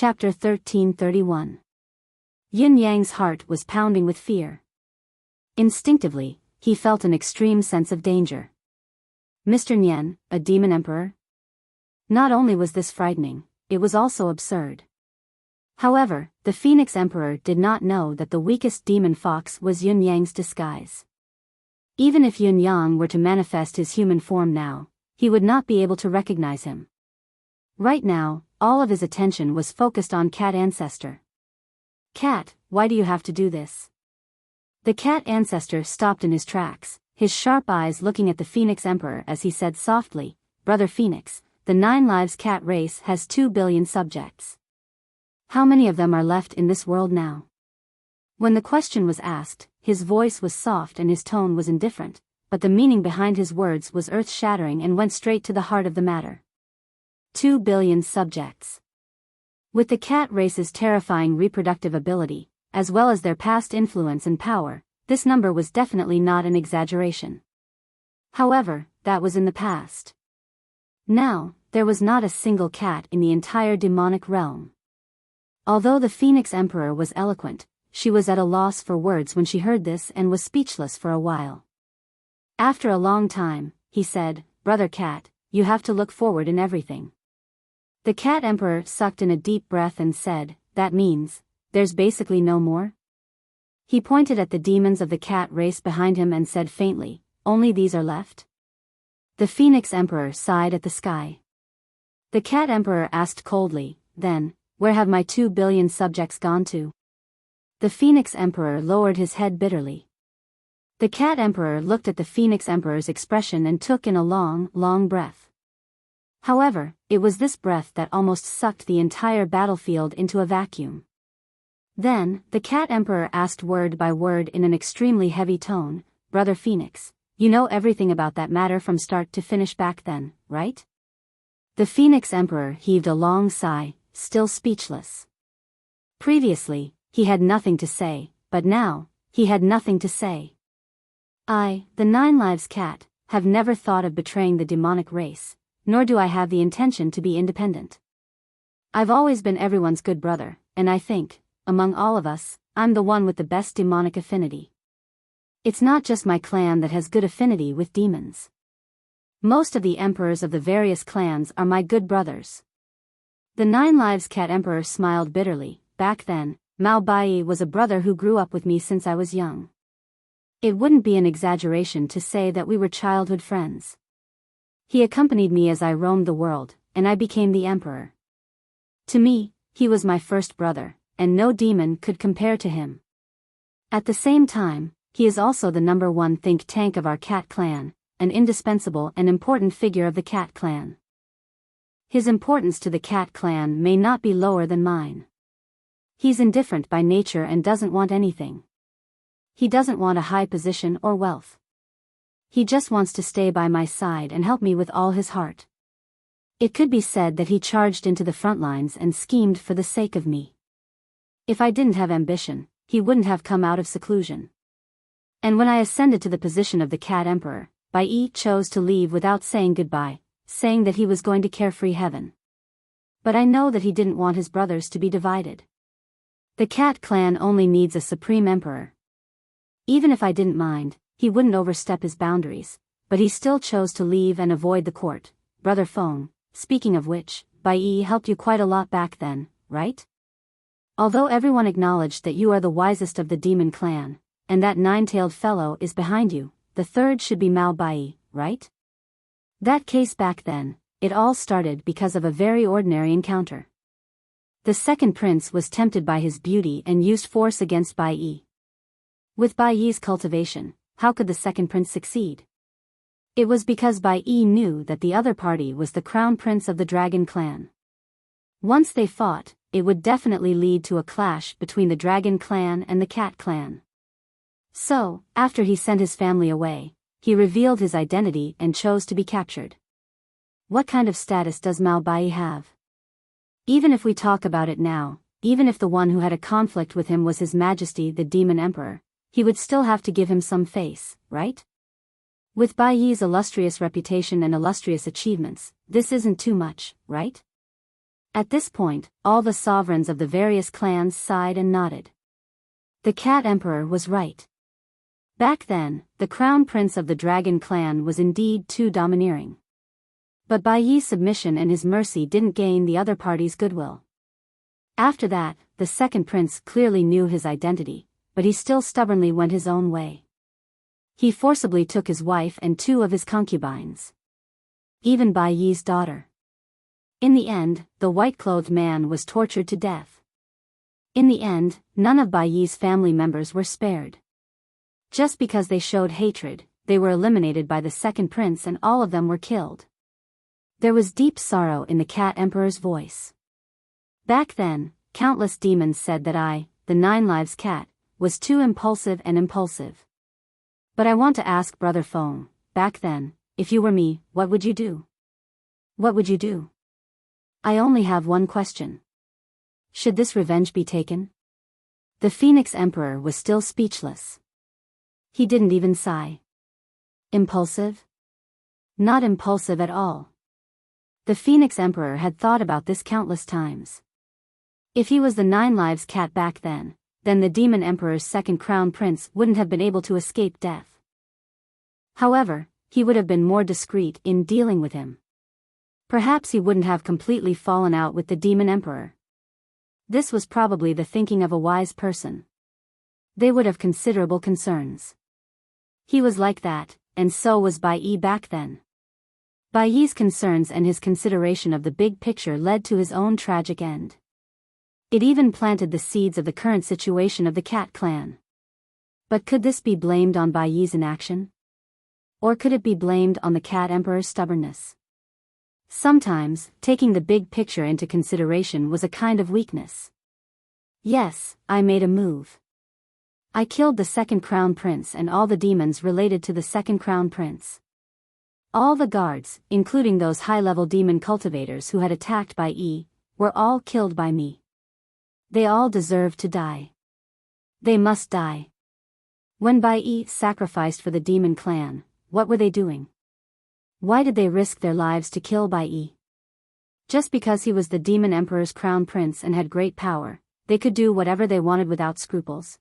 Chapter 1331. Yin Yang's heart was pounding with fear. Instinctively, he felt an extreme sense of danger. Mr. Nian, a demon emperor? Not only was this frightening, it was also absurd. However, the Phoenix Emperor did not know that the weakest demon fox was Yin Yang's disguise. Even if Yin Yang were to manifest his human form now, he would not be able to recognize him. Right now, all of his attention was focused on Cat Ancestor. Cat, why do you have to do this? The Cat Ancestor stopped in his tracks, his sharp eyes looking at the Phoenix Emperor as he said softly, "Brother Phoenix, the 9 Lives cat race has 2 billion subjects. How many of them are left in this world now?" When the question was asked, his voice was soft and his tone was indifferent, but the meaning behind his words was earth-shattering and went straight to the heart of the matter. 2 billion subjects. With the cat race's terrifying reproductive ability, as well as their past influence and power, this number was definitely not an exaggeration. However, that was in the past. Now, there was not a single cat in the entire demonic realm. Although the Phoenix Emperor was eloquent, she was at a loss for words when she heard this and was speechless for a while. After a long time, he said, "Brother Cat, you have to look forward in everything." The Cat Emperor sucked in a deep breath and said, "That means, there's basically no more?" He pointed at the demons of the cat race behind him and said faintly, "Only these are left?" The Phoenix Emperor sighed at the sky. The Cat Emperor asked coldly, "Then, where have my 2 billion subjects gone to?" The Phoenix Emperor lowered his head bitterly. The Cat Emperor looked at the Phoenix Emperor's expression and took in a long, long breath. However, it was this breath that almost sucked the entire battlefield into a vacuum. Then, the Cat Emperor asked word by word in an extremely heavy tone, "Brother Phoenix, you know everything about that matter from start to finish back then, right?" The Phoenix Emperor heaved a long sigh, still speechless. Previously, he had nothing to say, but now, he had nothing to say. "I, the 9 Lives cat, have never thought of betraying the demonic race, nor do I have the intention to be independent. I've always been everyone's good brother, and I think, among all of us, I'm the one with the best demonic affinity. It's not just my clan that has good affinity with demons. Most of the emperors of the various clans are my good brothers." The 9 Lives cat emperor smiled bitterly. "Back then, Mao Bai was a brother who grew up with me since I was young. It wouldn't be an exaggeration to say that we were childhood friends. He accompanied me as I roamed the world, and I became the emperor. To me, he was my first brother, and no demon could compare to him. At the same time, he is also the #1 think tank of our cat clan, an indispensable and important figure of the cat clan. His importance to the cat clan may not be lower than mine. He's indifferent by nature and doesn't want anything. He doesn't want a high position or wealth. He just wants to stay by my side and help me with all his heart. It could be said that he charged into the front lines and schemed for the sake of me. If I didn't have ambition, he wouldn't have come out of seclusion. And when I ascended to the position of the Cat Emperor, Bai chose to leave without saying goodbye, saying that he was going to carefree heaven. But I know that he didn't want his brothers to be divided. The cat clan only needs a supreme emperor. Even if I didn't mind, he wouldn't overstep his boundaries, but he still chose to leave and avoid the court. Brother Feng, speaking of which, Bai helped you quite a lot back then, right? Although everyone acknowledged that you are the wisest of the demon clan, and that 9-tailed fellow is behind you, the third should be Mao Bai, right? That case back then, it all started because of a very ordinary encounter. The second prince was tempted by his beauty and used force against Bai. With Bai's cultivation, how could the second prince succeed? It was because Bai knew that the other party was the crown prince of the dragon clan. Once they fought, it would definitely lead to a clash between the dragon clan and the cat clan. So, after he sent his family away, he revealed his identity and chose to be captured. What kind of status does Mao Bai have? Even if we talk about it now, even if the one who had a conflict with him was His Majesty the Demon Emperor, he would still have to give him some face, right? With Bai's illustrious reputation and illustrious achievements, this isn't too much, right? At this point, all the sovereigns of the various clans sighed and nodded. The Cat Emperor was right. Back then, the crown prince of the Dragon clan was indeed too domineering. But Bai Yi's submission and his mercy didn't gain the other party's goodwill. After that, the second prince clearly knew his identity, but he still stubbornly went his own way. He forcibly took his wife and 2 of his concubines. Even Bai Yi's daughter. In the end, the white-clothed man was tortured to death. In the end, none of Bai Yi's family members were spared. Just because they showed hatred, they were eliminated by the second prince and all of them were killed. There was deep sorrow in the Cat Emperor's voice. Back then, countless demons said that I, the 9 Lives Cat, was too impulsive and impulsive. But I want to ask Brother Feng, back then, if you were me, what would you do? What would you do? I only have one question. Should this revenge be taken? The Phoenix Emperor was still speechless. He didn't even sigh. Impulsive? Not impulsive at all. The Phoenix Emperor had thought about this countless times. If he was the 9 Lives Cat back then the Demon Emperor's second crown prince wouldn't have been able to escape death. However, he would have been more discreet in dealing with him. Perhaps he wouldn't have completely fallen out with the Demon Emperor. This was probably the thinking of a wise person. They would have considerable concerns. He was like that, and so was Bai Yi back then. Bai Yi's concerns and his consideration of the big picture led to his own tragic end. It even planted the seeds of the current situation of the Cat clan. But could this be blamed on Bai Yi's inaction? Or could it be blamed on the Cat Emperor's stubbornness? Sometimes, taking the big picture into consideration was a kind of weakness. Yes, I made a move. I killed the second crown prince and all the demons related to the second crown prince. All the guards, including those high-level demon cultivators who had attacked Bai Yi, were all killed by me. They all deserve to die. They must die. When Bai Yi sacrificed for the demon clan, what were they doing? Why did they risk their lives to kill Bai Yi? Just because he was the Demon Emperor's crown prince and had great power, they could do whatever they wanted without scruples.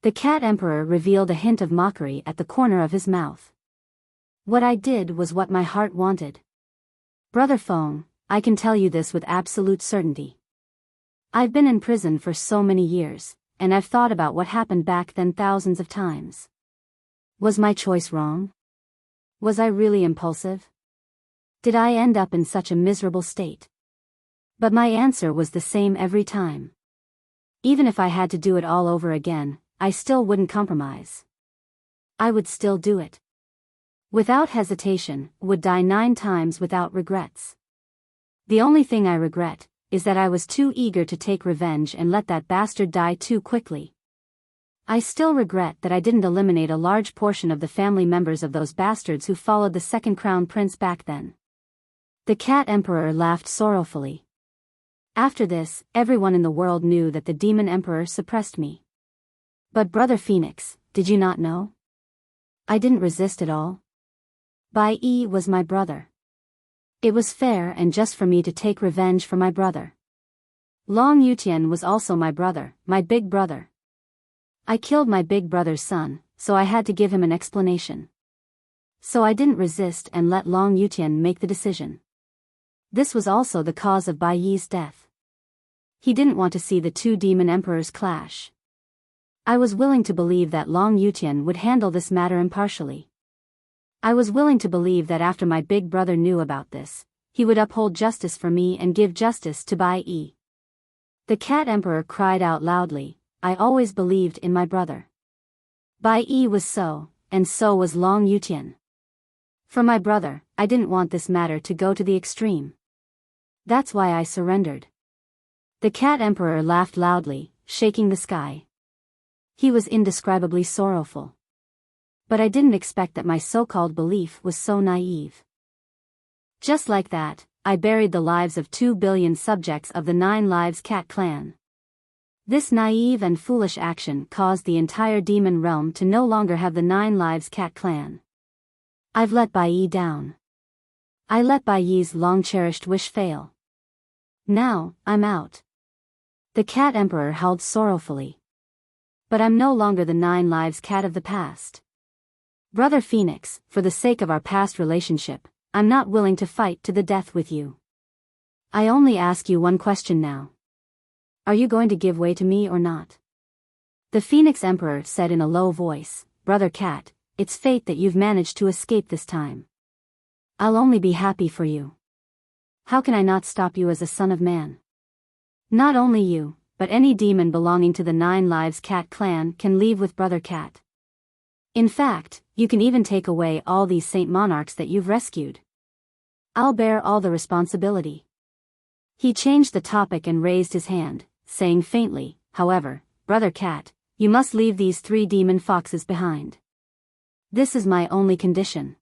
The Cat Emperor revealed a hint of mockery at the corner of his mouth. What I did was what my heart wanted. Brother Feng, I can tell you this with absolute certainty. I've been in prison for so many years, and I've thought about what happened back then thousands of times. Was my choice wrong? Was I really impulsive? Did I end up in such a miserable state? But my answer was the same every time. Even if I had to do it all over again, I still wouldn't compromise. I would still do it. Without hesitation, would die 9 times without regrets. The only thing I regret is that I was too eager to take revenge and let that bastard die too quickly. I still regret that I didn't eliminate a large portion of the family members of those bastards who followed the second crown prince back then. The Cat Emperor laughed sorrowfully. After this, everyone in the world knew that the Demon Emperor suppressed me. But Brother Phoenix, did you not know? I didn't resist at all. Bai Yi was my brother. It was fair and just for me to take revenge for my brother. Long Yutian was also my brother, my big brother. I killed my big brother's son, so I had to give him an explanation. So I didn't resist and let Long Yutian make the decision. This was also the cause of Bai Yi's death. He didn't want to see the 2 demon emperors clash. I was willing to believe that Long Yutian would handle this matter impartially. I was willing to believe that after my big brother knew about this, he would uphold justice for me and give justice to Bai Yi. The Cat Emperor cried out loudly, I always believed in my brother. Bai Yi was so, and so was Long Yutian. For my brother, I didn't want this matter to go to the extreme. That's why I surrendered. The Cat Emperor laughed loudly, shaking the sky. He was indescribably sorrowful. But I didn't expect that my so-called belief was so naive. Just like that, I buried the lives of 2 billion subjects of the 9 Lives Cat clan. This naive and foolish action caused the entire demon realm to no longer have the 9 Lives Cat clan. I've let Bai Yi down. I let Bai Yi's long-cherished wish fail. Now, I'm out. The cat emperor howled sorrowfully. But I'm no longer the 9 lives cat of the past. Brother Phoenix, for the sake of our past relationship, I'm not willing to fight to the death with you. I only ask you one question now. Are you going to give way to me or not? The Phoenix Emperor said in a low voice, Brother Cat, it's fate that you've managed to escape this time. I'll only be happy for you. How can I not stop you as a son of man? Not only you, but any demon belonging to the 9 lives cat clan can leave with Brother Cat. In fact, you can even take away all these saint monarchs that you've rescued. I'll bear all the responsibility. He changed the topic and raised his hand, saying faintly, however, Brother Cat, you must leave these 3 demon foxes behind. This is my only condition.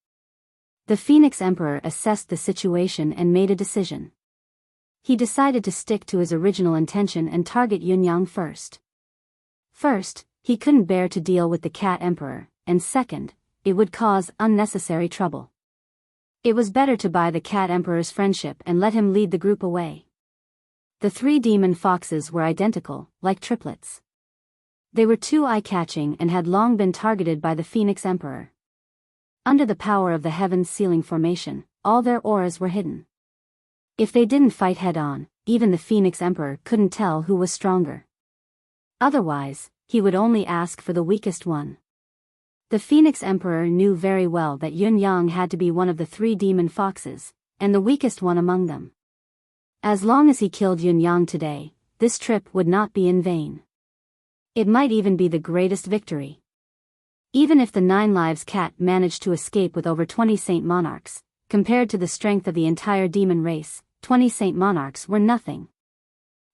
The Phoenix Emperor assessed the situation and made a decision. He decided to stick to his original intention and target Yunyang first. First, he couldn't bear to deal with the Cat Emperor, and second, it would cause unnecessary trouble. It was better to buy the Cat Emperor's friendship and let him lead the group away. The 3 demon foxes were identical, like triplets. They were too eye-catching and had long been targeted by the Phoenix Emperor. Under the power of the Heaven's Sealing Formation, all their auras were hidden. If they didn't fight head-on, even the Phoenix Emperor couldn't tell who was stronger. Otherwise, he would only ask for the weakest one. The Phoenix Emperor knew very well that Yunyang had to be one of the 3 demon foxes, and the weakest one among them. As long as he killed Yunyang today, this trip would not be in vain. It might even be the greatest victory. Even if the 9 lives cat managed to escape with over 20 saint monarchs, compared to the strength of the entire demon race, 20 saint monarchs were nothing.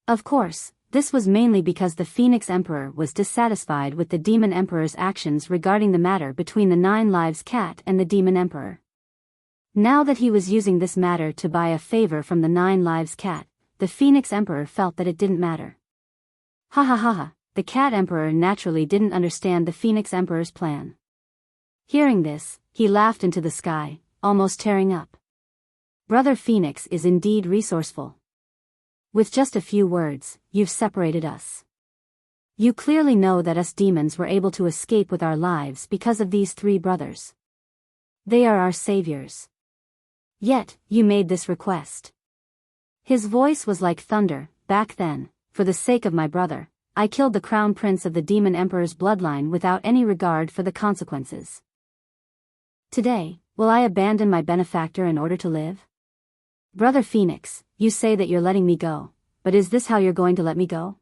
Of course, this was mainly because the Phoenix Emperor was dissatisfied with the Demon Emperor's actions regarding the matter between the 9 lives cat and the Demon Emperor. Now that he was using this matter to buy a favor from the 9 lives cat, the Phoenix Emperor felt that it didn't matter. Ha ha ha ha, the Cat Emperor naturally didn't understand the Phoenix Emperor's plan. Hearing this, he laughed into the sky, almost tearing up. Brother Phoenix is indeed resourceful. With just a few words, you've separated us. You clearly know that us demons were able to escape with our lives because of these 3 brothers. They are our saviors. Yet, you made this request. His voice was like thunder. Back then, for the sake of my brother, I killed the crown prince of the Demon Emperor's bloodline without any regard for the consequences. Today, will I abandon my benefactor in order to live? Brother Phoenix, you say that you're letting me go, but is this how you're going to let me go?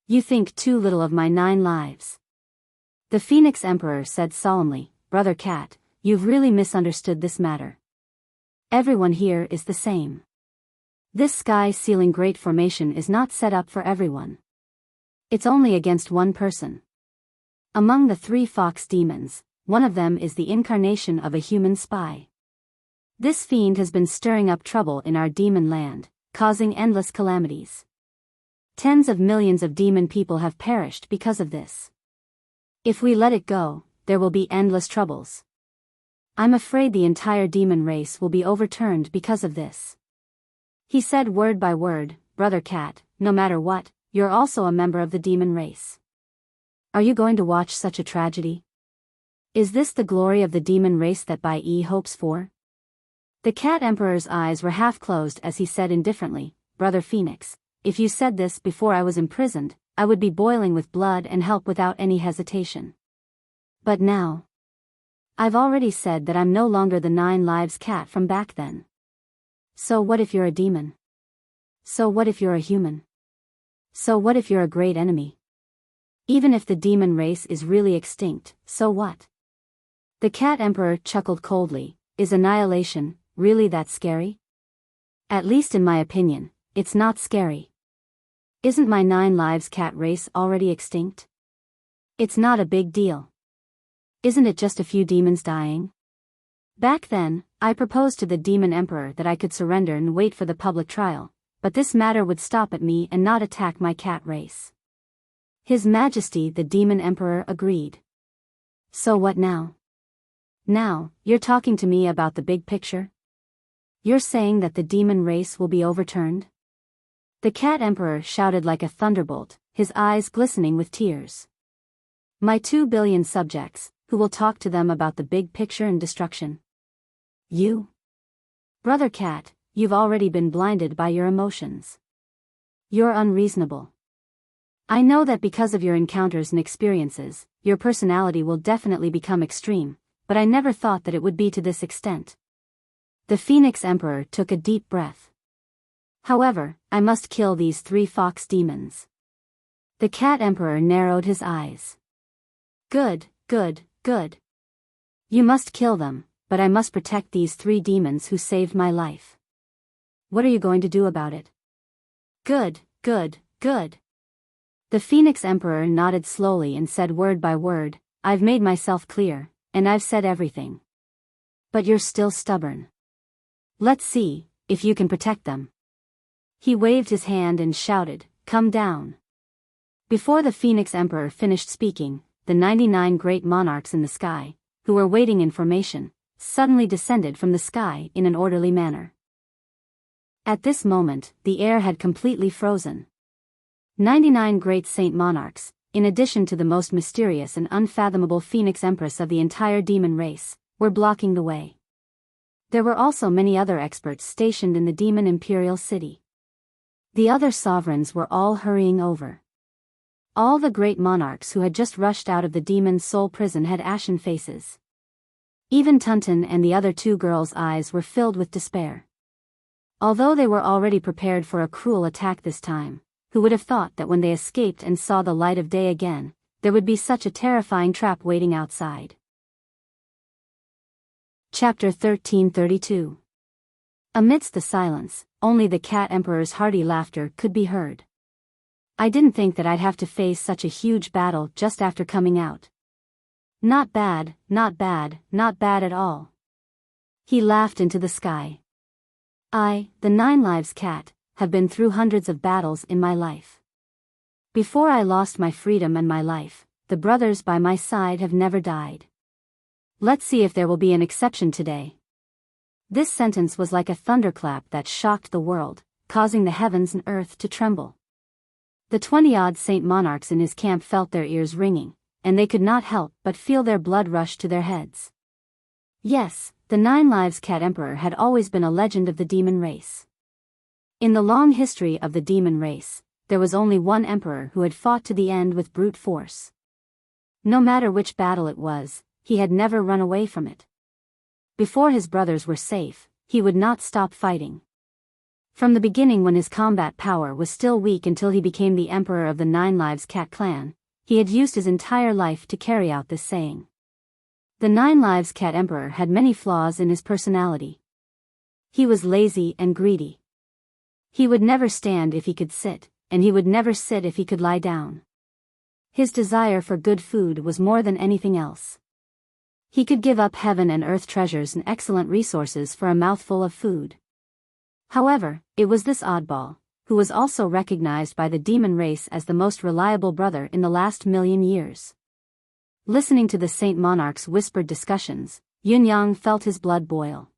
You think too little of my 9 lives. The Phoenix Emperor said solemnly, Brother Cat, you've really misunderstood this matter. Everyone here is the same. This sky-sealing great formation is not set up for everyone. It's only against one person. Among the 3 fox demons, one of them is the incarnation of a human spy. This fiend has been stirring up trouble in our demon land, causing endless calamities. Tens of millions of demon people have perished because of this. If we let it go, there will be endless troubles. I'm afraid the entire demon race will be overturned because of this. He said word by word, Brother Cat, no matter what, you're also a member of the demon race. Are you going to watch such a tragedy? Is this the glory of the demon race that Bai Yi hopes for? The Cat Emperor's eyes were half closed as he said indifferently, Brother Phoenix, if you said this before I was imprisoned, I would be boiling with blood and help without any hesitation. But now, I've already said that I'm no longer the 9 lives cat from back then. So what if you're a demon? So what if you're a human? So what if you're a great enemy? Even if the demon race is really extinct, so what? The Cat Emperor chuckled coldly, is annihilation really that scary? At least in my opinion, it's not scary. Isn't my 9 lives cat race already extinct? It's not a big deal. Isn't it just a few demons dying? Back then, I proposed to the Demon Emperor that I could surrender and wait for the public trial, but this matter would stop at me and not attack my cat race. His Majesty the Demon Emperor agreed. So what now? Now, you're talking to me about the big picture? You're saying that the demon race will be overturned? The Cat Emperor shouted like a thunderbolt, his eyes glistening with tears. My 2 billion subjects, who will talk to them about the big picture and destruction? You? Brother Cat, you've already been blinded by your emotions. You're unreasonable. I know that because of your encounters and experiences, your personality will definitely become extreme, but I never thought that it would be to this extent. The Phoenix Emperor took a deep breath. However, I must kill these 3 fox demons. The Cat Emperor narrowed his eyes. Good, good, good. You must kill them, but I must protect these 3 demons who saved my life. What are you going to do about it? Good, good, good. The Phoenix Emperor nodded slowly and said word by word, I've made myself clear, and I've said everything. But you're still stubborn. Let's see, if you can protect them. He waved his hand and shouted, come down. Before the Phoenix Emperor finished speaking, the 99 great monarchs in the sky, who were waiting in formation, suddenly descended from the sky in an orderly manner. At this moment, the air had completely frozen. 99 great saint monarchs, in addition to the most mysterious and unfathomable Phoenix Empress of the entire demon race, were blocking the way. There were also many other experts stationed in the demon imperial city. The other sovereigns were all hurrying over. All the great monarchs who had just rushed out of the demon's soul prison had ashen faces. Even Tunton and the other 2 girls' eyes were filled with despair. Although they were already prepared for a cruel attack this time, who would have thought that when they escaped and saw the light of day again, there would be such a terrifying trap waiting outside. Chapter 1332. Amidst the silence, only the Cat Emperor's hearty laughter could be heard. I didn't think that I'd have to face such a huge battle just after coming out. Not bad, not bad, not bad at all. He laughed into the sky. I, the 9 Lives Cat, have been through hundreds of battles in my life. Before I lost my freedom and my life, the brothers by my side have never died. Let's see if there will be an exception today. This sentence was like a thunderclap that shocked the world, causing the heavens and earth to tremble. The 20-odd saint monarchs in his camp felt their ears ringing, and they could not help but feel their blood rush to their heads. Yes, the 9 Lives Cat Emperor had always been a legend of the demon race. In the long history of the demon race, there was only one emperor who had fought to the end with brute force. No matter which battle it was, he had never run away from it. Before his brothers were safe, he would not stop fighting. From the beginning, when his combat power was still weak until he became the emperor of the 9 Lives Cat clan, he had used his entire life to carry out this saying. The 9 Lives Cat Emperor had many flaws in his personality. He was lazy and greedy. He would never stand if he could sit, and he would never sit if he could lie down. His desire for good food was more than anything else. He could give up heaven and earth treasures and excellent resources for a mouthful of food. However, it was this oddball, who was also recognized by the demon race as the most reliable brother in the last 1,000,000 years. Listening to the saint monarch's whispered discussions, Yunyang felt his blood boil.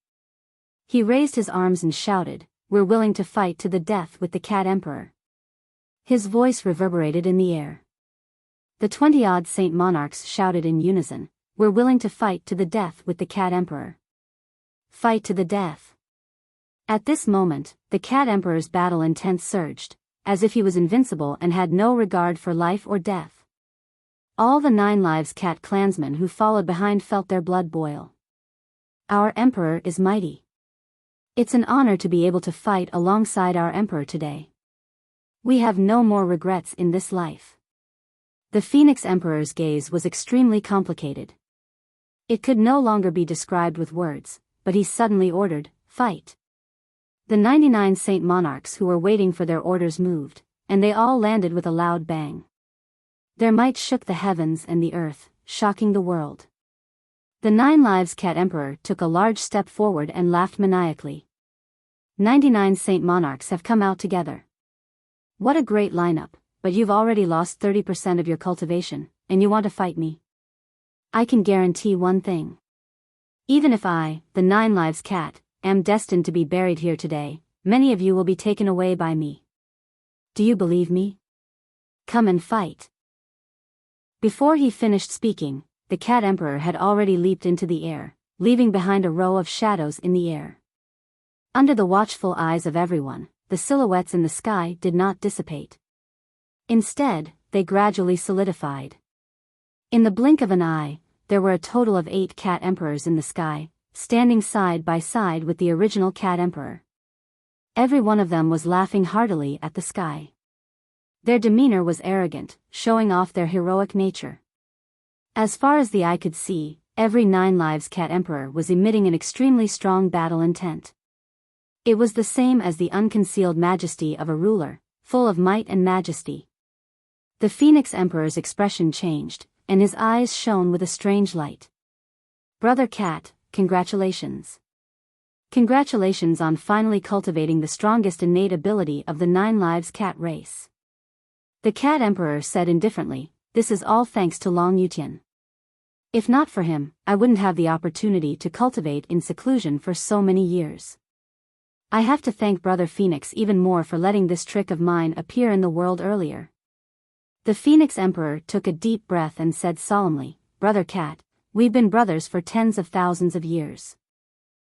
He raised his arms and shouted, "We're willing to fight to the death with the Cat Emperor." His voice reverberated in the air. The 20-odd saint monarchs shouted in unison, "We're willing to fight to the death with the Cat Emperor." Fight to the death. At this moment, the Cat Emperor's battle intent surged, as if he was invincible and had no regard for life or death. All the 9 Lives Cat clansmen who followed behind felt their blood boil. Our Emperor is mighty. It's an honor to be able to fight alongside our Emperor today. We have no more regrets in this life. The Phoenix Emperor's gaze was extremely complicated. It could no longer be described with words, but he suddenly ordered, "Fight." The 99 saint monarchs who were waiting for their orders moved, and they all landed with a loud bang. Their might shook the heavens and the earth, shocking the world. The 9 Lives Cat Emperor took a large step forward and laughed maniacally. 99 saint monarchs have come out together. What a great lineup, but you've already lost 30% of your cultivation, and you want to fight me? I can guarantee one thing. Even if I, the 9 Lives Cat, am destined to be buried here today, many of you will be taken away by me. Do you believe me? Come and fight. Before he finished speaking, the Cat Emperor had already leaped into the air, leaving behind a row of shadows in the air. Under the watchful eyes of everyone, the silhouettes in the sky did not dissipate. Instead, they gradually solidified. In the blink of an eye, there were a total of 8 Cat Emperors in the sky, standing side by side with the original Cat Emperor. Every one of them was laughing heartily at the sky. Their demeanor was arrogant, showing off their heroic nature. As far as the eye could see, every 9 lives Cat Emperor was emitting an extremely strong battle intent. It was the same as the unconcealed majesty of a ruler, full of might and majesty. The Phoenix Emperor's expression changed, and his eyes shone with a strange light. Brother Cat, congratulations. Congratulations on finally cultivating the strongest innate ability of the 9 lives cat race. The Cat Emperor said indifferently, this is all thanks to Long Yutian. If not for him, I wouldn't have the opportunity to cultivate in seclusion for so many years. I have to thank Brother Phoenix even more for letting this trick of mine appear in the world earlier. The Phoenix Emperor took a deep breath and said solemnly, Brother Cat, we've been brothers for tens of thousands of years.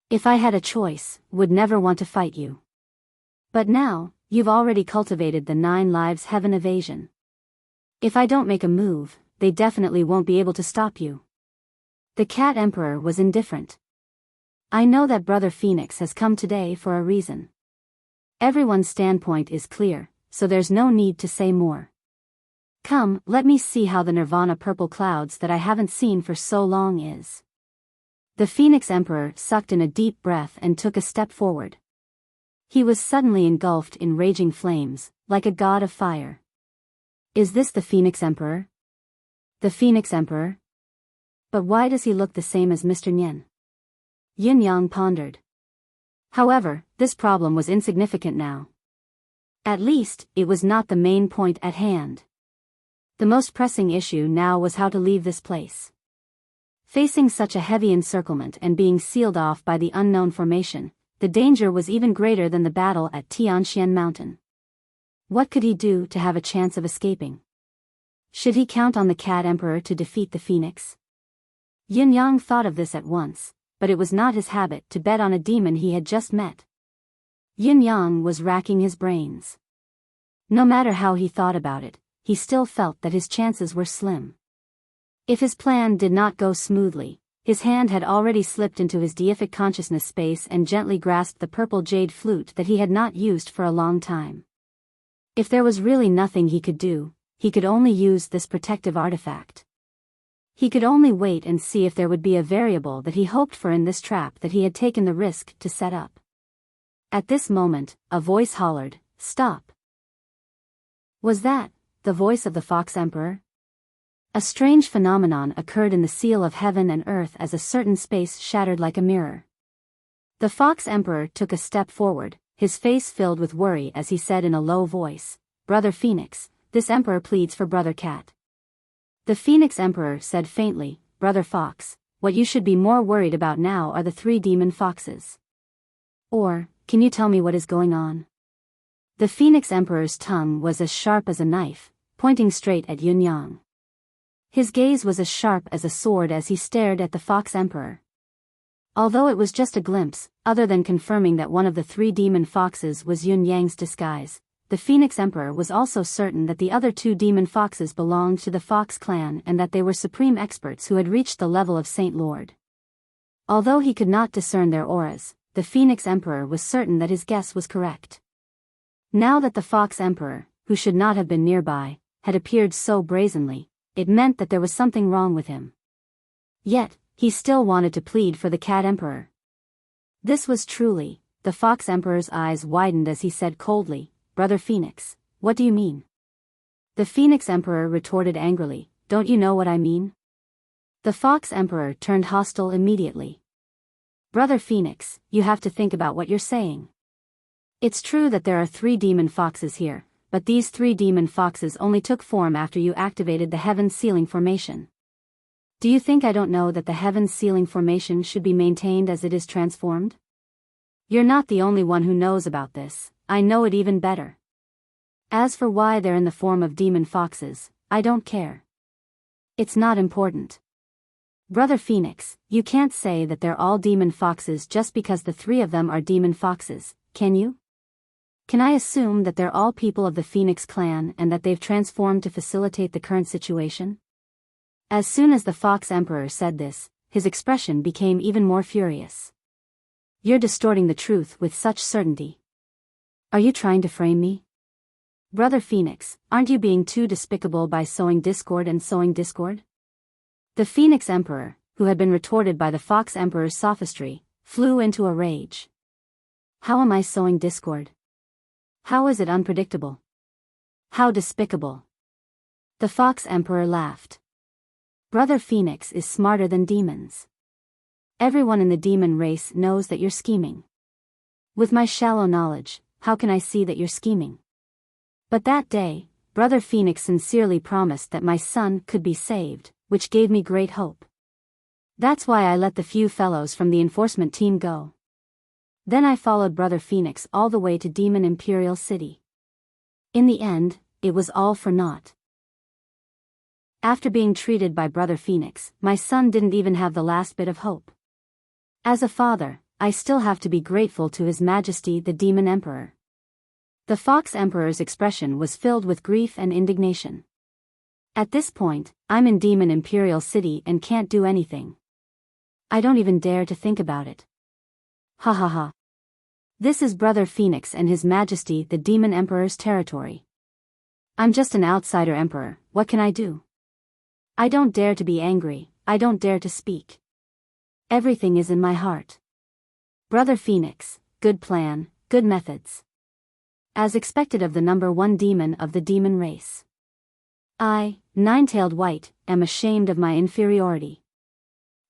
If I had a choice, would never want to fight you. But now, you've already cultivated the 9 lives heaven evasion. If I don't make a move, they definitely won't be able to stop you. The Cat Emperor was indifferent. I know that Brother Phoenix has come today for a reason. Everyone's standpoint is clear, so there's no need to say more. Come, let me see how the Nirvana purple clouds that I haven't seen for so long is. The Phoenix Emperor sucked in a deep breath and took a step forward. He was suddenly engulfed in raging flames, like a god of fire. Is this the Phoenix Emperor? The Phoenix Emperor? But why does he look the same as Mr. Nian? Yin Yang pondered. However, this problem was insignificant now. At least, it was not the main point at hand. The most pressing issue now was how to leave this place. Facing such a heavy encirclement and being sealed off by the unknown formation, the danger was even greater than the battle at Tianxian Mountain. What could he do to have a chance of escaping? Should he count on the Cat Emperor to defeat the Phoenix? Yin Yang thought of this at once, but it was not his habit to bet on a demon he had just met. Yin Yang was racking his brains. No matter how he thought about it, he still felt that his chances were slim. If his plan did not go smoothly, his hand had already slipped into his deific consciousness space and gently grasped the purple jade flute that he had not used for a long time. If there was really nothing he could do, he could only use this protective artifact. He could only wait and see if there would be a variable that he hoped for in this trap that he had taken the risk to set up. At this moment, a voice hollered, "Stop!" Was that the voice of the Fox Emperor? A strange phenomenon occurred in the seal of heaven and earth as a certain space shattered like a mirror. The Fox Emperor took a step forward, his face filled with worry as he said in a low voice, "Brother Phoenix, this Emperor pleads for Brother Cat." The Phoenix Emperor said faintly, "Brother Fox, what you should be more worried about now are the 3 demon foxes. Or, can you tell me what is going on?" The Phoenix Emperor's tongue was as sharp as a knife, pointing straight at Yin Yang. His gaze was as sharp as a sword as he stared at the Fox Emperor. Although it was just a glimpse, other than confirming that one of the 3 demon foxes was Yin Yang's disguise, the Phoenix Emperor was also certain that the other 2 demon foxes belonged to the Fox clan and that they were supreme experts who had reached the level of Saint Lord. Although he could not discern their auras, the Phoenix Emperor was certain that his guess was correct. Now that the Fox Emperor, who should not have been nearby, had appeared so brazenly, it meant that there was something wrong with him. Yet, he still wanted to plead for the Cat Emperor. This was truly, the Fox Emperor's eyes widened as he said coldly, "Brother Phoenix, what do you mean?" The Phoenix Emperor retorted angrily, "Don't you know what I mean?" The Fox Emperor turned hostile immediately. "Brother Phoenix, you have to think about what you're saying. It's true that there are 3 demon foxes here, but these 3 demon foxes only took form after you activated the Heaven Sealing Formation. Do you think I don't know that the Heaven Sealing Formation should be maintained as it is transformed? You're not the only one who knows about this, I know it even better. As for why they're in the form of demon foxes, I don't care. It's not important. Brother Phoenix, you can't say that they're all demon foxes just because the three of them are demon foxes, can you? Can I assume that they're all people of the Phoenix clan and that they've transformed to facilitate the current situation? As soon as the Fox Emperor said this, his expression became even more furious. You're distorting the truth with such certainty. Are you trying to frame me? Brother Phoenix, aren't you being too despicable by sowing discord and sowing discord? The Phoenix Emperor, who had been retorted by the Fox Emperor's sophistry, flew into a rage. How am I sowing discord? How is it unpredictable? How despicable! The Fox Emperor laughed. Brother Phoenix is smarter than demons. Everyone in the demon race knows that you're scheming. With my shallow knowledge, how can I see that you're scheming? But that day, Brother Phoenix sincerely promised that my son could be saved, which gave me great hope. That's why I let the few fellows from the enforcement team go. Then I followed Brother Phoenix all the way to Demon Imperial City. In the end, it was all for naught. After being treated by Brother Phoenix, my son didn't even have the last bit of hope. As a father, I still have to be grateful to His Majesty the Demon Emperor. The Fox Emperor's expression was filled with grief and indignation. At this point, I'm in Demon Imperial City and can't do anything. I don't even dare to think about it. Ha ha ha. This is Brother Phoenix and His Majesty the Demon Emperor's territory. I'm just an outsider emperor, what can I do? I don't dare to be angry, I don't dare to speak. Everything is in my heart. Brother Phoenix, good plan, good methods. As expected of the number one demon of the demon race. I, Nine-Tailed White, am ashamed of my inferiority.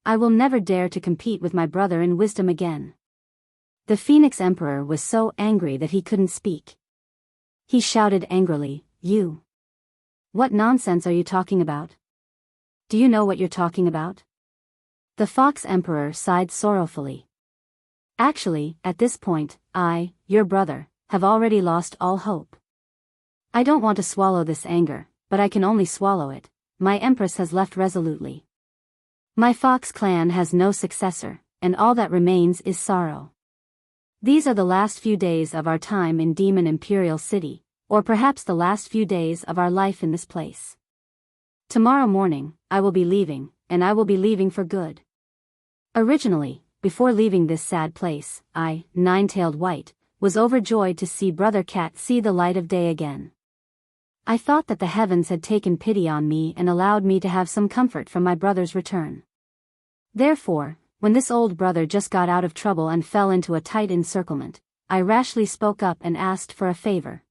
I will never dare to compete with my brother in wisdom again. The Phoenix Emperor was so angry that he couldn't speak. He shouted angrily, You! What nonsense are you talking about? Do you know what you're talking about? The Fox Emperor sighed sorrowfully. Actually, at this point, I, your brother, have already lost all hope. I don't want to swallow this anger, but I can only swallow it. My Empress has left resolutely. My Fox clan has no successor, and all that remains is sorrow. These are the last few days of our time in Demon Imperial City, or perhaps the last few days of our life in this place. Tomorrow morning, I will be leaving, and I will be leaving for good. Originally, before leaving this sad place, I, Nine-Tailed White, was overjoyed to see Brother Cat see the light of day again. I thought that the heavens had taken pity on me and allowed me to have some comfort from my brother's return. Therefore, when this old brother just got out of trouble and fell into a tight encirclement, I rashly spoke up and asked for a favor.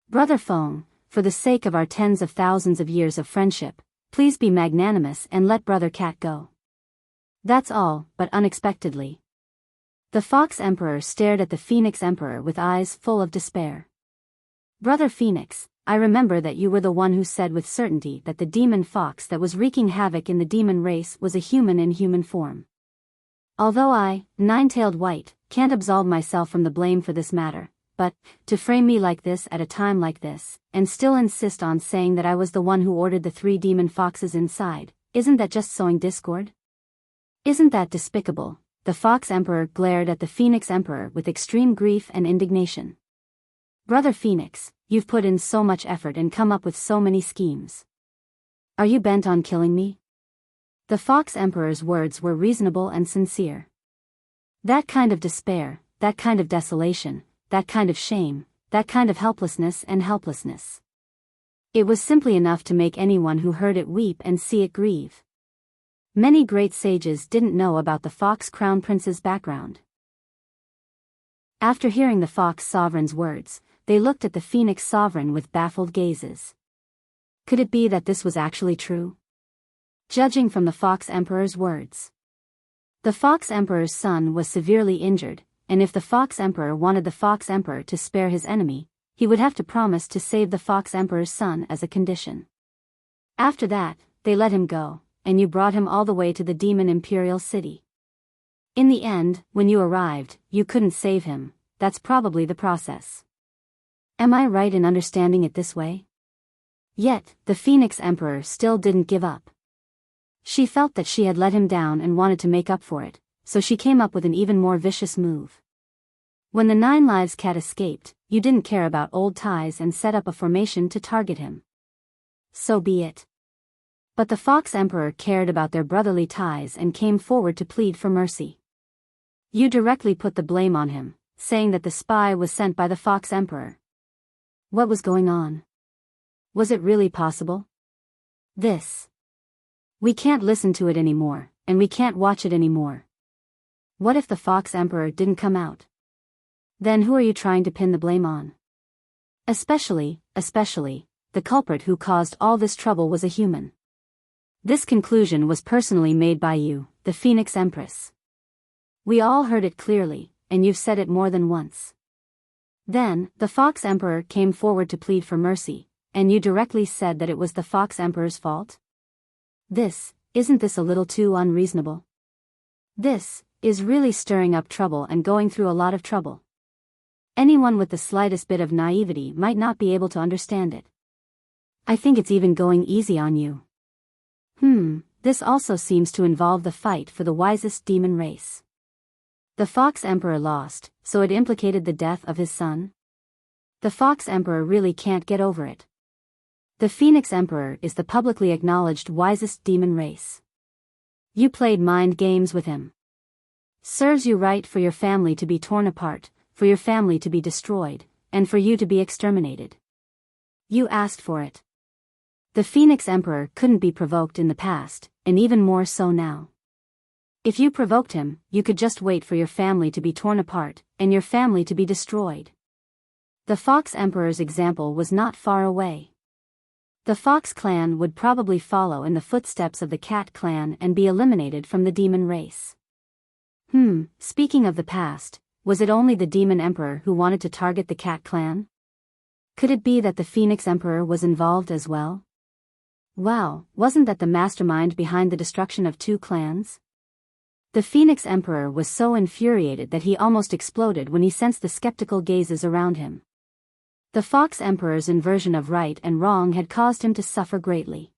Brother Feng, for the sake of our tens of thousands of years of friendship, please be magnanimous and let Brother Cat go. That's all, but unexpectedly. The Fox Emperor stared at the Phoenix Emperor with eyes full of despair. Brother Phoenix, I remember that you were the one who said with certainty that the demon fox that was wreaking havoc in the demon race was a human in human form. Although I, Nine-Tailed White, can't absolve myself from the blame for this matter, but, to frame me like this at a time like this, and still insist on saying that I was the one who ordered the 3 demon foxes inside, isn't that just sowing discord? Isn't that despicable? The Fox Emperor glared at the Phoenix Emperor with extreme grief and indignation. Brother Phoenix, you've put in so much effort and come up with so many schemes. Are you bent on killing me? The Fox Emperor's words were reasonable and sincere. That kind of despair, that kind of desolation, that kind of shame, that kind of helplessness. It was simply enough to make anyone who heard it weep and see it grieve. Many great sages didn't know about the Fox Crown Prince's background. After hearing the Fox Sovereign's words, they looked at the Phoenix Sovereign with baffled gazes. Could it be that this was actually true? Judging from the Fox Emperor's words. The Fox Emperor's son was severely injured, and if the Fox Emperor wanted the Fox Emperor to spare his enemy, he would have to promise to save the Fox Emperor's son as a condition. After that, they let him go, and you brought him all the way to the Demon Imperial City. In the end, when you arrived, you couldn't save him. That's probably the process. Am I right in understanding it this way? Yet, the Phoenix Emperor still didn't give up. She felt that she had let him down and wanted to make up for it, so she came up with an even more vicious move. When the 9 Lives cat escaped, you didn't care about old ties and set up a formation to target him. So be it. But the Fox Emperor cared about their brotherly ties and came forward to plead for mercy. You directly put the blame on him, saying that the spy was sent by the Fox Emperor. What was going on? Was it really possible? We can't listen to it anymore, and we can't watch it anymore. What if the Fox Emperor didn't come out? Then who are you trying to pin the blame on? Especially, the culprit who caused all this trouble was a human. This conclusion was personally made by you, the Phoenix Empress. We all heard it clearly, and you've said it more than once. Then, the Fox Emperor came forward to plead for mercy, and you directly said that it was the Fox Emperor's fault? Isn't this a little too unreasonable? This is really stirring up trouble and going through a lot of trouble. Anyone with the slightest bit of naivety might not be able to understand it. I think it's even going easy on you. This also seems to involve the fight for the wisest demon race. The Fox Emperor lost, so it implicated the death of his son? The Fox Emperor really can't get over it. The Phoenix Emperor is the publicly acknowledged wisest demon race. You played mind games with him. Serves you right for your family to be torn apart, for your family to be destroyed, and for you to be exterminated. You asked for it. The Phoenix Emperor couldn't be provoked in the past, and even more so now. If you provoked him, you could just wait for your family to be torn apart, and your family to be destroyed. The Fox Emperor's example was not far away. The Fox clan would probably follow in the footsteps of the Cat clan and be eliminated from the demon race. Speaking of the past, was it only the Demon Emperor who wanted to target the Cat clan? Could it be that the Phoenix Emperor was involved as well? Wow, wasn't that the mastermind behind the destruction of 2 clans? The Phoenix Emperor was so infuriated that he almost exploded when he sensed the skeptical gazes around him. The Fox Emperor's inversion of right and wrong had caused him to suffer greatly.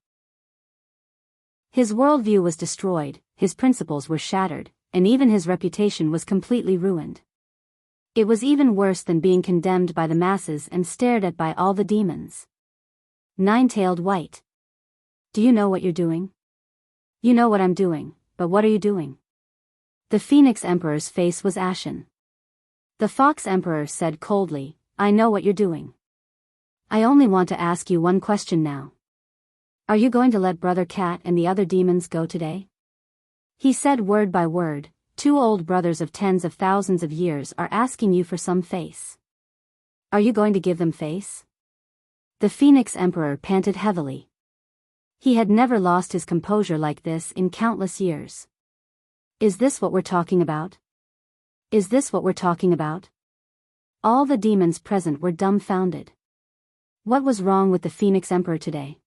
His worldview was destroyed, his principles were shattered, and even his reputation was completely ruined. It was even worse than being condemned by the masses and stared at by all the demons. 9-tailed White. Do you know what you're doing? You know what I'm doing, but what are you doing? The Phoenix Emperor's face was ashen. The Fox Emperor said coldly, I know what you're doing. I only want to ask you one question now. Are you going to let Brother Cat and the other demons go today? He said word by word, 2 old brothers of tens of thousands of years are asking you for some face. Are you going to give them face? The Phoenix Emperor panted heavily. He had never lost his composure like this in countless years. Is this what we're talking about? Is this what we're talking about? All the demons present were dumbfounded. What was wrong with the Phoenix Emperor today?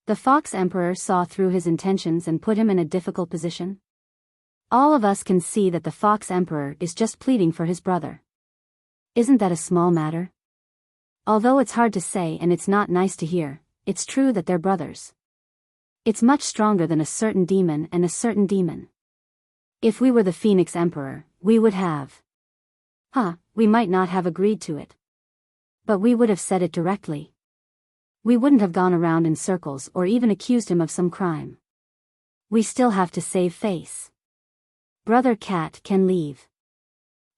The Fox Emperor saw through his intentions and put him in a difficult position. All of us can see that the Fox Emperor is just pleading for his brother. Isn't that a small matter? Although it's hard to say and it's not nice to hear, it's true that they're brothers. It's much stronger than a certain demon and a certain demon. If we were the Phoenix Emperor, we would have. We might not have agreed to it. But we would have said it directly. We wouldn't have gone around in circles or even accused him of some crime. We still have to save face. Brother Cat can leave.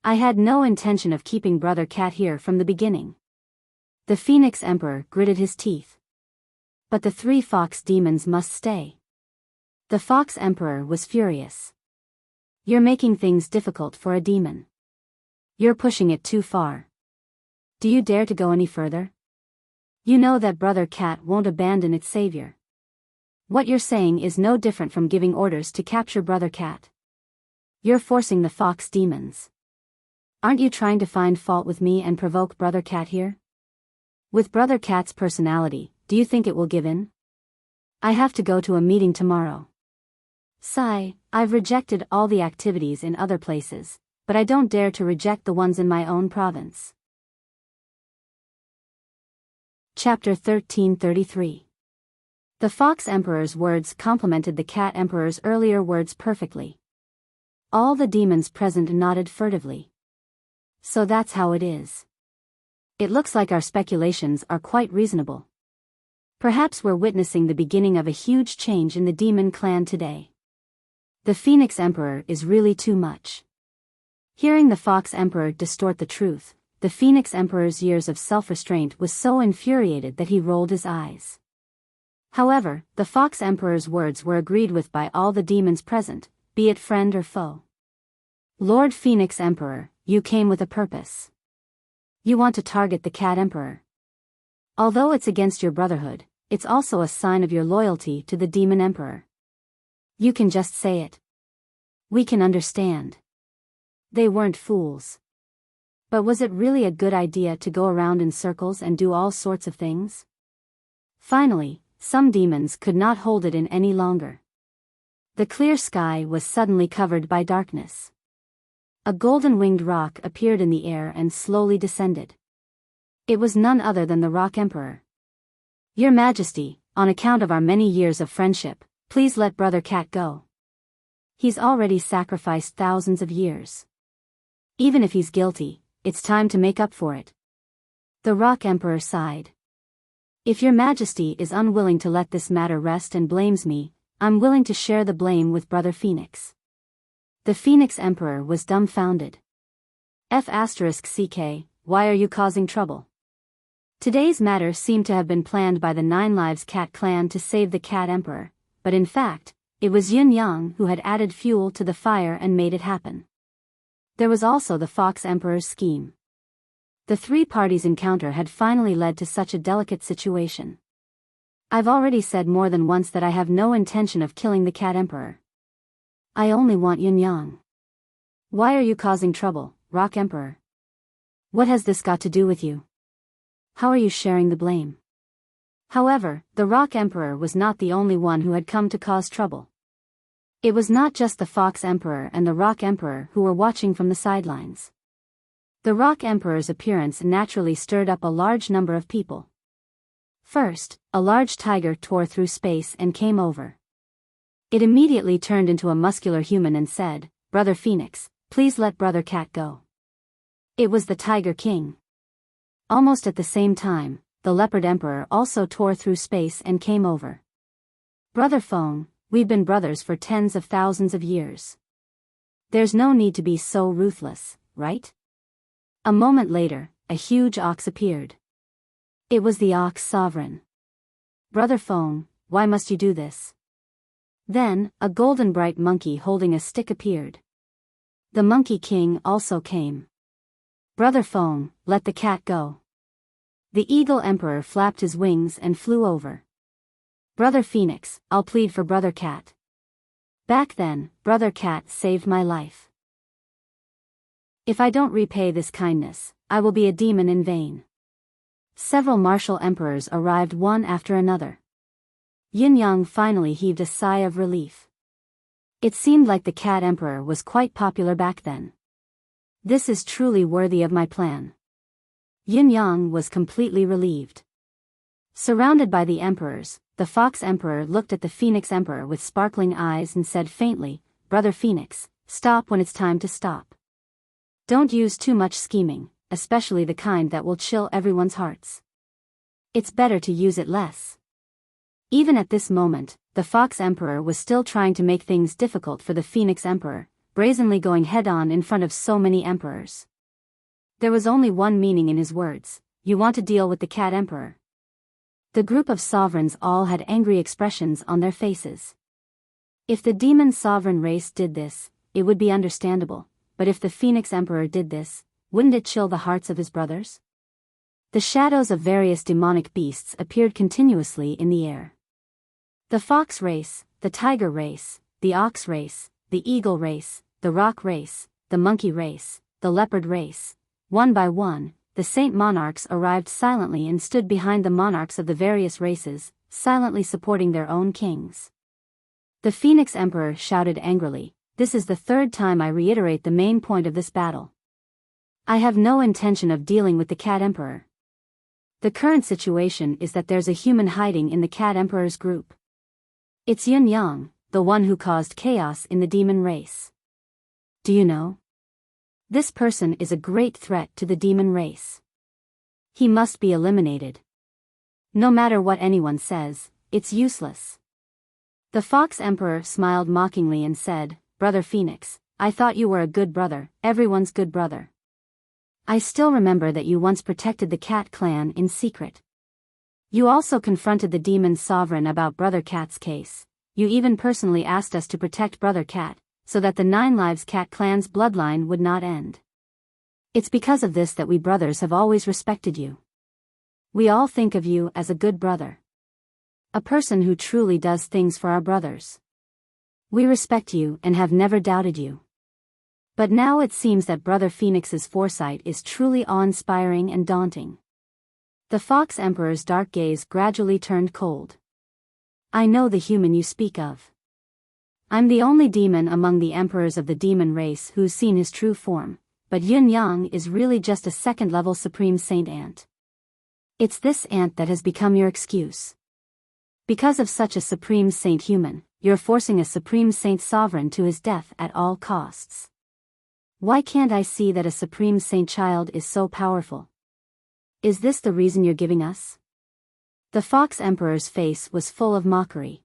I had no intention of keeping Brother Cat here from the beginning. The Phoenix Emperor gritted his teeth. But the 3 fox demons must stay. The Fox Emperor was furious. You're making things difficult for a demon. You're pushing it too far. Do you dare to go any further? You know that Brother Cat won't abandon its savior. What you're saying is no different from giving orders to capture Brother Cat. You're forcing the fox demons. Aren't you trying to find fault with me and provoke Brother Cat here? With Brother Cat's personality, do you think it will give in? I have to go to a meeting tomorrow. Sigh, I've rejected all the activities in other places, but I don't dare to reject the ones in my own province. Chapter 1333. The Fox Emperor's words complemented the Cat Emperor's earlier words perfectly. All the demons present nodded furtively. So that's how it is. It looks like our speculations are quite reasonable. Perhaps we're witnessing the beginning of a huge change in the demon clan today. The Phoenix Emperor is really too much. Hearing the Fox Emperor distort the truth, the Phoenix Emperor's years of self-restraint was so infuriated that he rolled his eyes. However, the Fox Emperor's words were agreed with by all the demons present, be it friend or foe. Lord Phoenix Emperor, you came with a purpose. You want to target the Cat Emperor. Although it's against your brotherhood, it's also a sign of your loyalty to the Demon Emperor. You can just say it. We can understand. They weren't fools. But was it really a good idea to go around in circles and do all sorts of things? Finally, some demons could not hold it in any longer. The clear sky was suddenly covered by darkness. A golden-winged rock appeared in the air and slowly descended. It was none other than the Rock Emperor. Your Majesty, on account of our many years of friendship, please let Brother Cat go. He's already sacrificed thousands of years. Even if he's guilty, it's time to make up for it. The Rock Emperor sighed. If your Majesty is unwilling to let this matter rest and blames me, I'm willing to share the blame with Brother Phoenix. The Phoenix Emperor was dumbfounded. F***ck, why are you causing trouble? Today's matter seemed to have been planned by the Nine Lives Cat clan to save the Cat Emperor, but in fact, it was Yin Yang who had added fuel to the fire and made it happen. There was also the Fox Emperor's scheme. The three parties' encounter had finally led to such a delicate situation. I've already said more than once that I have no intention of killing the Cat Emperor. I only want Yin Yang. Why are you causing trouble, Rock Emperor? What has this got to do with you? How are you sharing the blame? However, the Rock Emperor was not the only one who had come to cause trouble. It was not just the Fox Emperor and the Rock Emperor who were watching from the sidelines. The Rock Emperor's appearance naturally stirred up a large number of people. First, a large tiger tore through space and came over. It immediately turned into a muscular human and said, Brother Phoenix, please let Brother Cat go. It was the Tiger King. Almost at the same time, the Leopard Emperor also tore through space and came over. Brother Phone, we've been brothers for tens of thousands of years. There's no need to be so ruthless, right? A moment later, a huge ox appeared. It was the Ox Sovereign. Brother Phone, why must you do this? Then, a golden bright monkey holding a stick appeared. The Monkey King also came. Brother Phone, let the cat go. The Eagle Emperor flapped his wings and flew over. Brother Phoenix, I'll plead for Brother Cat. Back then, Brother Cat saved my life. If I don't repay this kindness, I will be a demon in vain. Several martial emperors arrived one after another. Yin Yang finally heaved a sigh of relief. It seemed like the Cat Emperor was quite popular back then. This is truly worthy of my plan. Yin Yang was completely relieved. Surrounded by the emperors, the Fox Emperor looked at the Phoenix Emperor with sparkling eyes and said faintly, Brother Phoenix, stop when it's time to stop. Don't use too much scheming, especially the kind that will chill everyone's hearts. It's better to use it less. Even at this moment, the Fox Emperor was still trying to make things difficult for the Phoenix Emperor, brazenly going head-on in front of so many emperors. There was only one meaning in his words, you want to deal with the Cat Emperor. The group of sovereigns all had angry expressions on their faces. If the demon sovereign race did this, it would be understandable, but if the Phoenix Emperor did this, wouldn't it chill the hearts of his brothers? The shadows of various demonic beasts appeared continuously in the air. The fox race, the tiger race, the ox race, the eagle race, the rock race, the monkey race, the leopard race. One by one, the Saint Monarchs arrived silently and stood behind the monarchs of the various races, silently supporting their own kings. The Phoenix Emperor shouted angrily, this is the third time I reiterate the main point of this battle. I have no intention of dealing with the Cat Emperor. The current situation is that there's a human hiding in the Cat Emperor's group. It's Yun Yang, the one who caused chaos in the demon race. Do you know? This person is a great threat to the demon race. He must be eliminated. No matter what anyone says, it's useless. The Fox Emperor smiled mockingly and said, Brother Phoenix, I thought you were a good brother, everyone's good brother. I still remember that you once protected the Cat clan in secret. You also confronted the demon sovereign about Brother Cat's case. You even personally asked us to protect Brother Cat, so that the Nine Lives Cat clan's bloodline would not end. It's because of this that we brothers have always respected you. We all think of you as a good brother. A person who truly does things for our brothers. We respect you and have never doubted you. But now it seems that Brother Phoenix's foresight is truly awe-inspiring and daunting. The Fox Emperor's dark gaze gradually turned cold. I know the human you speak of. I'm the only demon among the emperors of the demon race who's seen his true form, but Yun Yang is really just a second-level Supreme Saint ant. It's this ant that has become your excuse. Because of such a Supreme Saint human, you're forcing a Supreme Saint sovereign to his death at all costs. Why can't I see that a Supreme Saint child is so powerful? Is this the reason you're giving us? The Fox Emperor's face was full of mockery.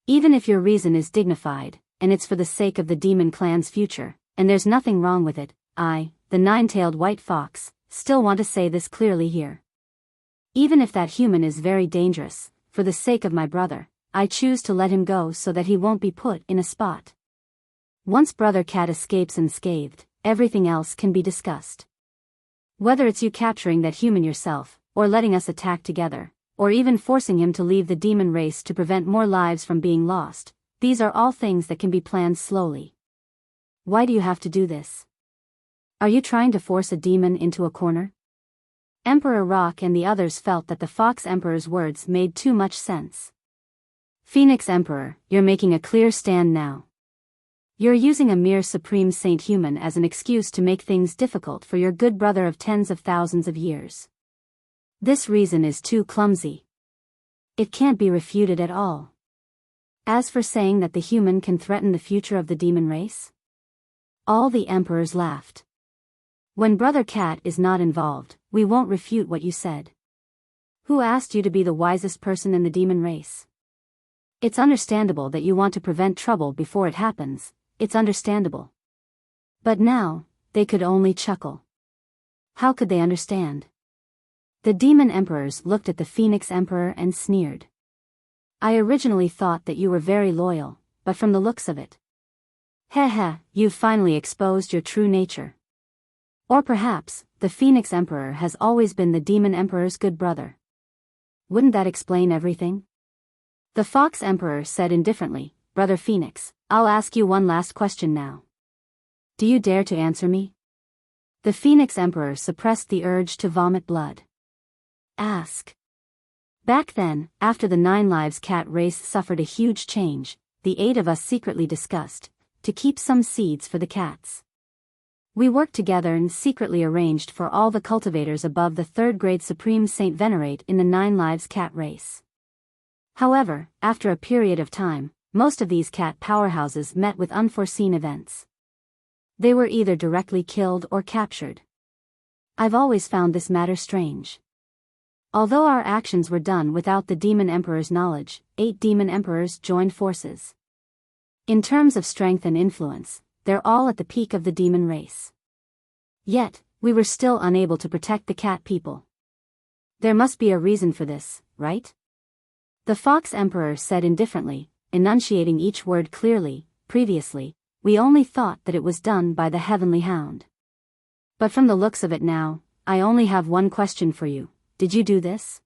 Even if your reason is dignified, and it's for the sake of the demon clan's future, and there's nothing wrong with it, I, the nine-tailed white fox, still want to say this clearly here. Even if that human is very dangerous, for the sake of my brother, I choose to let him go so that he won't be put in a spot. Once Brother Cat escapes unscathed, everything else can be discussed. Whether it's you capturing that human yourself, or letting us attack together, or even forcing him to leave the demon race to prevent more lives from being lost, these are all things that can be planned slowly. Why do you have to do this? Are you trying to force a demon into a corner? Emperor Rock and the others felt that the Fox Emperor's words made too much sense. Phoenix Emperor, you're making a clear stand now. You're using a mere Supreme Saint human as an excuse to make things difficult for your good brother of tens of thousands of years. This reason is too clumsy. It can't be refuted at all. As for saying that the human can threaten the future of the demon race, all the emperors laughed. When Brother Cat is not involved, we won't refute what you said. Who asked you to be the wisest person in the demon race? It's understandable that you want to prevent trouble before it happens, it's understandable. But now, they could only chuckle. How could they understand? The demon emperors looked at the Phoenix Emperor and sneered. I originally thought that you were very loyal, but from the looks of it. Heh, you've finally exposed your true nature. Or perhaps, the Phoenix Emperor has always been the demon emperor's good brother. Wouldn't that explain everything? The Fox Emperor said indifferently, Brother Phoenix, I'll ask you one last question now. Do you dare to answer me? The Phoenix Emperor suppressed the urge to vomit blood. Ask. Back then, after the Nine Lives Cat race suffered a huge change, the 8 of us secretly discussed, to keep some seeds for the cats. We worked together and secretly arranged for all the cultivators above the 3rd grade Supreme Saint venerate in the Nine Lives Cat race. However, after a period of time, most of these cat powerhouses met with unforeseen events. They were either directly killed or captured. I've always found this matter strange. Although our actions were done without the Demon Emperor's knowledge, 8 Demon Emperors joined forces. In terms of strength and influence, they're all at the peak of the demon race. Yet, we were still unable to protect the cat people. There must be a reason for this, right? The Fox Emperor said indifferently, enunciating each word clearly, previously, we only thought that it was done by the Heavenly Hound. But from the looks of it now, I only have one question for you. Did you do this?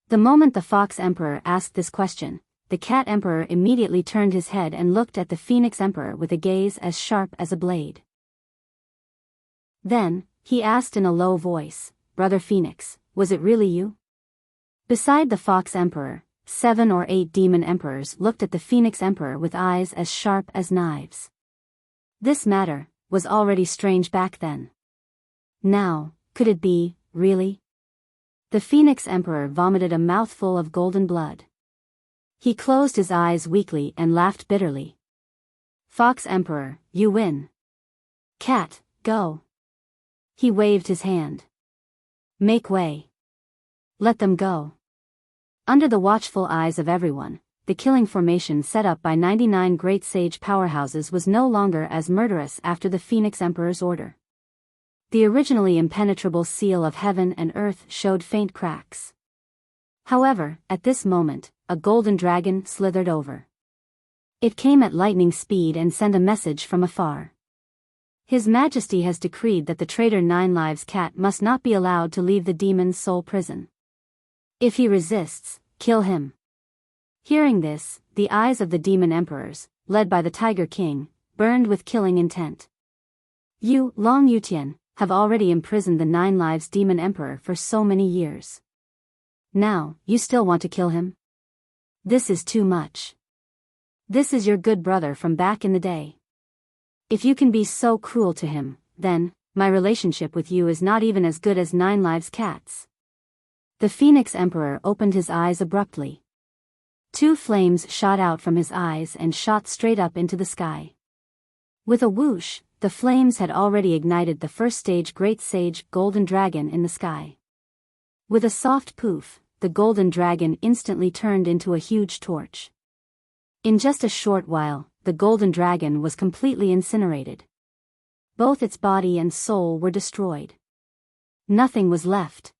The moment the Fox Emperor asked this question, the Cat Emperor immediately turned his head and looked at the Phoenix Emperor with a gaze as sharp as a blade. Then, he asked in a low voice, Brother Phoenix, was it really you? Beside the Fox Emperor, 7 or 8 Demon Emperors looked at the Phoenix Emperor with eyes as sharp as knives. This matter was already strange back then. Now, could it be, really? The Phoenix Emperor vomited a mouthful of golden blood. He closed his eyes weakly and laughed bitterly. Fox Emperor, you win. Cat, go. He waved his hand. Make way. Let them go. Under the watchful eyes of everyone, the killing formation set up by 99 great sage powerhouses was no longer as murderous after the Phoenix Emperor's order. The originally impenetrable seal of heaven and earth showed faint cracks. However, at this moment, a golden dragon slithered over. It came at lightning speed and sent a message from afar. His Majesty has decreed that the traitor Nine Lives Cat must not be allowed to leave the demon's soul prison. If he resists, kill him. Hearing this, the eyes of the demon emperors, led by the Tiger King, burned with killing intent. You, Long Yutian, have already imprisoned the Nine Lives Demon Emperor for so many years. Now, you still want to kill him? This is too much. This is your good brother from back in the day. If you can be so cruel to him, then, my relationship with you is not even as good as Nine Lives Cat's. The Phoenix Emperor opened his eyes abruptly. Two flames shot out from his eyes and shot straight up into the sky. With a whoosh, the flames had already ignited the first stage Great Sage Golden Dragon in the sky. With a soft poof, the Golden Dragon instantly turned into a huge torch. In just a short while, the Golden Dragon was completely incinerated. Both its body and soul were destroyed. Nothing was left.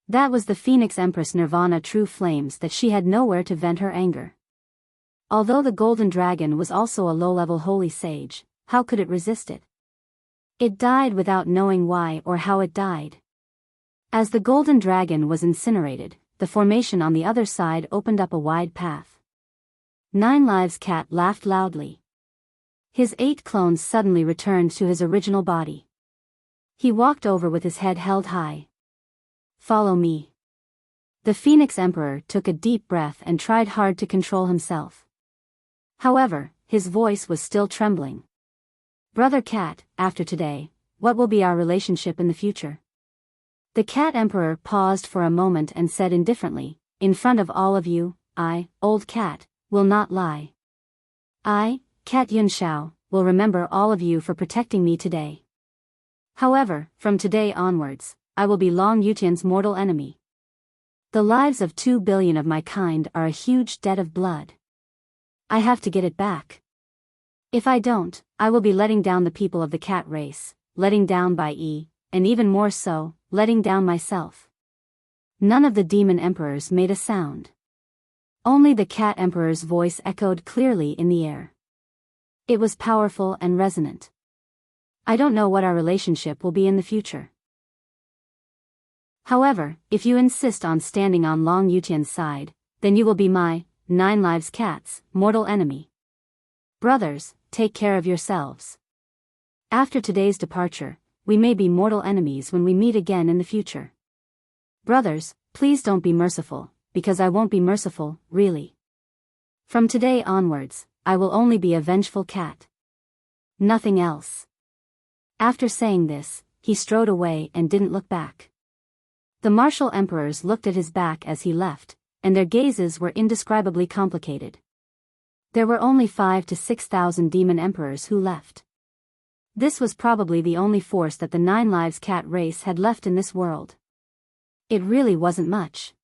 That was the Phoenix Empress Nirvana true flames that she had nowhere to vent her anger. Although the Golden Dragon was also a low-level holy sage, how could it resist it? It died without knowing why or how it died. As the Golden Dragon was incinerated, the formation on the other side opened up a wide path. Nine Lives Cat laughed loudly. His 8 clones suddenly returned to his original body. He walked over with his head held high. Follow me. The Phoenix Emperor took a deep breath and tried hard to control himself. However, his voice was still trembling. Brother Cat, after today, what will be our relationship in the future? The Cat Emperor paused for a moment and said indifferently, in front of all of you, I, Old Cat, will not lie. I, Cat Yunxiao, will remember all of you for protecting me today. However, from today onwards, I will be Long Yutian's mortal enemy. The lives of 2 billion of my kind are a huge debt of blood. I have to get it back. If I don't, I will be letting down the people of the cat race, letting down and even more so, letting down myself. None of the demon emperors made a sound. Only the Cat Emperor's voice echoed clearly in the air. It was powerful and resonant. I don't know what our relationship will be in the future. However, if you insist on standing on Long Yutian's side, then you will be my, Nine Lives Cat's, mortal enemy. Brothers, take care of yourselves. After today's departure, we may be mortal enemies when we meet again in the future. Brothers, please don't be merciful, because I won't be merciful, really. From today onwards, I will only be a vengeful cat. Nothing else. After saying this, he strode away and didn't look back. The martial emperors looked at his back as he left, and their gazes were indescribably complicated. There were only 5,000 to 6,000 demon emperors who left. This was probably the only force that the Nine Lives Cat race had left in this world. It really wasn't much.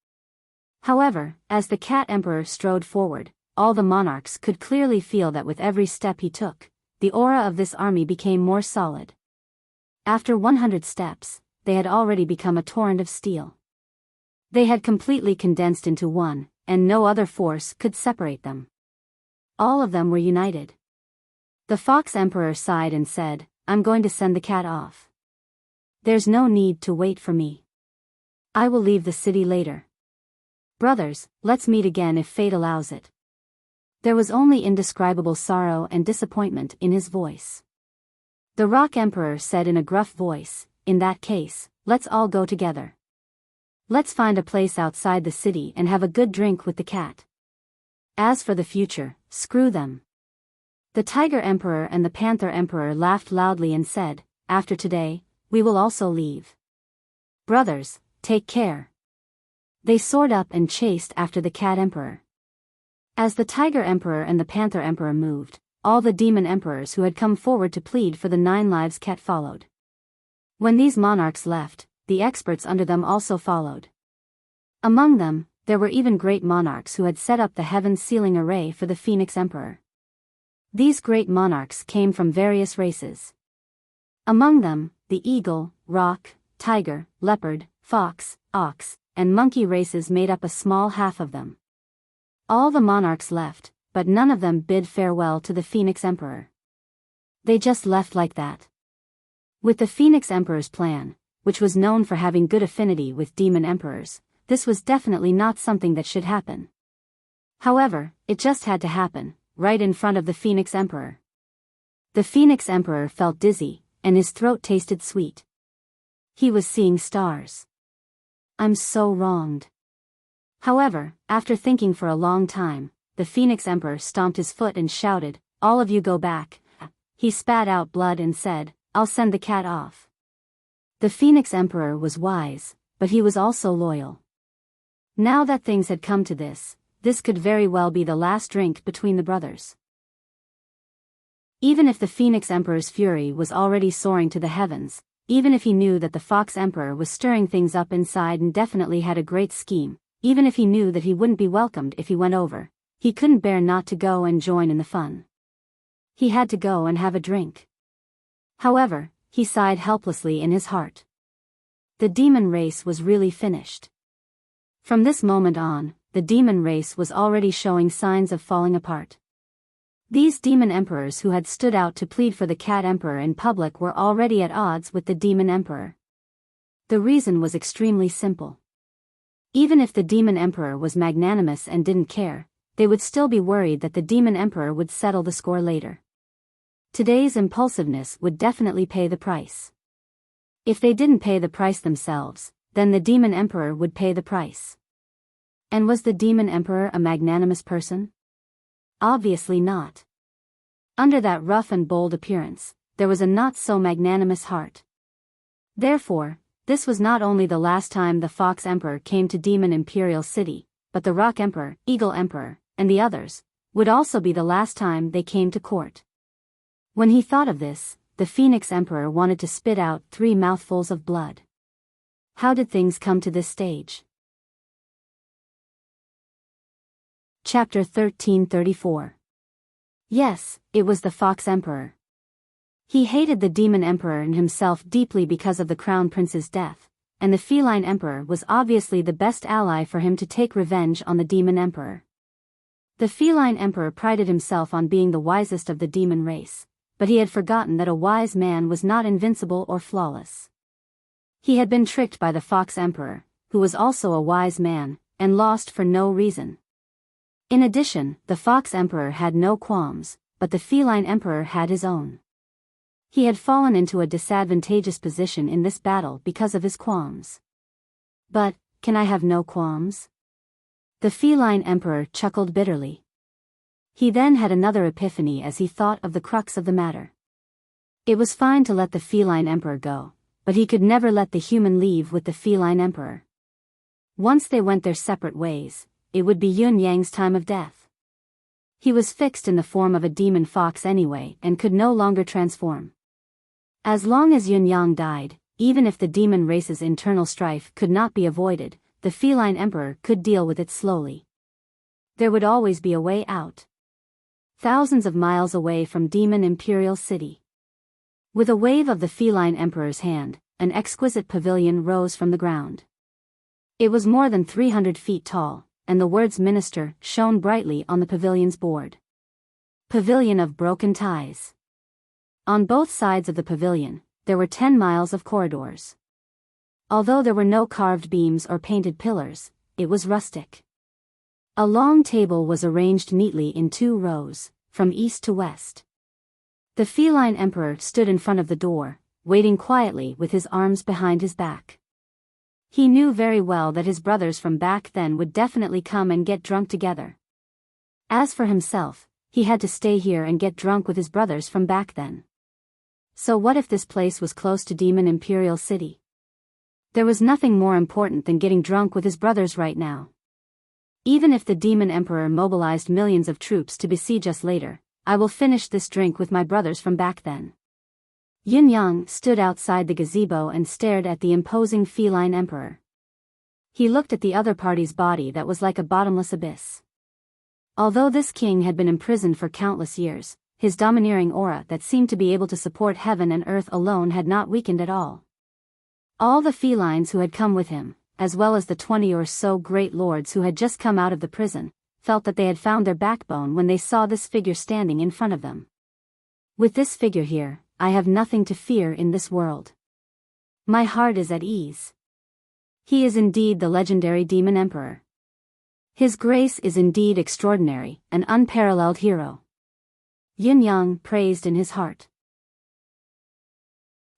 However, as the Cat Emperor strode forward, all the monarchs could clearly feel that with every step he took, the aura of this army became more solid. After 100 steps, they had already become a torrent of steel. They had completely condensed into one, and no other force could separate them. All of them were united. The Fox Emperor sighed and said, I'm going to send the cat off. There's no need to wait for me. I will leave the city later. Brothers, let's meet again if fate allows it. There was only indescribable sorrow and disappointment in his voice. The Rock Emperor said in a gruff voice, in that case, let's all go together. Let's find a place outside the city and have a good drink with the cat. As for the future, screw them. The Tiger Emperor and the Panther Emperor laughed loudly and said, after today, we will also leave. Brothers, take care. They soared up and chased after the Cat Emperor. As the Tiger Emperor and the Panther Emperor moved, all the Demon Emperors who had come forward to plead for the 9 lives cat followed. When these monarchs left, the experts under them also followed. Among them, there were even great monarchs who had set up the heaven sealing array for the Phoenix Emperor. These great monarchs came from various races. Among them, the eagle, roc, tiger, leopard, fox, ox, and monkey races made up a small half of them. All the monarchs left, but none of them bid farewell to the Phoenix Emperor. They just left like that. With the Phoenix Emperor's plan, which was known for having good affinity with demon emperors, this was definitely not something that should happen. However, it just had to happen, right in front of the Phoenix Emperor. The Phoenix Emperor felt dizzy, and his throat tasted sweet. He was seeing stars. I'm so wronged. However, after thinking for a long time, the Phoenix Emperor stomped his foot and shouted, "All of you go back." He spat out blood and said, "I'll send the cat off." The Phoenix Emperor was wise, but he was also loyal. Now that things had come to this could very well be the last drink between the brothers. Even if the Phoenix Emperor's fury was already soaring to the heavens, even if he knew that the Fox Emperor was stirring things up inside and definitely had a great scheme, even if he knew that he wouldn't be welcomed if he went over, he couldn't bear not to go and join in the fun. He had to go and have a drink. However, he sighed helplessly in his heart. The demon race was really finished. From this moment on, the demon race was already showing signs of falling apart. These demon emperors who had stood out to plead for the Cat Emperor in public were already at odds with the demon emperor. The reason was extremely simple. Even if the demon emperor was magnanimous and didn't care, they would still be worried that the demon emperor would settle the score later. Today's impulsiveness would definitely pay the price. If they didn't pay the price themselves, then the demon emperor would pay the price. And was the demon emperor a magnanimous person? Obviously not. Under that rough and bold appearance, there was a not-so-magnanimous heart. Therefore, this was not only the last time the Fox Emperor came to Demon Imperial City, but the Rock Emperor, Eagle Emperor, and the others, would also be the last time they came to court. When he thought of this, the Phoenix Emperor wanted to spit out 3 mouthfuls of blood. How did things come to this stage? Chapter 1334. Yes, it was the Fox Emperor. He hated the Demon Emperor and himself deeply because of the Crown Prince's death, and the Feline Emperor was obviously the best ally for him to take revenge on the Demon Emperor. The Feline Emperor prided himself on being the wisest of the demon race, but he had forgotten that a wise man was not invincible or flawless. He had been tricked by the Fox Emperor, who was also a wise man, and lost for no reason. In addition, the Fox Emperor had no qualms, but the Feline Emperor had his own. He had fallen into a disadvantageous position in this battle because of his qualms. But, can I have no qualms? The Feline Emperor chuckled bitterly. He then had another epiphany as he thought of the crux of the matter. It was fine to let the Feline Emperor go, but he could never let the human leave with the Feline Emperor. Once they went their separate ways, it would be Yun Yang's time of death. He was fixed in the form of a demon fox anyway and could no longer transform. As long as Yun Yang died, even if the demon race's internal strife could not be avoided, the Feline Emperor could deal with it slowly. There would always be a way out. Thousands of miles away from Demon Imperial City. With a wave of the Feline Emperor's hand, an exquisite pavilion rose from the ground. It was more than 300 feet tall, and the words Minister shone brightly on the pavilion's board. Pavilion of Broken Ties. On both sides of the pavilion, there were 10 miles of corridors. Although there were no carved beams or painted pillars, it was rustic. A long table was arranged neatly in 2 rows, from east to west. The Feline Emperor stood in front of the door, waiting quietly with his arms behind his back. He knew very well that his brothers from back then would definitely come and get drunk together. As for himself, he had to stay here and get drunk with his brothers from back then. So what if this place was close to Demon Imperial City? There was nothing more important than getting drunk with his brothers right now. Even if the demon emperor mobilized millions of troops to besiege us later, I will finish this drink with my brothers from back then. Yin Yang stood outside the gazebo and stared at the imposing feline emperor. He looked at the other party's body that was like a bottomless abyss. Although this king had been imprisoned for countless years, his domineering aura that seemed to be able to support heaven and earth alone had not weakened at all. All the felines who had come with him, as well as the 20 or so great lords who had just come out of the prison, felt that they had found their backbone when they saw this figure standing in front of them. With this figure here, I have nothing to fear in this world. My heart is at ease. He is indeed the legendary demon emperor. His grace is indeed extraordinary, an unparalleled hero. Yin Yang praised in his heart.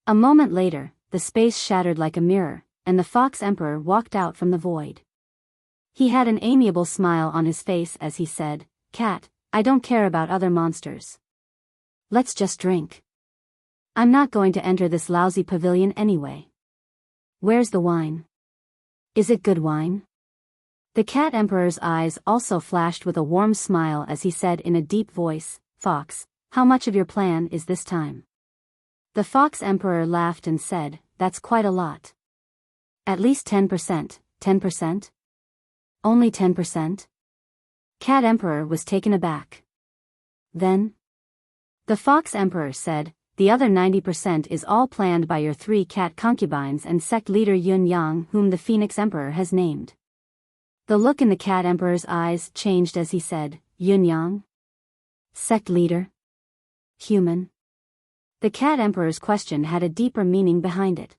A moment later, the space shattered like a mirror, and the Fox Emperor walked out from the void. He had an amiable smile on his face as he said, "Cat, I don't care about other monsters. Let's just drink. I'm not going to enter this lousy pavilion anyway. Where's the wine? Is it good wine?" The Cat Emperor's eyes also flashed with a warm smile as he said in a deep voice, "Fox, how much of your plan is this time?" The Fox Emperor laughed and said, "That's quite a lot. At least 10%, 10%? Only 10%? Cat Emperor was taken aback. Then? The Fox Emperor said, "The other 90% is all planned by your 3 cat concubines and sect leader Yin Yang, whom the Phoenix Emperor has named." The look in the Cat Emperor's eyes changed as he said, "Yin Yang? Sect leader? Human?" The Cat Emperor's question had a deeper meaning behind it.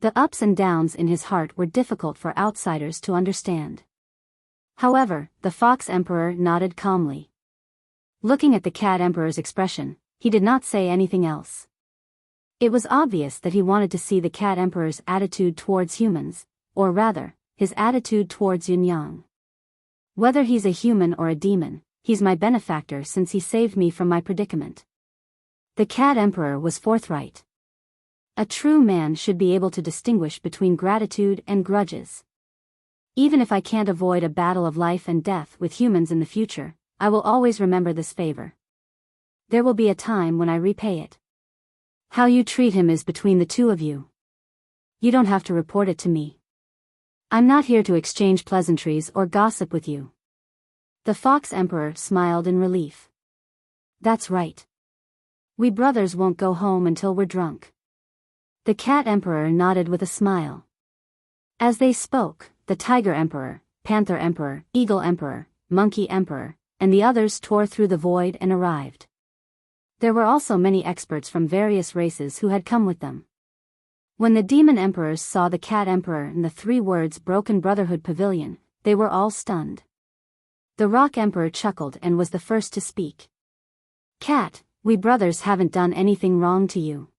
The ups and downs in his heart were difficult for outsiders to understand. However, the Fox Emperor nodded calmly. Looking at the Cat Emperor's expression, he did not say anything else. It was obvious that he wanted to see the Cat Emperor's attitude towards humans, or rather, his attitude towards Yin Yang. Whether he's a human or a demon, he's my benefactor since he saved me from my predicament. The Cat Emperor was forthright. A true man should be able to distinguish between gratitude and grudges. Even if I can't avoid a battle of life and death with humans in the future, I will always remember this favor. There will be a time when I repay it. How you treat him is between the two of you. You don't have to report it to me. I'm not here to exchange pleasantries or gossip with you." The Fox Emperor smiled in relief. "That's right. We brothers won't go home until we're drunk." The Cat Emperor nodded with a smile. As they spoke, the Tiger Emperor, Panther Emperor, Eagle Emperor, Monkey Emperor, and the others tore through the void and arrived. There were also many experts from various races who had come with them. When the Demon Emperors saw the Cat Emperor and the 3 words Broken Brotherhood Pavilion, they were all stunned. The Rock Emperor chuckled and was the first to speak. "Cat, we brothers haven't done anything wrong to you.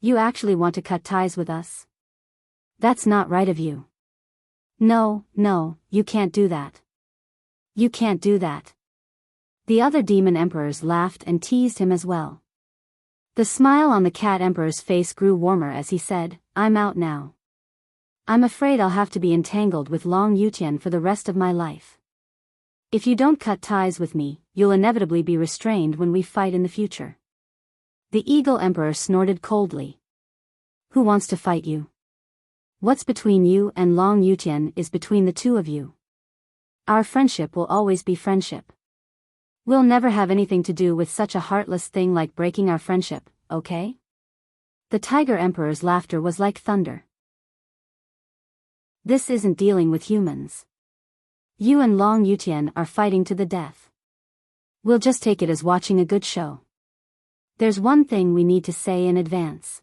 You actually want to cut ties with us? That's not right of you. No, you can't do that. You can't do that." The other Demon Emperors laughed and teased him as well. The smile on the Cat Emperor's face grew warmer as he said, "I'm out now. I'm afraid I'll have to be entangled with Long Yutian for the rest of my life. If you don't cut ties with me, you'll inevitably be restrained when we fight in the future." The Eagle Emperor snorted coldly. "Who wants to fight you? What's between you and Long Yutian is between the two of you. Our friendship will always be friendship. We'll never have anything to do with such a heartless thing like breaking our friendship, okay?" The Tiger Emperor's laughter was like thunder. "This isn't dealing with humans. You and Long Yutian are fighting to the death. We'll just take it as watching a good show. There's one thing we need to say in advance.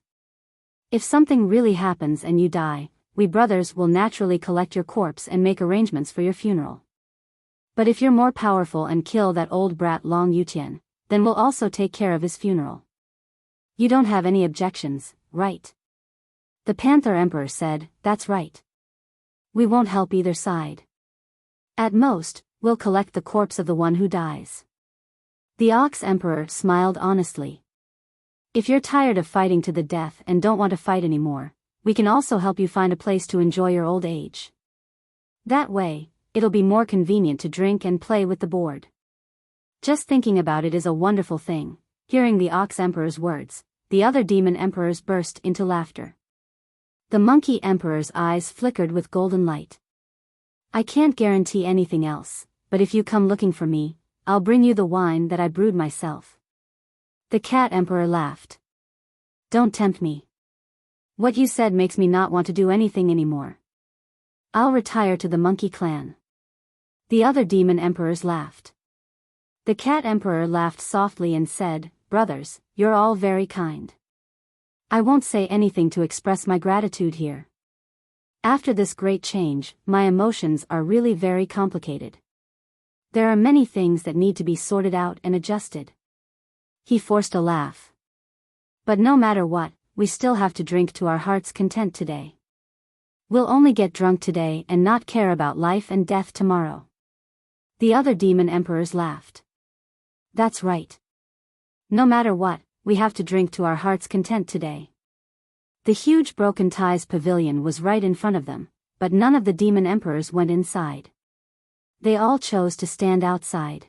If something really happens and you die, we brothers will naturally collect your corpse and make arrangements for your funeral. But if you're more powerful and kill that old brat Long Yutian, then we'll also take care of his funeral. You don't have any objections, right?" The Panther Emperor said, "That's right. We won't help either side. At most, we'll collect the corpse of the one who dies." The Ox Emperor smiled honestly. "If you're tired of fighting to the death and don't want to fight anymore, we can also help you find a place to enjoy your old age. That way, it'll be more convenient to drink and play with the board. Just thinking about it is a wonderful thing." Hearing the Ox Emperor's words, the other demon emperors burst into laughter. The Monkey Emperor's eyes flickered with golden light. "I can't guarantee anything else, but if you come looking for me, I'll bring you the wine that I brewed myself." The Cat Emperor laughed. "Don't tempt me. What you said makes me not want to do anything anymore. I'll retire to the Monkey Clan." The other demon emperors laughed. The Cat Emperor laughed softly and said, "Brothers, you're all very kind. I won't say anything to express my gratitude here. After this great change, my emotions are really very complicated. There are many things that need to be sorted out and adjusted." He forced a laugh. "But no matter what, we still have to drink to our heart's content today. We'll only get drunk today and not care about life and death tomorrow." The other demon emperors laughed. "That's right. No matter what, we have to drink to our heart's content today." The huge Broken Ties pavilion was right in front of them, but none of the demon emperors went inside. They all chose to stand outside.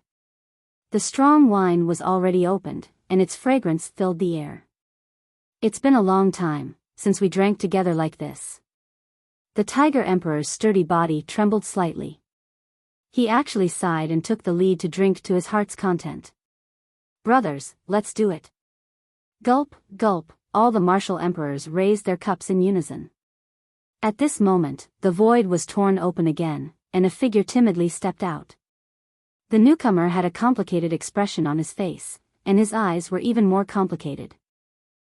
The strong wine was already opened, and its fragrance filled the air. "It's been a long time since we drank together like this." The Tiger Emperor's sturdy body trembled slightly. He actually sighed and took the lead to drink to his heart's content. "Brothers, let's do it." Gulp, gulp, all the martial emperors raised their cups in unison. At this moment, the void was torn open again, and a figure timidly stepped out. The newcomer had a complicated expression on his face, and his eyes were even more complicated.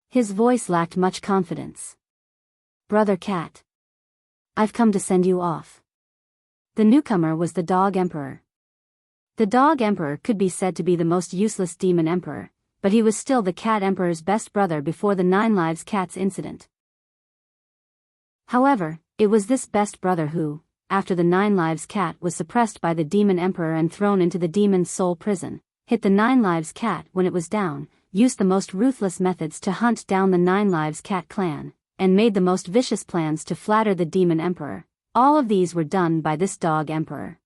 His voice lacked much confidence. "Brother Cat, I've come to send you off." The newcomer was the Dog Emperor. The Dog Emperor could be said to be the most useless demon emperor, but he was still the Cat Emperor's best brother before the 9 Lives Cats incident. However, it was this best brother who, after the 9 Lives Cat was suppressed by the Demon Emperor and thrown into the Demon's Soul prison, hit the 9 Lives Cat when it was down, used the most ruthless methods to hunt down the 9 Lives Cat clan, and made the most vicious plans to flatter the Demon Emperor. All of these were done by this Dog Emperor.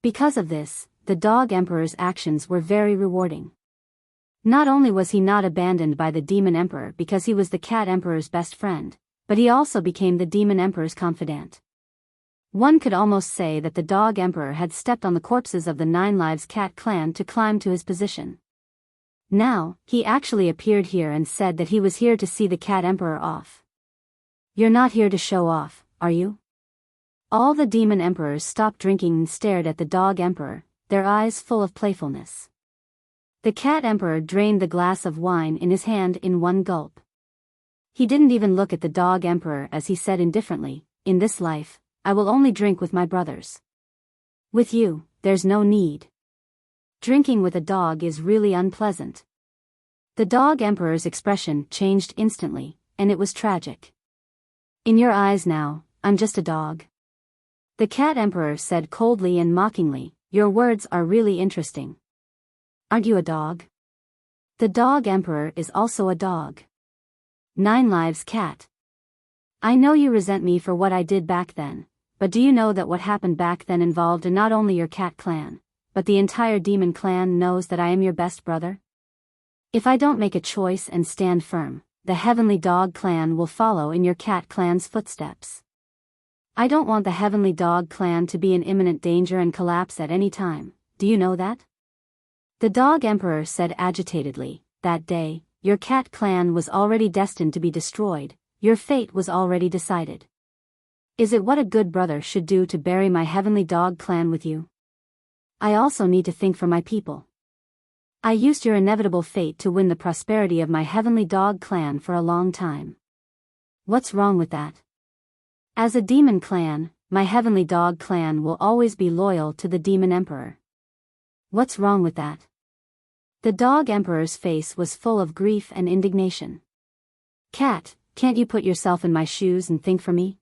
Because of this, the Dog Emperor's actions were very rewarding. Not only was he not abandoned by the Demon Emperor because he was the Cat Emperor's best friend, but he also became the Demon Emperor's confidant. One could almost say that the Dog Emperor had stepped on the corpses of the 9 Lives Cat clan to climb to his position. Now, he actually appeared here and said that he was here to see the Cat Emperor off. "You're not here to show off, are you?" All the Demon Emperors stopped drinking and stared at the Dog Emperor, their eyes full of playfulness. The Cat Emperor drained the glass of wine in his hand in one gulp. He didn't even look at the Dog Emperor as he said indifferently, "In this life, I will only drink with my brothers. With you, there's no need. Drinking with a dog is really unpleasant." The Dog Emperor's expression changed instantly, and it was tragic. "In your eyes now, I'm just a dog." The Cat Emperor said coldly and mockingly, "Your words are really interesting. Aren't you a dog?" The Dog Emperor is also a dog. 9 Lives Cat. "I know you resent me for what I did back then, but do you know that what happened back then involved not only your cat clan, but the entire demon clan knows that I am your best brother? If I don't make a choice and stand firm, the Heavenly Dog clan will follow in your cat clan's footsteps. I don't want the Heavenly Dog clan to be in imminent danger and collapse at any time, do you know that?" The Dog Emperor said agitatedly, "That day, your cat clan was already destined to be destroyed, your fate was already decided. Is it what a good brother should do to bury my Heavenly Dog clan with you? I also need to think for my people. I used your inevitable fate to win the prosperity of my Heavenly Dog clan for a long time. What's wrong with that? As a demon clan, my Heavenly Dog clan will always be loyal to the Demon Emperor. What's wrong with that?" The Dog Emperor's face was full of grief and indignation. "Cat, can't you put yourself in my shoes and think for me?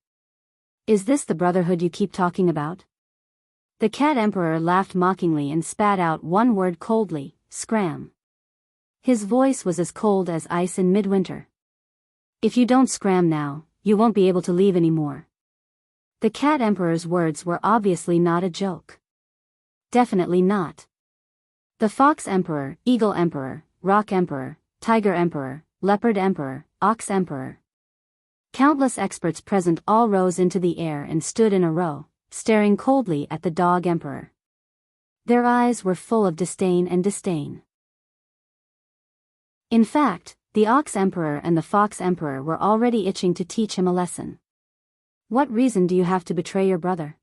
Is this the brotherhood you keep talking about?" The Cat Emperor laughed mockingly and spat out one word coldly, "Scram." His voice was as cold as ice in midwinter. "If you don't scram now, you won't be able to leave anymore." The Cat Emperor's words were obviously not a joke. Definitely not. The Fox Emperor, Eagle Emperor, Rock Emperor, Tiger Emperor, Leopard Emperor, Ox Emperor. Countless experts present all rose into the air and stood in a row, staring coldly at the Dog Emperor. Their eyes were full of disdain and disdain. In fact, the Ox Emperor and the Fox Emperor were already itching to teach him a lesson. "What reason do you have to betray your brother?"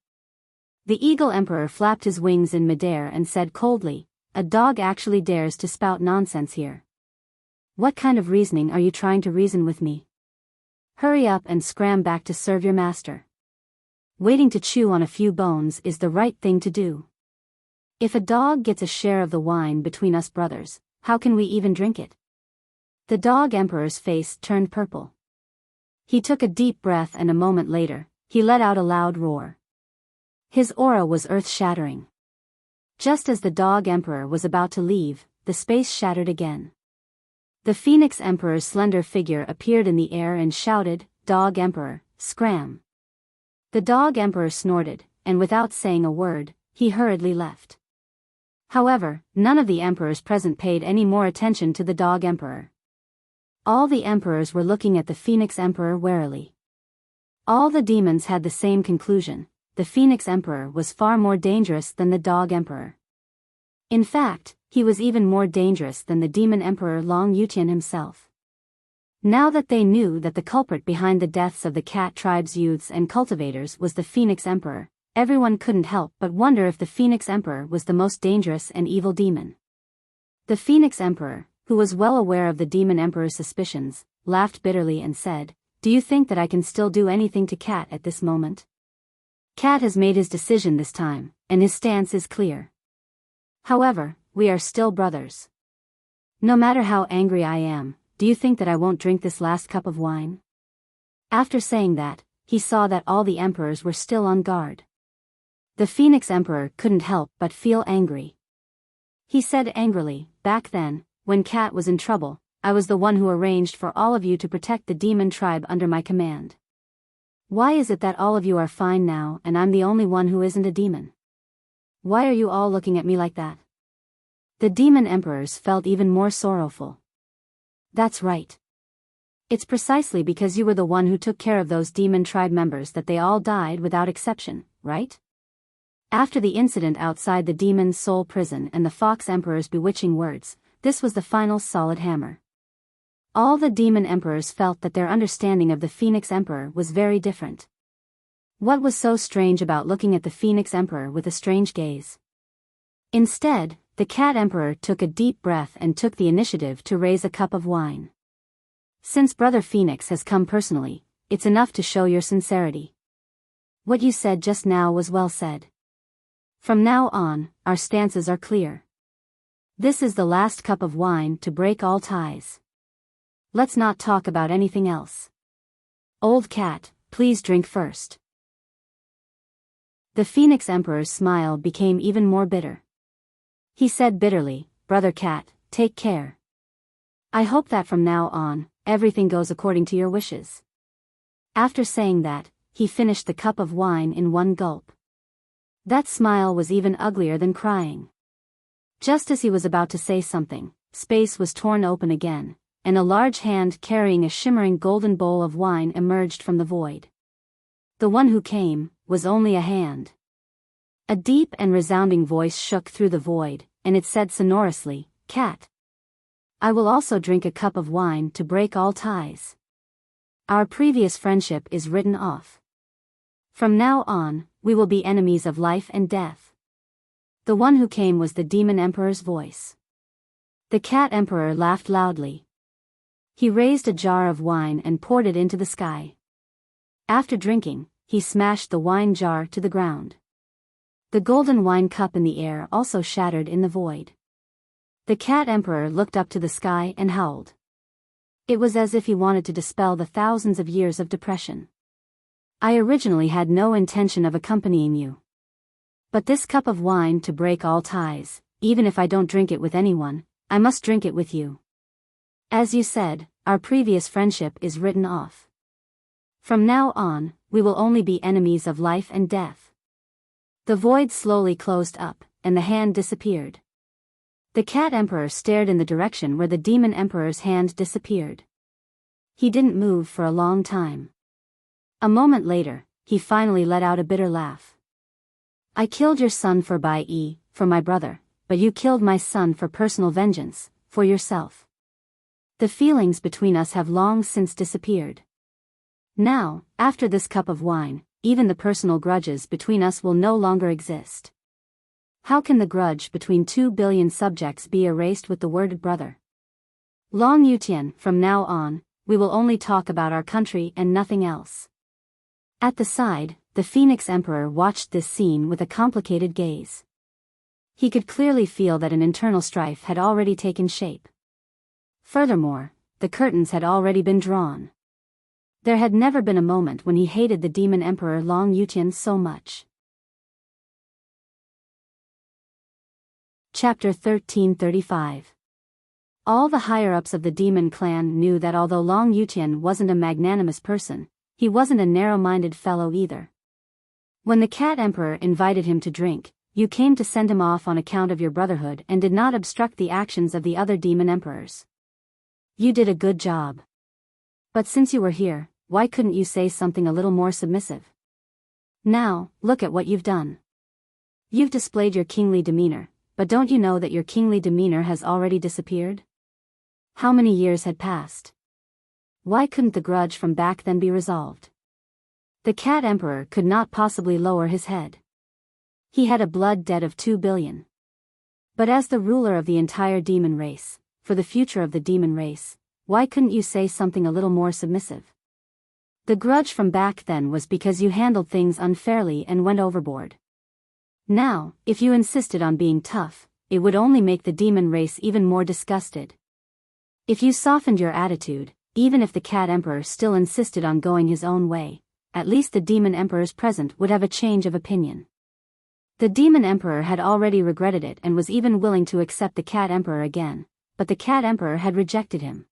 The Eagle Emperor flapped his wings in midair and said coldly, "A dog actually dares to spout nonsense here. What kind of reasoning are you trying to reason with me? Hurry up and scram back to serve your master. Waiting to chew on a few bones is the right thing to do. If a dog gets a share of the wine between us brothers, how can we even drink it?" The Dog Emperor's face turned purple. He took a deep breath and a moment later, he let out a loud roar. His aura was earth-shattering. Just as the Dog Emperor was about to leave, the space shattered again. The Phoenix Emperor's slender figure appeared in the air and shouted, "Dog Emperor, scram!" The Dog Emperor snorted, and without saying a word, he hurriedly left. However, none of the emperors present paid any more attention to the Dog Emperor. All the emperors were looking at the Phoenix Emperor warily. All the demons had the same conclusion: the Phoenix Emperor was far more dangerous than the Dog Emperor. In fact, he was even more dangerous than the Demon Emperor Long Yutian himself. Now that they knew that the culprit behind the deaths of the cat tribe's youths and cultivators was the Phoenix Emperor, everyone couldn't help but wonder if the Phoenix Emperor was the most dangerous and evil demon. The Phoenix Emperor, who was well aware of the Demon Emperor's suspicions, laughed bitterly and said, "Do you think that I can still do anything to Cat at this moment? Cat has made his decision this time, and his stance is clear. However, we are still brothers. No matter how angry I am, do you think that I won't drink this last cup of wine?" After saying that, he saw that all the emperors were still on guard. The Phoenix Emperor couldn't help but feel angry. He said angrily, "Back then, when Cat was in trouble, I was the one who arranged for all of you to protect the demon tribe under my command. Why is it that all of you are fine now and I'm the only one who isn't a demon? Why are you all looking at me like that?" The demon emperors felt even more sorrowful. "That's right. It's precisely because you were the one who took care of those demon tribe members that they all died without exception, right?" After the incident outside the Demon's Soul prison and the Fox Emperor's bewitching words, this was the final solid hammer. All the demon emperors felt that their understanding of the Phoenix Emperor was very different. What was so strange about looking at the Phoenix Emperor with a strange gaze? Instead, the Cat Emperor took a deep breath and took the initiative to raise a cup of wine. "Since Brother Phoenix has come personally, it's enough to show your sincerity. What you said just now was well said. From now on, our stances are clear. This is the last cup of wine to break all ties. Let's not talk about anything else. Old Cat, please drink first." The Phoenix Emperor's smile became even more bitter. He said bitterly, "Brother Cat, take care. I hope that from now on, everything goes according to your wishes." After saying that, he finished the cup of wine in one gulp. That smile was even uglier than crying. Just as he was about to say something, space was torn open again, and a large hand carrying a shimmering golden bowl of wine emerged from the void. The one who came was only a hand. A deep and resounding voice shook through the void, and it said sonorously, "Cat, I will also drink a cup of wine to break all ties. Our previous friendship is written off. From now on, we will be enemies of life and death." The one who came was the Demon Emperor's voice. The Cat Emperor laughed loudly. He raised a jar of wine and poured it into the sky. After drinking, he smashed the wine jar to the ground. The golden wine cup in the air also shattered in the void. The Cat Emperor looked up to the sky and howled. It was as if he wanted to dispel the thousands of years of depression. "I originally had no intention of accompanying you. But this cup of wine to break all ties, even if I don't drink it with anyone, I must drink it with you. As you said, our previous friendship is written off. From now on, we will only be enemies of life and death." The void slowly closed up, and the hand disappeared. The cat emperor stared in the direction where the demon emperor's hand disappeared. He didn't move for a long time. A moment later, he finally let out a bitter laugh. "I killed your son for my brother, but you killed my son for personal vengeance, for yourself. The feelings between us have long since disappeared. Now, after this cup of wine, even the personal grudges between us will no longer exist. How can the grudge between 2 billion subjects be erased with the word brother? Long Yutian, from now on, we will only talk about our country and nothing else." At the side, the Phoenix Emperor watched this scene with a complicated gaze. He could clearly feel that an internal strife had already taken shape. Furthermore, the curtains had already been drawn. There had never been a moment when he hated the demon emperor Long Yutian so much. Chapter 1335. All the higher-ups of the demon clan knew that although Long Yutian wasn't a magnanimous person, he wasn't a narrow-minded fellow either. When the cat emperor invited him to drink, you came to send him off on account of your brotherhood and did not obstruct the actions of the other demon emperors. You did a good job. But since you were here, why couldn't you say something a little more submissive? Now, look at what you've done. You've displayed your kingly demeanor, but don't you know that your kingly demeanor has already disappeared? How many years had passed? Why couldn't the grudge from back then be resolved? The cat emperor could not possibly lower his head. He had a blood debt of 2 billion. But as the ruler of the entire demon race, for the future of the demon race, why couldn't you say something a little more submissive? The grudge from back then was because you handled things unfairly and went overboard. Now, if you insisted on being tough, it would only make the demon race even more disgusted. If you softened your attitude, even if the cat emperor still insisted on going his own way, at least the demon emperors present would have a change of opinion. The demon emperor had already regretted it and was even willing to accept the cat emperor again, but the cat emperor had rejected him.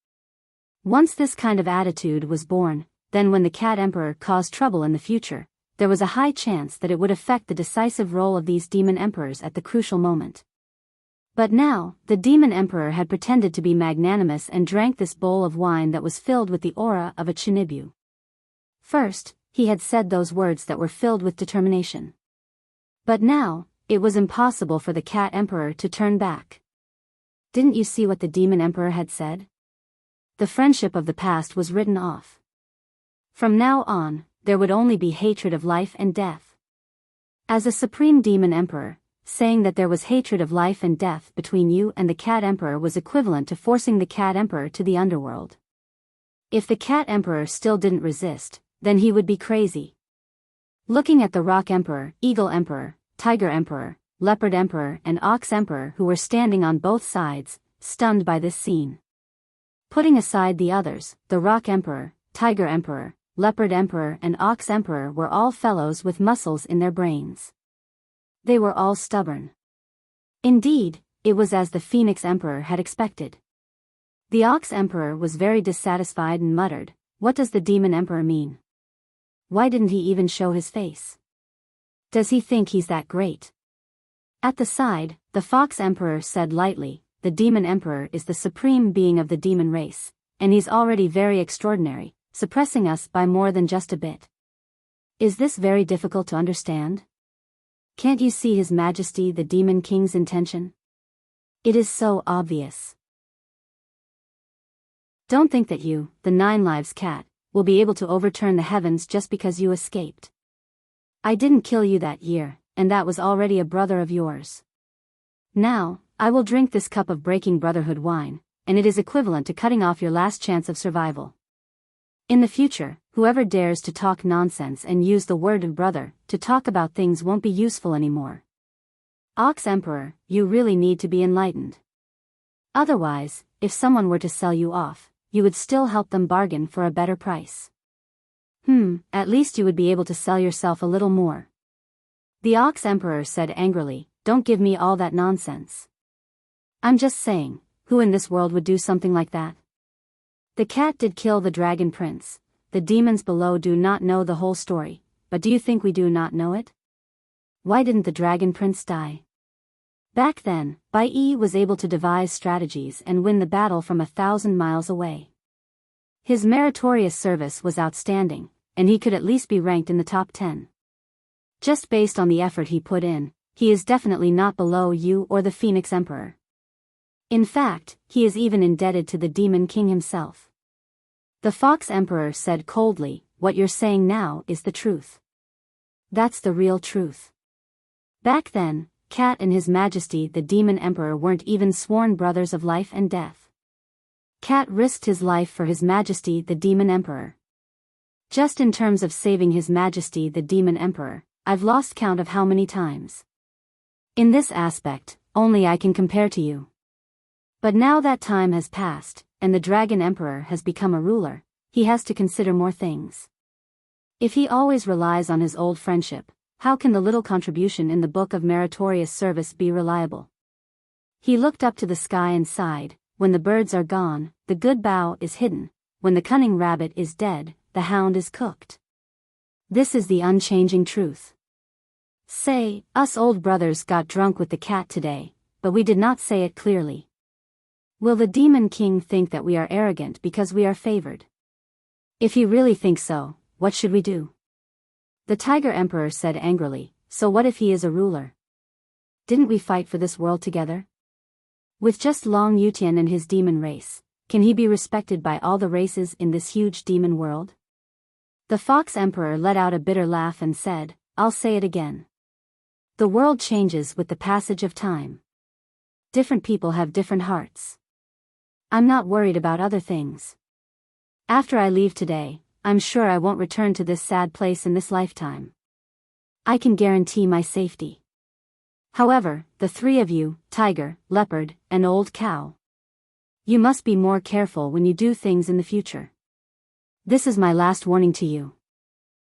Once this kind of attitude was born, then when the cat emperor caused trouble in the future, there was a high chance that it would affect the decisive role of these demon emperors at the crucial moment. But now, the demon emperor had pretended to be magnanimous and drank this bowl of wine that was filled with the aura of a Chinibu. First, he had said those words that were filled with determination. But now, it was impossible for the cat emperor to turn back. Didn't you see what the demon emperor had said? The friendship of the past was written off. From now on, there would only be hatred of life and death. As a supreme demon emperor, saying that there was hatred of life and death between you and the cat emperor was equivalent to forcing the cat emperor to the underworld. If the cat emperor still didn't resist, then he would be crazy. Looking at the rock emperor, eagle emperor, tiger emperor, leopard emperor and ox emperor who were standing on both sides, stunned by this scene. Putting aside the others, the rock emperor, tiger emperor, leopard emperor and ox emperor were all fellows with muscles in their brains. They were all stubborn. Indeed, it was as the Phoenix Emperor had expected. The Ox Emperor was very dissatisfied and muttered, "What does the Demon Emperor mean? Why didn't he even show his face? Does he think he's that great?" At the side, the Fox Emperor said lightly, "The Demon Emperor is the supreme being of the demon race, and he's already very extraordinary, suppressing us by more than just a bit. Is this very difficult to understand? Can't you see His Majesty the Demon King's intention? It is so obvious. Don't think that you, the Nine Lives Cat, will be able to overturn the heavens just because you escaped. I didn't kill you that year, and that was already a brother of yours. Now, I will drink this cup of breaking brotherhood wine, and it is equivalent to cutting off your last chance of survival. In the future, whoever dares to talk nonsense and use the word of brother to talk about things won't be useful anymore. Ox Emperor, you really need to be enlightened. Otherwise, if someone were to sell you off, you would still help them bargain for a better price. At least you would be able to sell yourself a little more." The Ox Emperor said angrily, "Don't give me all that nonsense. I'm just saying, who in this world would do something like that? The cat did kill the Dragon Prince, the demons below do not know the whole story, but do you think we do not know it? Why didn't the Dragon Prince die? Back then, Bai Yi was able to devise strategies and win the battle from 1,000 miles away. His meritorious service was outstanding, and he could at least be ranked in the top 10. Just based on the effort he put in, he is definitely not below you or the Phoenix Emperor. In fact, he is even indebted to the Demon King himself. The Fox Emperor said coldly, "What you're saying now is the truth. That's the real truth." Back then, Cat and His Majesty the Demon Emperor weren't even sworn brothers of life and death. Cat risked his life for His Majesty the Demon Emperor. Just in terms of saving His Majesty the Demon Emperor, I've lost count of how many times. In this aspect, only I can compare to you. But now that time has passed, and the Dragon Emperor has become a ruler, he has to consider more things. If he always relies on his old friendship, how can the little contribution in the Book of Meritorious Service be reliable? He looked up to the sky and sighed, "When the birds are gone, the good bough is hidden, when the cunning rabbit is dead, the hound is cooked." This is the unchanging truth. Say, us old brothers got drunk with the cat today, but we did not say it clearly. Will the Demon King think that we are arrogant because we are favored? If he really thinks so, what should we do? The Tiger Emperor said angrily, "So what if he is a ruler? Didn't we fight for this world together? With just Long Yutian and his demon race, can he be respected by all the races in this huge demon world?" The Fox Emperor let out a bitter laugh and said, "I'll say it again. The world changes with the passage of time. Different people have different hearts. I'm not worried about other things. After I leave today, I'm sure I won't return to this sad place in this lifetime. I can guarantee my safety. However, the three of you, Tiger, Leopard, and Old Cow, you must be more careful when you do things in the future. This is my last warning to you.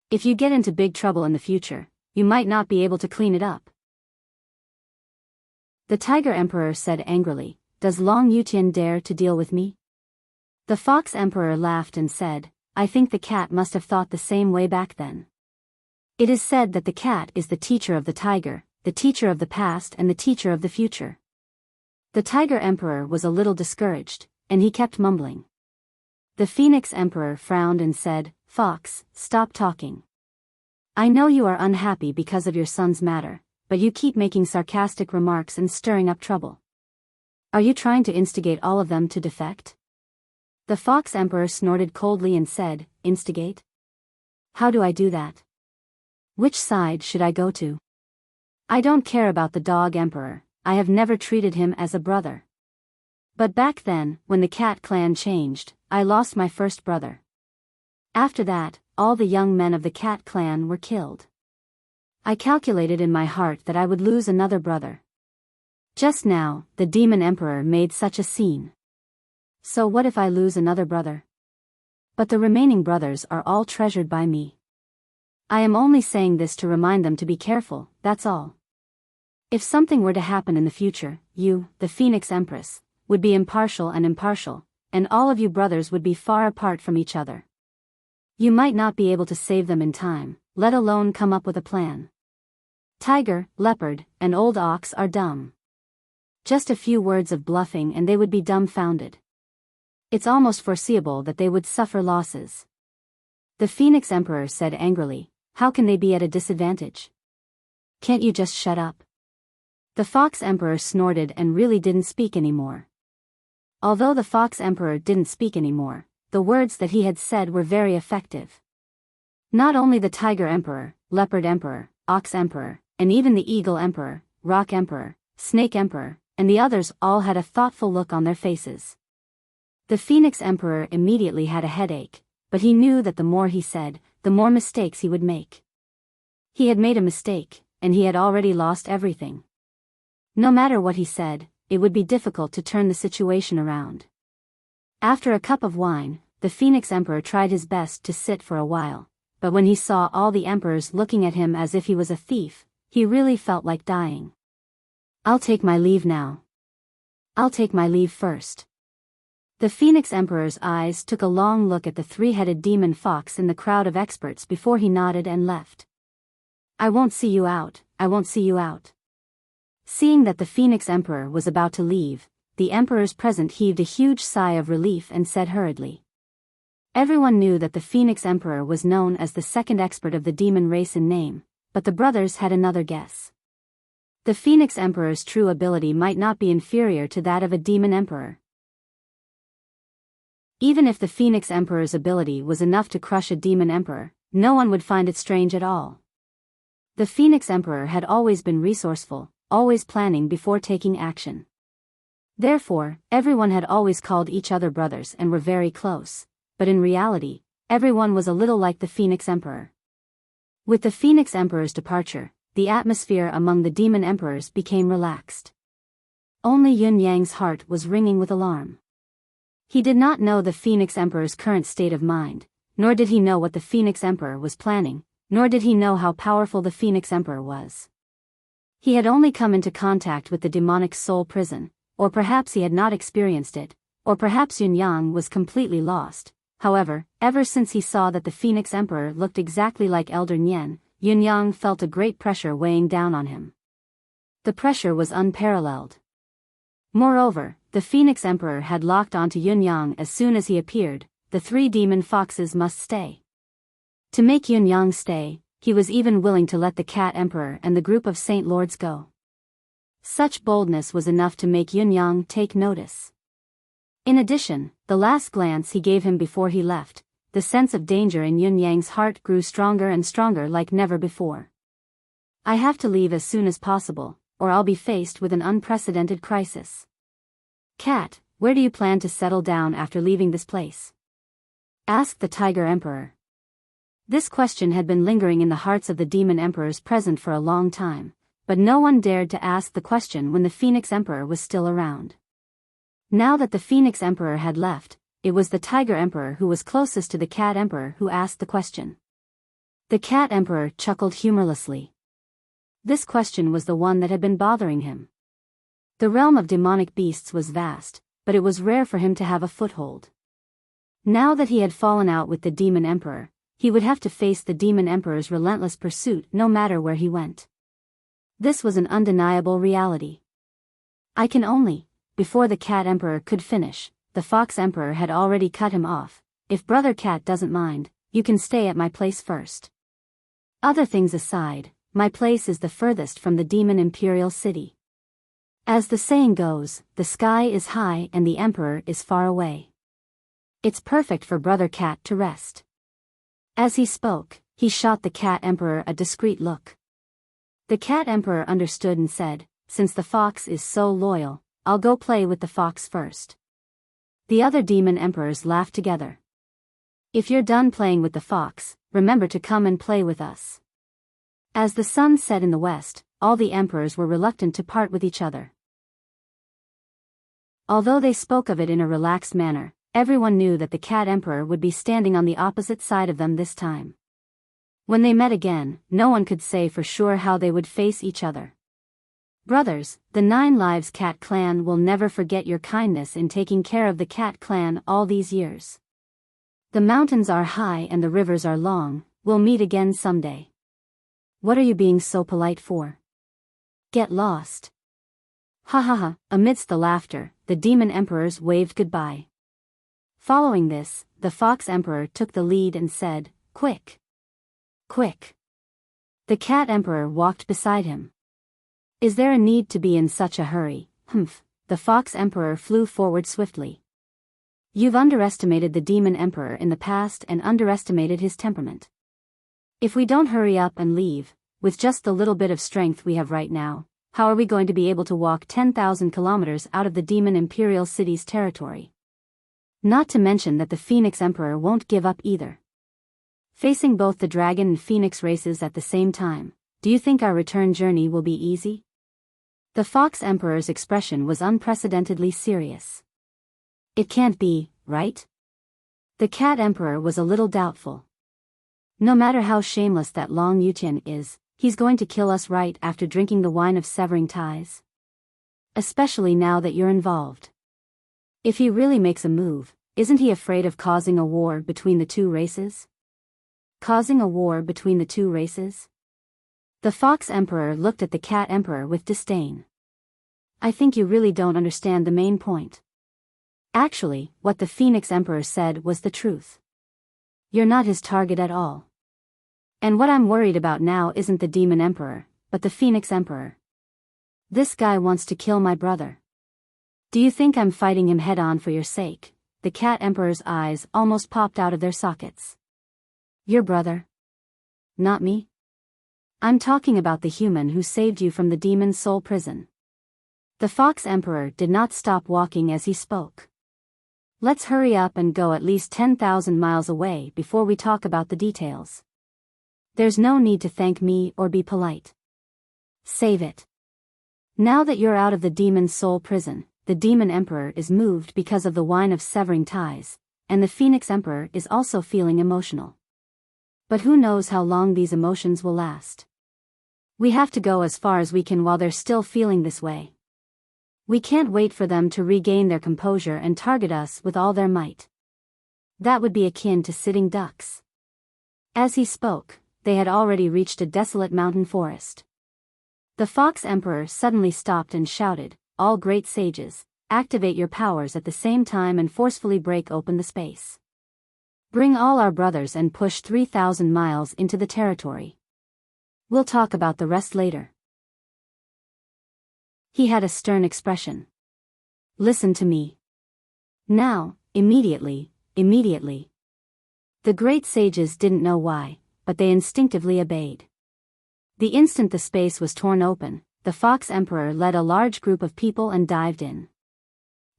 If you get into big trouble in the future, you might not be able to clean it up." The Tiger Emperor said angrily, "Does Long Yutian dare to deal with me?" The Fox Emperor laughed and said, "I think the cat must have thought the same way back then. It is said that the cat is the teacher of the tiger, the teacher of the past and the teacher of the future." The Tiger Emperor was a little discouraged, and he kept mumbling. The Phoenix Emperor frowned and said, "Fox, stop talking. I know you are unhappy because of your son's matter, but you keep making sarcastic remarks and stirring up trouble. Are you trying to instigate all of them to defect?" The Fox Emperor snorted coldly and said, "Instigate? How do I do that? Which side should I go to? I don't care about the Dog Emperor, I have never treated him as a brother. But back then, when the Cat clan changed, I lost my first brother. After that, all the young men of the Cat clan were killed. I calculated in my heart that I would lose another brother. Just now, the Demon Emperor made such a scene. So what if I lose another brother? But the remaining brothers are all treasured by me. I am only saying this to remind them to be careful, that's all. If something were to happen in the future, you, the Phoenix Empress, would be impartial, and all of you brothers would be far apart from each other. You might not be able to save them in time, let alone come up with a plan. Tiger, Leopard, and Old Ox are dumb. Just a few words of bluffing and they would be dumbfounded. It's almost foreseeable that they would suffer losses." The Phoenix Emperor said angrily, "How can they be at a disadvantage? Can't you just shut up?" The Fox Emperor snorted and really didn't speak anymore. Although the Fox Emperor didn't speak anymore, the words that he had said were very effective. Not only the Tiger Emperor, Leopard Emperor, Ox Emperor, and even the Eagle Emperor, Rock Emperor, Snake Emperor, and the others all had a thoughtful look on their faces. The Phoenix Emperor immediately had a headache, but he knew that the more he said, the more mistakes he would make. He had made a mistake, and he had already lost everything. No matter what he said, it would be difficult to turn the situation around. After a cup of wine, the Phoenix Emperor tried his best to sit for a while, but when he saw all the emperors looking at him as if he was a thief, he really felt like dying. "I'll take my leave now. I'll take my leave first." The Phoenix Emperor's eyes took a long look at the three-headed demon fox in the crowd of experts before he nodded and left. I won't see you out, I won't see you out. Seeing that the Phoenix Emperor was about to leave, the emperors present heaved a huge sigh of relief and said hurriedly. Everyone knew that the Phoenix Emperor was known as the second expert of the demon race in name, but the brothers had another guess. The Phoenix Emperor's true ability might not be inferior to that of a demon emperor. Even if the Phoenix Emperor's ability was enough to crush a demon emperor, no one would find it strange at all. The Phoenix Emperor had always been resourceful, always planning before taking action. Therefore, everyone had always called each other brothers and were very close, but in reality, everyone was a little like the Phoenix Emperor. With the Phoenix Emperor's departure, the atmosphere among the demon emperors became relaxed. Only Yun Yang's heart was ringing with alarm. He did not know the Phoenix Emperor's current state of mind, nor did he know what the Phoenix Emperor was planning, nor did he know how powerful the Phoenix Emperor was. He had only come into contact with the demonic soul prison, or perhaps he had not experienced it, or perhaps Yun Yang was completely lost. However, ever since he saw that the Phoenix Emperor looked exactly like Elder Nian, Yun Yang felt a great pressure weighing down on him. The pressure was unparalleled. Moreover, the Phoenix Emperor had locked onto Yun Yang as soon as he appeared. The three demon foxes must stay. To make Yun Yang stay, he was even willing to let the Cat Emperor and the group of Saint Lords go. Such boldness was enough to make Yun Yang take notice. In addition, the last glance he gave him before he left, the sense of danger in Yun Yang's heart grew stronger and stronger like never before. I have to leave as soon as possible, or I'll be faced with an unprecedented crisis. Cat, where do you plan to settle down after leaving this place? Asked the Tiger Emperor. This question had been lingering in the hearts of the demon emperors present for a long time, but no one dared to ask the question when the Phoenix Emperor was still around. Now that the Phoenix Emperor had left, it was the Tiger Emperor who was closest to the Cat Emperor who asked the question. The Cat Emperor chuckled humorlessly. This question was the one that had been bothering him. The realm of demonic beasts was vast, but it was rare for him to have a foothold. Now that he had fallen out with the Demon Emperor, he would have to face the Demon Emperor's relentless pursuit no matter where he went. This was an undeniable reality. I can only, before the Cat Emperor could finish, the Fox Emperor had already cut him off. If Brother Cat doesn't mind, you can stay at my place first. Other things aside, my place is the furthest from the Demon Imperial City. As the saying goes, the sky is high and the Emperor is far away. It's perfect for Brother Cat to rest. As he spoke, he shot the Cat Emperor a discreet look. The Cat Emperor understood and said, since the fox is so loyal, I'll go play with the fox first. The other demon emperors laughed together. If you're done playing with the fox, remember to come and play with us. As the sun set in the west, all the emperors were reluctant to part with each other. Although they spoke of it in a relaxed manner, everyone knew that the Cat Emperor would be standing on the opposite side of them this time. When they met again, no one could say for sure how they would face each other. Brothers, the 9 Lives Cat Clan will never forget your kindness in taking care of the Cat Clan all these years. The mountains are high and the rivers are long, we'll meet again someday. What are you being so polite for? Get lost. Ha ha ha. Amidst the laughter, the demon emperors waved goodbye. Following this, the Fox Emperor took the lead and said, quick. Quick. The Cat Emperor walked beside him. Is there a need to be in such a hurry? Humph. The Fox Emperor flew forward swiftly. You've underestimated the Demon Emperor in the past and underestimated his temperament. If we don't hurry up and leave, with just the little bit of strength we have right now, how are we going to be able to walk 10,000 kilometers out of the Demon Imperial City's territory? Not to mention that the Phoenix Emperor won't give up either. Facing both the Dragon and Phoenix races at the same time, do you think our return journey will be easy? The Fox Emperor's expression was unprecedentedly serious. It can't be, right? The Cat Emperor was a little doubtful. No matter how shameless that Long Yutian is, he's going to kill us right after drinking the wine of severing ties. Especially now that you're involved. If he really makes a move, isn't he afraid of causing a war between the two races? Causing a war between the two races? The Fox Emperor looked at the Cat Emperor with disdain. I think you really don't understand the main point. Actually, what the Phoenix Emperor said was the truth. You're not his target at all. And what I'm worried about now isn't the Demon Emperor, but the Phoenix Emperor. This guy wants to kill my brother. Do you think I'm fighting him head-on for your sake? The Cat Emperor's eyes almost popped out of their sockets. Your brother? Not me? I'm talking about the human who saved you from the demon's soul prison. The Fox Emperor did not stop walking as he spoke. Let's hurry up and go at least 10,000 miles away before we talk about the details. There's no need to thank me or be polite. Save it. Now that you're out of the demon's soul prison, the Demon Emperor is moved because of the wine of severing ties, and the Phoenix Emperor is also feeling emotional. But who knows how long these emotions will last? We have to go as far as we can while they're still feeling this way. We can't wait for them to regain their composure and target us with all their might. That would be akin to sitting ducks. As he spoke, they had already reached a desolate mountain forest. The Fox Emperor suddenly stopped and shouted, "All great sages, activate your powers at the same time and forcefully break open the space. Bring all our brothers and push 3,000 miles into the territory. We'll talk about the rest later." He had a stern expression. Listen to me. Now, immediately. The great sages didn't know why, but they instinctively obeyed. The instant the space was torn open, the Fox Emperor led a large group of people and dived in.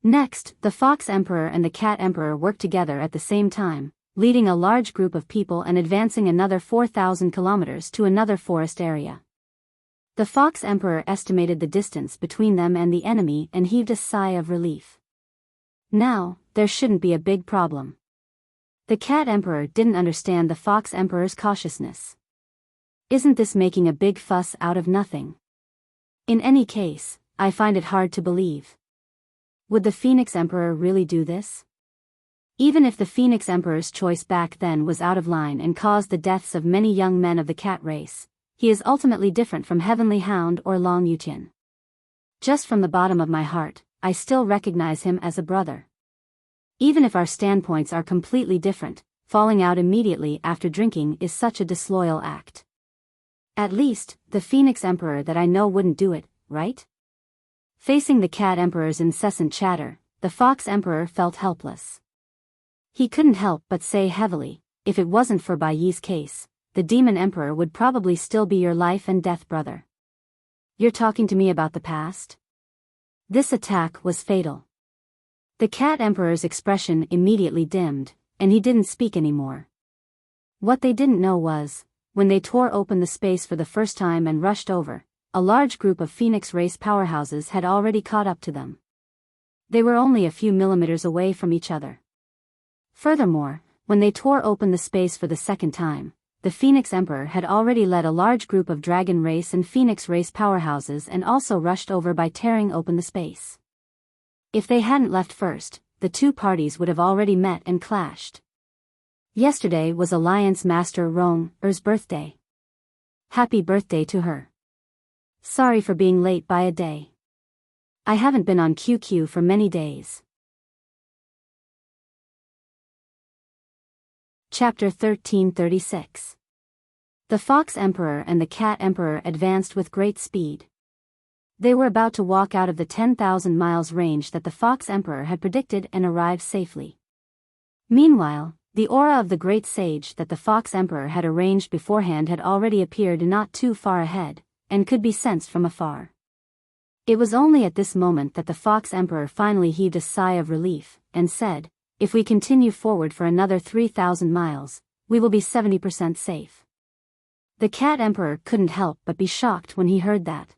Next, the Fox Emperor and the Cat Emperor worked together at the same time, leading a large group of people and advancing another 4,000 kilometers to another forest area. The Fox Emperor estimated the distance between them and the enemy and heaved a sigh of relief. Now, there shouldn't be a big problem. The Cat Emperor didn't understand the Fox Emperor's cautiousness. Isn't this making a big fuss out of nothing? In any case, I find it hard to believe. Would the Phoenix Emperor really do this? Even if the Phoenix Emperor's choice back then was out of line and caused the deaths of many young men of the cat race, he is ultimately different from Heavenly Hound or Long Yutian. Just from the bottom of my heart, I still recognize him as a brother. Even if our standpoints are completely different, falling out immediately after drinking is such a disloyal act. At least, the Phoenix Emperor that I know wouldn't do it, right? Facing the Cat Emperor's incessant chatter, the Fox Emperor felt helpless. He couldn't help but say heavily, if it wasn't for Bai Yi's case, the Demon Emperor would probably still be your life and death brother. You're talking to me about the past? This attack was fatal. The Cat Emperor's expression immediately dimmed, and he didn't speak anymore. What they didn't know was, when they tore open the space for the first time and rushed over, a large group of Phoenix race powerhouses had already caught up to them. They were only a few millimeters away from each other. Furthermore, when they tore open the space for the second time, the Phoenix Emperor had already led a large group of Dragon Race and Phoenix Race powerhouses and also rushed over by tearing open the space. If they hadn't left first, the two parties would have already met and clashed. Yesterday was Alliance Master Rong-er's birthday. Happy birthday to her. Sorry for being late by a day. I haven't been on QQ for many days. Chapter 1336. The Fox Emperor and the Cat Emperor advanced with great speed. They were about to walk out of the 10,000 miles range that the Fox Emperor had predicted and arrive safely. Meanwhile, the aura of the great sage that the Fox Emperor had arranged beforehand had already appeared not too far ahead, and could be sensed from afar. It was only at this moment that the Fox Emperor finally heaved a sigh of relief, and said, "If we continue forward for another 3,000 miles, we will be 70% safe." The Cat Emperor couldn't help but be shocked when he heard that.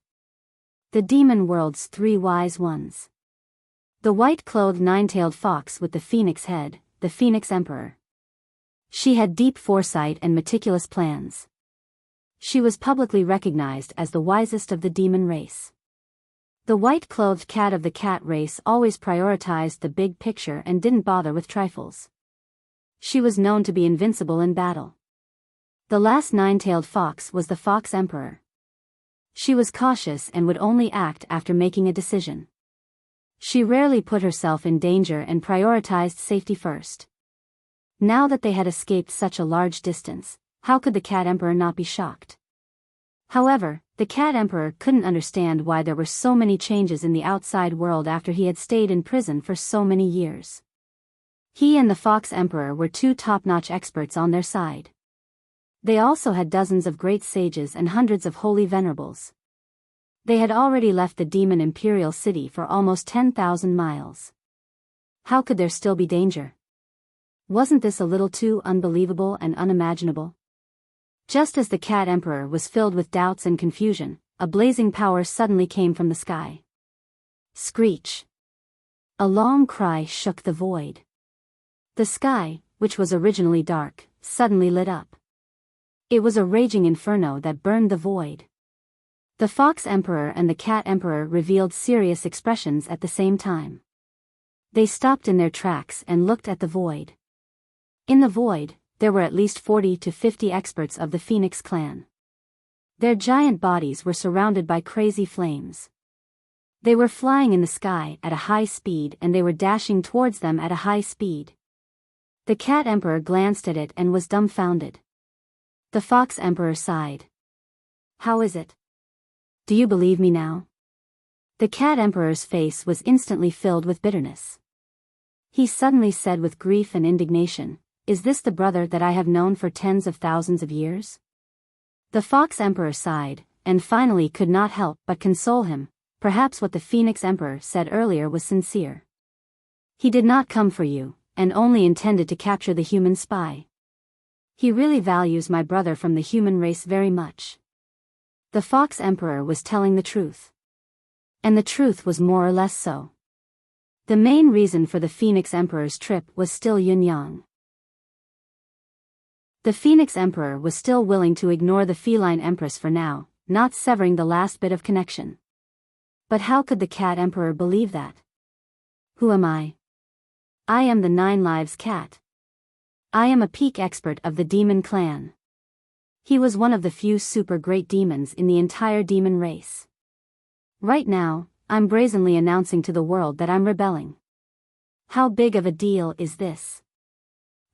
The demon world's three wise ones. The white-clothed nine-tailed fox with the phoenix head, the Phoenix Emperor. She had deep foresight and meticulous plans. She was publicly recognized as the wisest of the demon race. The white-clothed cat of the cat race always prioritized the big picture and didn't bother with trifles. She was known to be invincible in battle. The last nine-tailed fox was the Fox Emperor. She was cautious and would only act after making a decision. She rarely put herself in danger and prioritized safety first. Now that they had escaped such a large distance, how could the Cat Emperor not be shocked? However, the Cat Emperor couldn't understand why there were so many changes in the outside world after he had stayed in prison for so many years. He and the Fox Emperor were two top-notch experts on their side. They also had dozens of great sages and hundreds of holy venerables. They had already left the demon imperial city for almost 10,000 miles. How could there still be danger? Wasn't this a little too unbelievable and unimaginable? Just as the Cat Emperor was filled with doubts and confusion, a blazing power suddenly came from the sky. Screech! A long cry shook the void. The sky, which was originally dark, suddenly lit up. It was a raging inferno that burned the void. The Fox Emperor and the Cat Emperor revealed serious expressions at the same time. They stopped in their tracks and looked at the void. In the void, there were at least 40 to 50 experts of the Phoenix clan. Their giant bodies were surrounded by crazy flames. They were flying in the sky at a high speed and they were dashing towards them at a high speed. The Cat Emperor glanced at it and was dumbfounded. The Fox Emperor sighed. How is it? Do you believe me now? The Cat Emperor's face was instantly filled with bitterness. He suddenly said with grief and indignation, "Is this the brother that I have known for tens of thousands of years?" The Fox Emperor sighed, and finally could not help but console him. Perhaps what the Phoenix Emperor said earlier was sincere. He did not come for you, and only intended to capture the human spy. He really values my brother from the human race very much. The Fox Emperor was telling the truth. And the truth was more or less so. The main reason for the Phoenix Emperor's trip was still Yunyang. The Phoenix Emperor was still willing to ignore the feline empress for now, not severing the last bit of connection. But how could the Cat Emperor believe that? Who am I? I am the 9 Lives Cat. I am a peak expert of the demon clan. He was one of the few super great demons in the entire demon race. Right now, I'm brazenly announcing to the world that I'm rebelling. How big of a deal is this?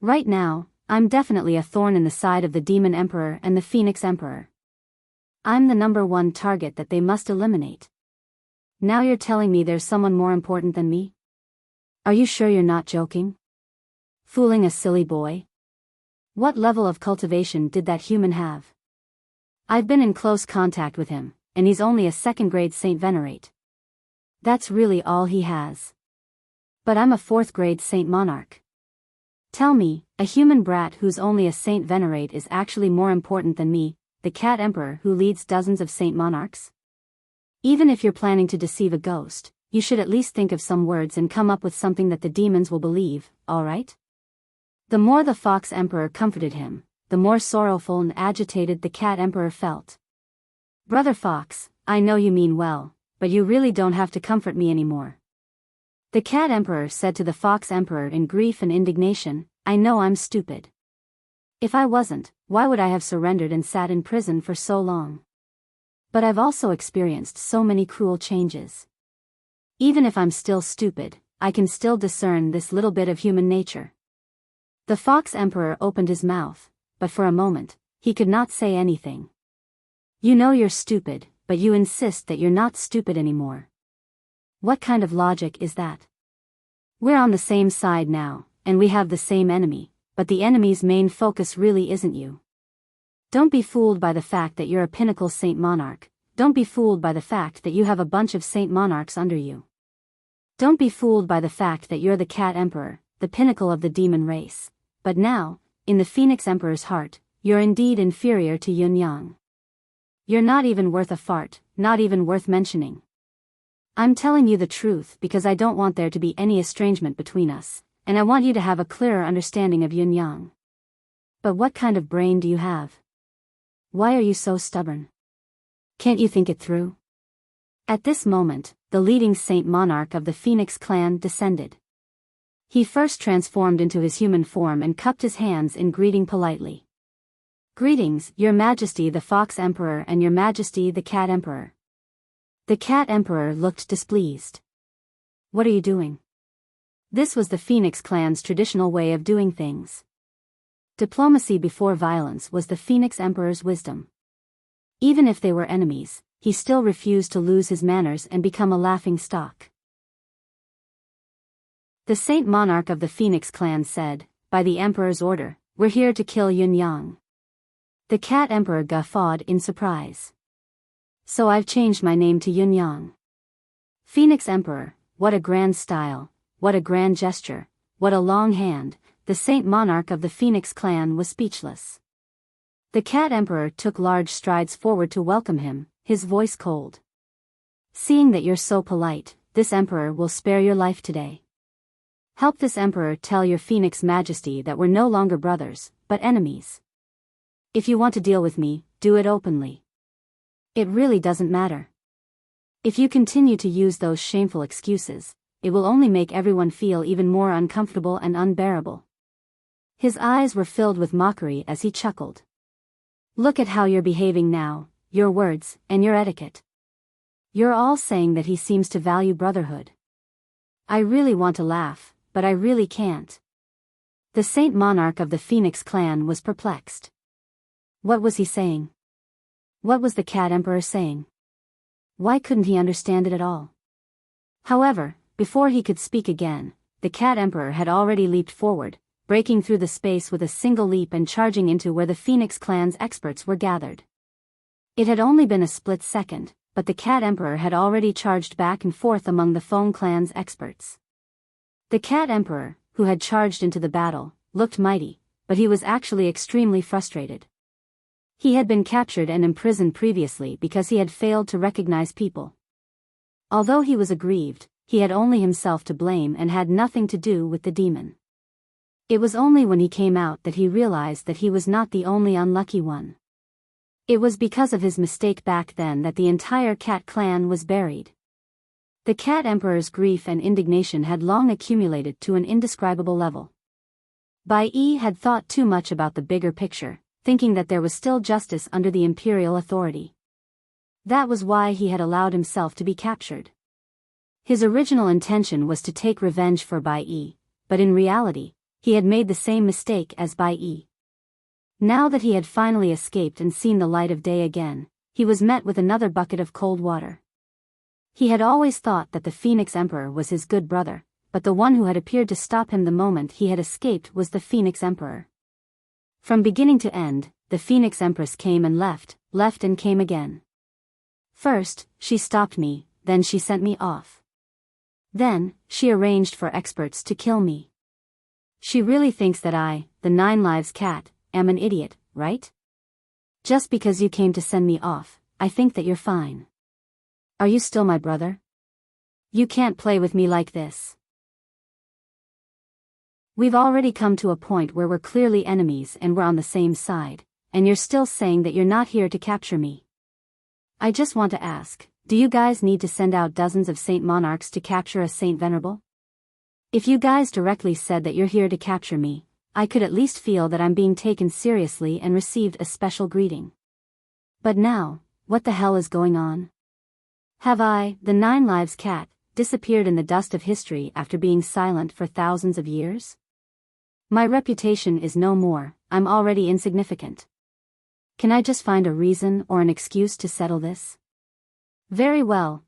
Right now, I'm definitely a thorn in the side of the Demon Emperor and the Phoenix Emperor. I'm the #1 target that they must eliminate. Now you're telling me there's someone more important than me? Are you sure you're not joking? Fooling a silly boy? What level of cultivation did that human have? I've been in close contact with him, and he's only a 2nd grade Saint Venerate. That's really all he has. But I'm a 4th grade Saint Monarch. Tell me, a human brat who's only a Saint Venerate is actually more important than me, the Cat Emperor who leads dozens of Saint Monarchs? Even if you're planning to deceive a ghost, you should at least think of some words and come up with something that the demons will believe, alright? The more the Fox Emperor comforted him, the more sorrowful and agitated the Cat Emperor felt. Brother Fox, I know you mean well, but you really don't have to comfort me anymore. The Cat Emperor said to the Fox Emperor in grief and indignation, I know I'm stupid. If I wasn't, why would I have surrendered and sat in prison for so long? But I've also experienced so many cruel changes. Even if I'm still stupid, I can still discern this little bit of human nature. The Fox Emperor opened his mouth, but for a moment, he could not say anything. You know you're stupid, but you insist that you're not stupid anymore. What kind of logic is that? We're on the same side now, and we have the same enemy, but the enemy's main focus really isn't you. Don't be fooled by the fact that you're a pinnacle Saint Monarch. Don't be fooled by the fact that you have a bunch of Saint Monarchs under you. Don't be fooled by the fact that you're the Cat Emperor, the pinnacle of the demon race. But now, in the Phoenix Emperor's heart, you're indeed inferior to Yunyang. You're not even worth a fart, not even worth mentioning. I'm telling you the truth because I don't want there to be any estrangement between us, and I want you to have a clearer understanding of Yunyang. But what kind of brain do you have? Why are you so stubborn? Can't you think it through? At this moment, the leading Saint Monarch of the Phoenix clan descended. He first transformed into his human form and cupped his hands in greeting politely. "Greetings, Your Majesty the Fox Emperor and Your Majesty the Cat Emperor." The Cat Emperor looked displeased. "What are you doing?" This was the Phoenix clan's traditional way of doing things. Diplomacy before violence was the Phoenix Emperor's wisdom. Even if they were enemies, he still refused to lose his manners and become a laughing stock. The Saint Monarch of the Phoenix clan said, "By the Emperor's order, we're here to kill Yun Yang." The Cat Emperor guffawed in surprise. "So I've changed my name to Yun Yang." Phoenix Emperor, what a grand style, what a grand gesture, what a long hand. The Saint Monarch of the Phoenix clan was speechless. The Cat Emperor took large strides forward to welcome him, his voice cold. "Seeing that you're so polite, this Emperor will spare your life today. Help this Emperor tell your Phoenix Majesty that we're no longer brothers, but enemies. If you want to deal with me, do it openly. It really doesn't matter. If you continue to use those shameful excuses, it will only make everyone feel even more uncomfortable and unbearable." His eyes were filled with mockery as he chuckled. "Look at how you're behaving now, your words, and your etiquette. You're all saying that he seems to value brotherhood. I really want to laugh, but I really can't." The Saint Monarch of the Phoenix clan was perplexed. What was he saying? What was the Cat Emperor saying? Why couldn't he understand it at all? However, before he could speak again, the Cat Emperor had already leaped forward, breaking through the space with a single leap and charging into where the Phoenix clan's experts were gathered. It had only been a split second, but the Cat Emperor had already charged back and forth among the Phone clan's experts. The Cat Emperor, who had charged into the battle, looked mighty, but he was actually extremely frustrated. He had been captured and imprisoned previously because he had failed to recognize people. Although he was aggrieved, he had only himself to blame and had nothing to do with the demon. It was only when he came out that he realized that he was not the only unlucky one. It was because of his mistake back then that the entire Cat clan was buried. The Cat Emperor's grief and indignation had long accumulated to an indescribable level. Bai Yi had thought too much about the bigger picture, thinking that there was still justice under the imperial authority. That was why he had allowed himself to be captured. His original intention was to take revenge for Bai Yi, but in reality, he had made the same mistake as Bai Yi. Now that he had finally escaped and seen the light of day again, he was met with another bucket of cold water. He had always thought that the Phoenix Emperor was his good brother, but the one who had appeared to stop him the moment he had escaped was the Phoenix Emperor. From beginning to end, the Phoenix Empress came and left and came again. First, she stopped me, then she sent me off. Then, she arranged for experts to kill me. She really thinks that I, the 9 Lives Cat, am an idiot, right? Just because you came to send me off, I think that you're fine. Are you still my brother? You can't play with me like this. We've already come to a point where we're clearly enemies and we're on the same side, and you're still saying that you're not here to capture me. I just want to ask, do you guys need to send out dozens of Saint Monarchs to capture a Saint Venerable? If you guys directly said that you're here to capture me, I could at least feel that I'm being taken seriously and received a special greeting. But now, what the hell is going on? Have I, the 9 Lives Cat, disappeared in the dust of history after being silent for thousands of years? My reputation is no more, I'm already insignificant. Can I just find a reason or an excuse to settle this? Very well,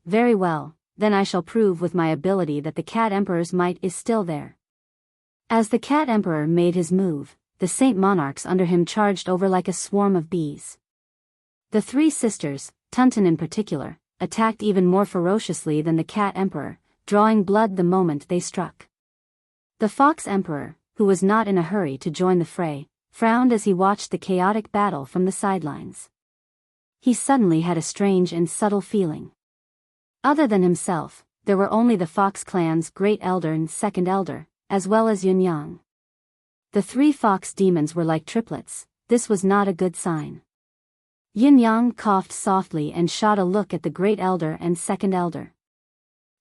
then I shall prove with my ability that the Cat Emperor's might is still there. As the Cat Emperor made his move, the Saint Monarchs under him charged over like a swarm of bees. The 3 sisters, Tunton in particular, attacked even more ferociously than the Cat Emperor, drawing blood the moment they struck. The Fox Emperor, who was not in a hurry to join the fray, frowned as he watched the chaotic battle from the sidelines. He suddenly had a strange and subtle feeling. Other than himself, there were only the Fox clan's Great Elder and Second Elder, as well as Yun Yang. The 3 fox demons were like triplets. This was not a good sign. Yin Yang coughed softly and shot a look at the Great Elder and Second Elder.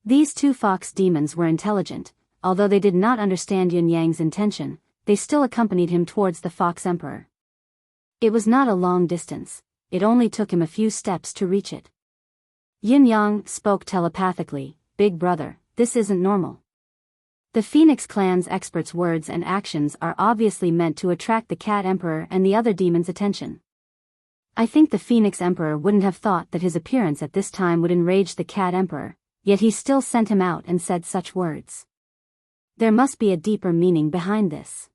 These two fox demons were intelligent, although they did not understand Yin Yang's intention, they still accompanied him towards the Fox Emperor. It was not a long distance, it only took him a few steps to reach it. Yin Yang spoke telepathically, "Big brother, this isn't normal." The Phoenix Clan's experts' words and actions are obviously meant to attract the Cat Emperor and the other demons' attention. I think the Phoenix Emperor wouldn't have thought that his appearance at this time would enrage the Cat Emperor, yet he still sent him out and said such words. There must be a deeper meaning behind this.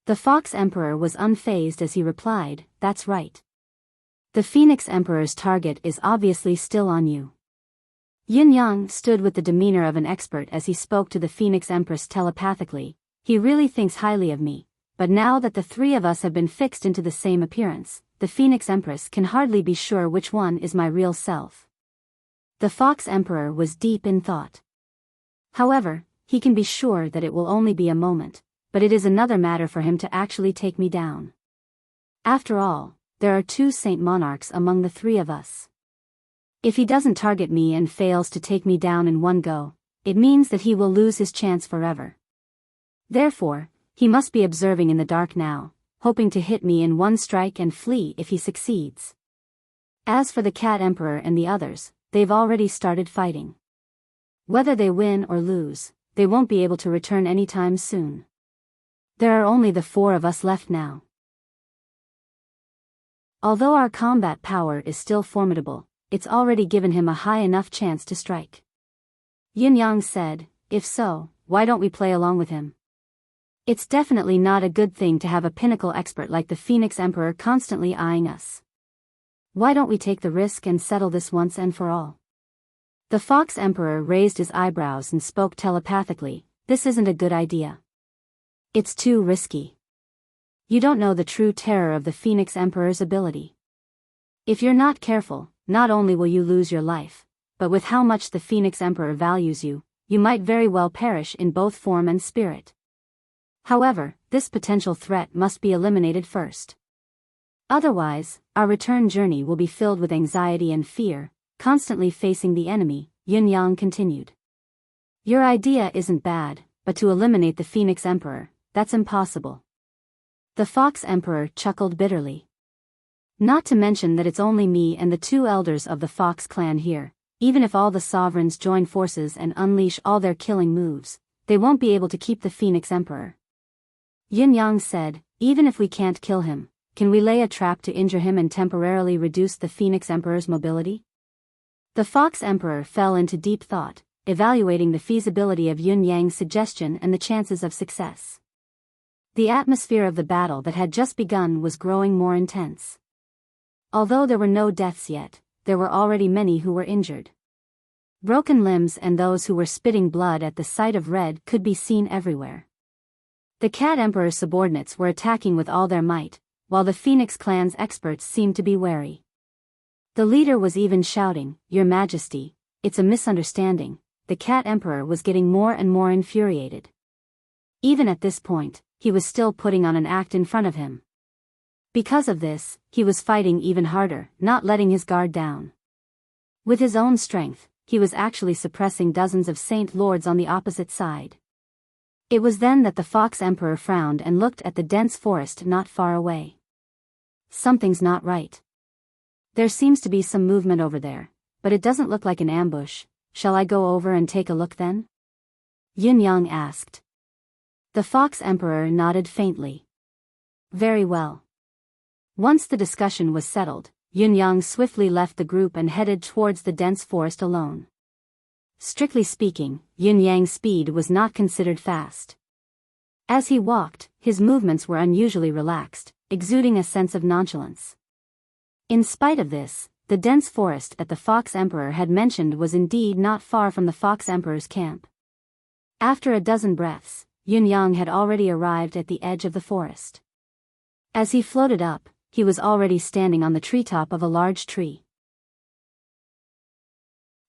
The Fox Emperor was unfazed as he replied, "That's right. The Phoenix Emperor's target is obviously still on you." Yin Yang stood with the demeanor of an expert as he spoke to the Phoenix Empress telepathically. "He really thinks highly of me, but now that the three of us have been fixed into the same appearance, the Phoenix Empress can hardly be sure which one is my real self." The Fox Emperor was deep in thought. However, he can be sure that it will only be a moment, but it is another matter for him to actually take me down. After all, there are two Saint Monarchs among the three of us. If he doesn't target me and fails to take me down in one go, it means that he will lose his chance forever. Therefore, he must be observing in the dark now, hoping to hit me in one strike and flee if he succeeds. As for the Cat Emperor and the others, they've already started fighting. Whether they win or lose, they won't be able to return anytime soon. There are only the four of us left now. Although our combat power is still formidable, it's already given him a high enough chance to strike. Yin Yang said, "If so, why don't we play along with him? It's definitely not a good thing to have a pinnacle expert like the Phoenix Emperor constantly eyeing us. Why don't we take the risk and settle this once and for all?" The Fox Emperor raised his eyebrows and spoke telepathically, "This isn't a good idea. It's too risky. You don't know the true terror of the Phoenix Emperor's ability. If you're not careful, not only will you lose your life, but with how much the Phoenix Emperor values you, you might very well perish in both form and spirit. However, this potential threat must be eliminated first. Otherwise, our return journey will be filled with anxiety and fear, constantly facing the enemy," Yin Yang continued. "Your idea isn't bad, but to eliminate the Phoenix Emperor, that's impossible." The Fox Emperor chuckled bitterly. "Not to mention that it's only me and the two elders of the Fox clan here. Even if all the sovereigns join forces and unleash all their killing moves, they won't be able to keep the Phoenix Emperor." Yin Yang said, "Even if we can't kill him, can we lay a trap to injure him and temporarily reduce the Phoenix Emperor's mobility?" The Fox Emperor fell into deep thought, evaluating the feasibility of Yin Yang's suggestion and the chances of success. The atmosphere of the battle that had just begun was growing more intense. Although there were no deaths yet, there were already many who were injured. Broken limbs and those who were spitting blood at the sight of red could be seen everywhere. The Cat Emperor's subordinates were attacking with all their might, while the Phoenix Clan's experts seemed to be wary. The leader was even shouting, "Your Majesty, it's a misunderstanding." The Cat Emperor was getting more and more infuriated. Even at this point, he was still putting on an act in front of him. Because of this, he was fighting even harder, not letting his guard down. With his own strength, he was actually suppressing dozens of Saint Lords on the opposite side. It was then that the Fox Emperor frowned and looked at the dense forest not far away. "Something's not right. There seems to be some movement over there, but it doesn't look like an ambush. Shall I go over and take a look then?" Yin Yang asked. The Fox Emperor nodded faintly. "Very well." Once the discussion was settled, Yin Yang swiftly left the group and headed towards the dense forest alone. Strictly speaking, Yin Yang's speed was not considered fast. As he walked, his movements were unusually relaxed, exuding a sense of nonchalance. In spite of this, the dense forest that the Fox Emperor had mentioned was indeed not far from the Fox Emperor's camp. After a dozen breaths, Yin Yang had already arrived at the edge of the forest. As he floated up, he was already standing on the treetop of a large tree.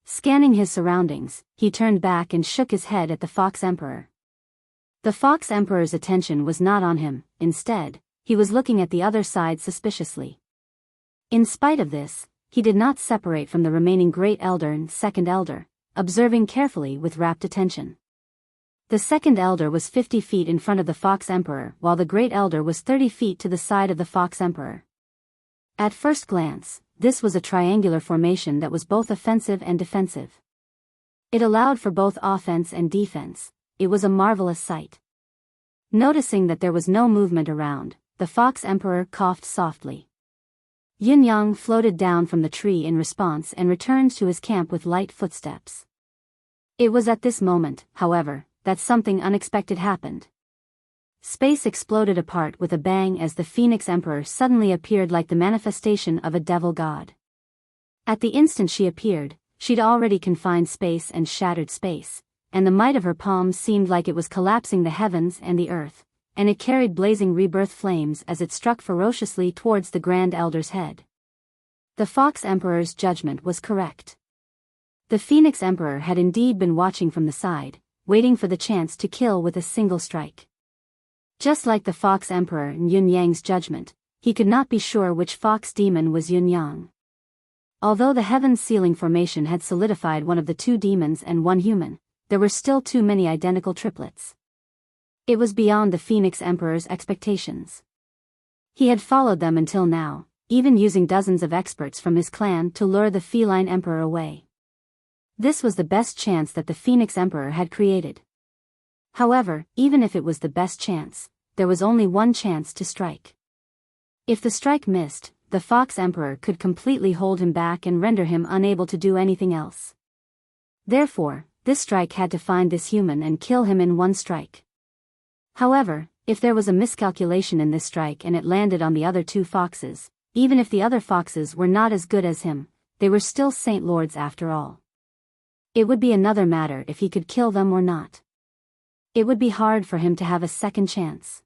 Scanning his surroundings, he turned back and shook his head at the Fox Emperor. The Fox Emperor's attention was not on him, instead, he was looking at the other side suspiciously. In spite of this, he did not separate from the remaining Great Elder and Second Elder, observing carefully with rapt attention. The Second Elder was 50 feet in front of the Fox Emperor, while the Great Elder was 30 feet to the side of the Fox Emperor. At first glance, this was a triangular formation that was both offensive and defensive. It allowed for both offense and defense. It was a marvelous sight. Noticing that there was no movement around, the Fox Emperor coughed softly. Yin Yang floated down from the tree in response and returned to his camp with light footsteps. It was at this moment, however, that something unexpected happened. Space exploded apart with a bang as the Phoenix Emperor suddenly appeared like the manifestation of a devil god. At the instant she appeared, she'd already confined space and shattered space, and the might of her palms seemed like it was collapsing the heavens and the earth, and it carried blazing rebirth flames as it struck ferociously towards the Grand Elder's head. The Fox Emperor's judgment was correct. The Phoenix Emperor had indeed been watching from the side, waiting for the chance to kill with a single strike. Just like the Fox Emperor and Yun Yang's judgment, he could not be sure which fox demon was Yun Yang. Although the heaven's sealing formation had solidified one of the two demons and one human, there were still too many identical triplets. It was beyond the Phoenix Emperor's expectations. He had followed them until now, even using dozens of experts from his clan to lure the Feline Emperor away. This was the best chance that the Phoenix Emperor had created. However, even if it was the best chance, there was only one chance to strike. If the strike missed, the Fox Emperor could completely hold him back and render him unable to do anything else. Therefore, this strike had to find this human and kill him in one strike. However, if there was a miscalculation in this strike and it landed on the other two foxes, even if the other foxes were not as good as him, they were still Saint Lords after all. It would be another matter if he could kill them or not. It would be hard for him to have a second chance.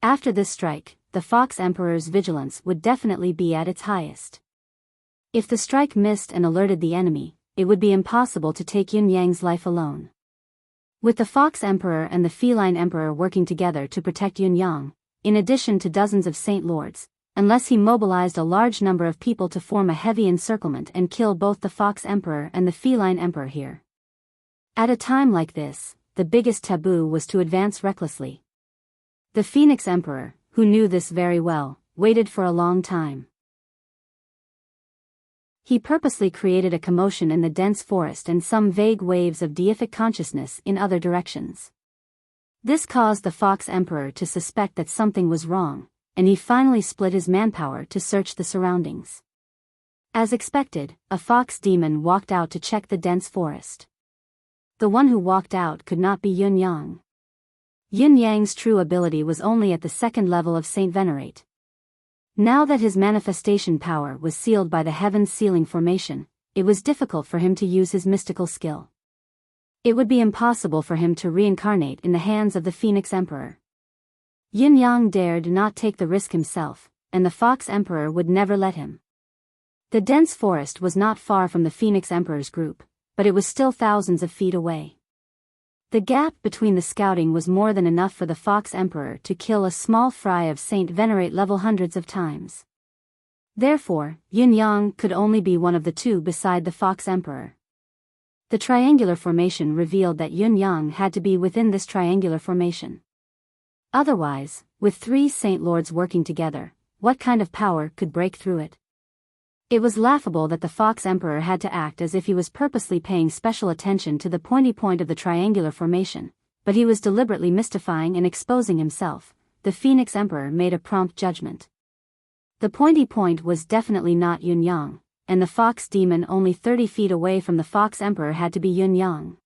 After this strike, the Fox Emperor's vigilance would definitely be at its highest. If the strike missed and alerted the enemy, it would be impossible to take Yun Yang's life alone. With the Fox Emperor and the Feline Emperor working together to protect Yun Yang, in addition to dozens of Saint Lords, unless he mobilized a large number of people to form a heavy encirclement and kill both the Fox Emperor and the Feline Emperor here. At a time like this, the biggest taboo was to advance recklessly. The Phoenix Emperor, who knew this very well, waited for a long time. He purposely created a commotion in the dense forest and some vague waves of deific consciousness in other directions. This caused the Fox Emperor to suspect that something was wrong, and he finally split his manpower to search the surroundings. As expected, a fox demon walked out to check the dense forest. The one who walked out could not be Yun Yang. Yun Yang's true ability was only at the second level of Saint Venerate. Now that his manifestation power was sealed by the heaven's sealing formation, it was difficult for him to use his mystical skill. It would be impossible for him to reincarnate in the hands of the Phoenix Emperor. Yin Yang dared not take the risk himself, and the Fox Emperor would never let him. The dense forest was not far from the Phoenix Emperor's group, but it was still thousands of feet away. The gap between the scouting was more than enough for the Fox Emperor to kill a small fry of Saint Venerate level hundreds of times. Therefore, Yin Yang could only be one of the two beside the Fox Emperor. The triangular formation revealed that Yin Yang had to be within this triangular formation. Otherwise, with three Saint Lords working together, what kind of power could break through it? It was laughable that the Fox Emperor had to act as if he was purposely paying special attention to the pointy point of the triangular formation, but he was deliberately mystifying and exposing himself. The Phoenix Emperor made a prompt judgment. The pointy point was definitely not Yun Yang, and the fox demon only 30 feet away from the Fox Emperor had to be Yun Yang.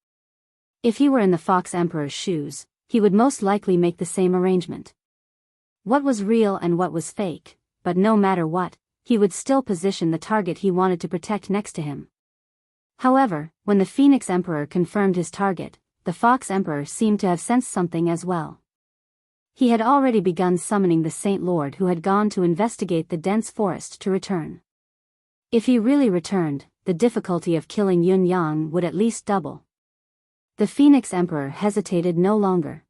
If he were in the Fox Emperor's shoes, he would most likely make the same arrangement. What was real and what was fake, but no matter what, he would still position the target he wanted to protect next to him. However, when the Phoenix Emperor confirmed his target, the Fox Emperor seemed to have sensed something as well. He had already begun summoning the Saint Lord who had gone to investigate the dense forest to return. If he really returned, the difficulty of killing Yun Yang would at least double. The Phoenix Emperor hesitated no longer.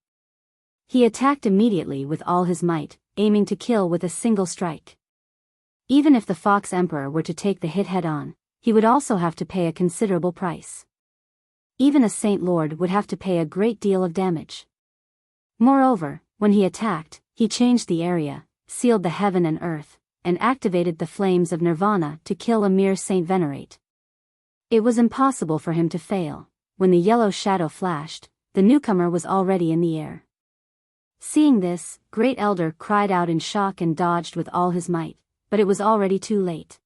He attacked immediately with all his might, aiming to kill with a single strike. Even if the Fox Emperor were to take the hit head-on, he would also have to pay a considerable price. Even a Saint Lord would have to pay a great deal of damage. Moreover, when he attacked, he changed the area, sealed the heaven and earth, and activated the flames of Nirvana to kill a mere Saint Venerate. It was impossible for him to fail. When the yellow shadow flashed, the newcomer was already in the air. Seeing this, Great Elder cried out in shock and dodged with all his might, but it was already too late.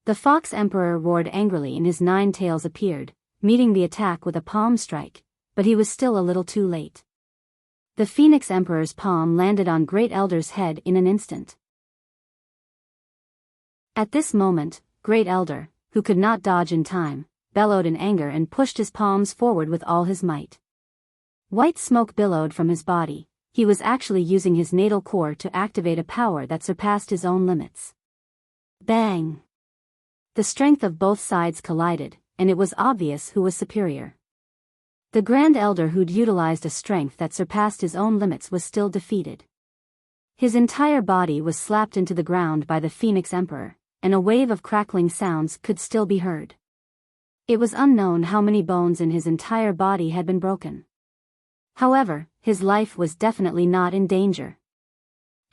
The Fox Emperor roared angrily and his 9 tails appeared, meeting the attack with a palm strike, but he was still a little too late. The Phoenix Emperor's palm landed on Great Elder's head in an instant. At this moment, Great Elder, who could not dodge in time, bellowed in anger and pushed his palms forward with all his might. White smoke billowed from his body. He was actually using his natal core to activate a power that surpassed his own limits. Bang! The strength of both sides collided, and it was obvious who was superior. The Grand Elder who'd utilized a strength that surpassed his own limits was still defeated. His entire body was slapped into the ground by the Phoenix Emperor, and a wave of crackling sounds could still be heard. It was unknown how many bones in his entire body had been broken. However, his life was definitely not in danger.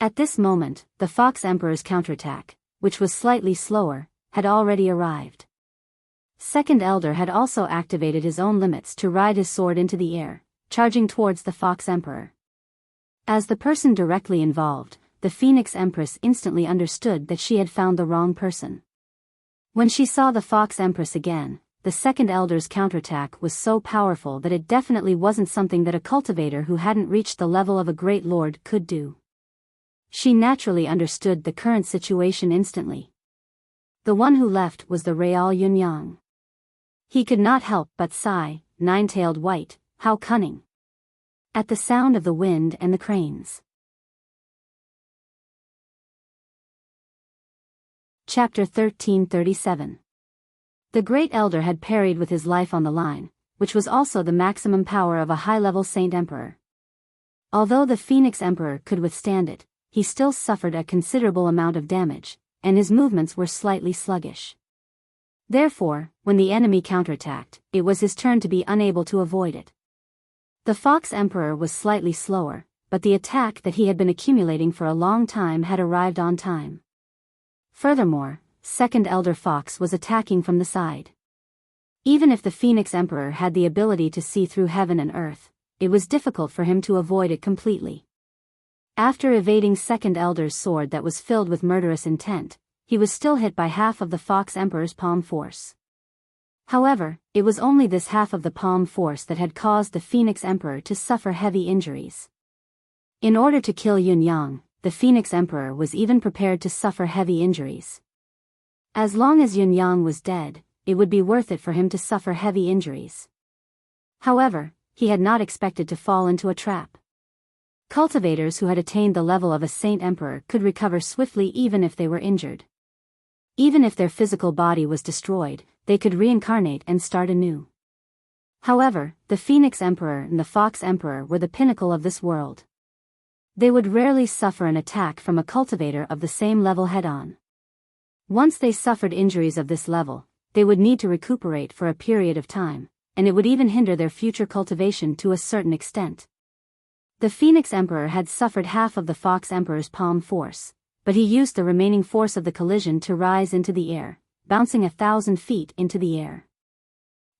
At this moment, the Fox Emperor's counterattack, which was slightly slower, had already arrived. Second Elder had also activated his own limits to ride his sword into the air, charging towards the Fox Emperor. As the person directly involved, the Phoenix Empress instantly understood that she had found the wrong person. When she saw the Fox Empress again, the Second Elder's counterattack was so powerful that it definitely wasn't something that a cultivator who hadn't reached the level of a great lord could do. She naturally understood the current situation instantly. The one who left was the Real Yunyang. He could not help but sigh, 9-tailed white, how cunning. At the sound of the wind and the cranes. Chapter 1337. The Great Elder had parried with his life on the line, which was also the maximum power of a high-level Saint Emperor. Although the Phoenix Emperor could withstand it, he still suffered a considerable amount of damage, and his movements were slightly sluggish. Therefore, when the enemy counterattacked, it was his turn to be unable to avoid it. The Fox Emperor was slightly slower, but the attack that he had been accumulating for a long time had arrived on time. Furthermore, Second Elder Fox was attacking from the side. Even if the Phoenix Emperor had the ability to see through heaven and earth, it was difficult for him to avoid it completely. After evading Second Elder's sword that was filled with murderous intent, he was still hit by half of the Fox Emperor's palm force. However, it was only this half of the palm force that had caused the Phoenix Emperor to suffer heavy injuries. In order to kill Yunyang, the Phoenix Emperor was even prepared to suffer heavy injuries. As long as Yunyang was dead, it would be worth it for him to suffer heavy injuries. However, he had not expected to fall into a trap. Cultivators who had attained the level of a Saint Emperor could recover swiftly even if they were injured. Even if their physical body was destroyed, they could reincarnate and start anew. However, the Phoenix Emperor and the Fox Emperor were the pinnacle of this world. They would rarely suffer an attack from a cultivator of the same level head-on. Once they suffered injuries of this level, they would need to recuperate for a period of time, and it would even hinder their future cultivation to a certain extent. The Phoenix Emperor had suffered half of the Fox Emperor's palm force, but he used the remaining force of the collision to rise into the air, bouncing 1,000 feet into the air.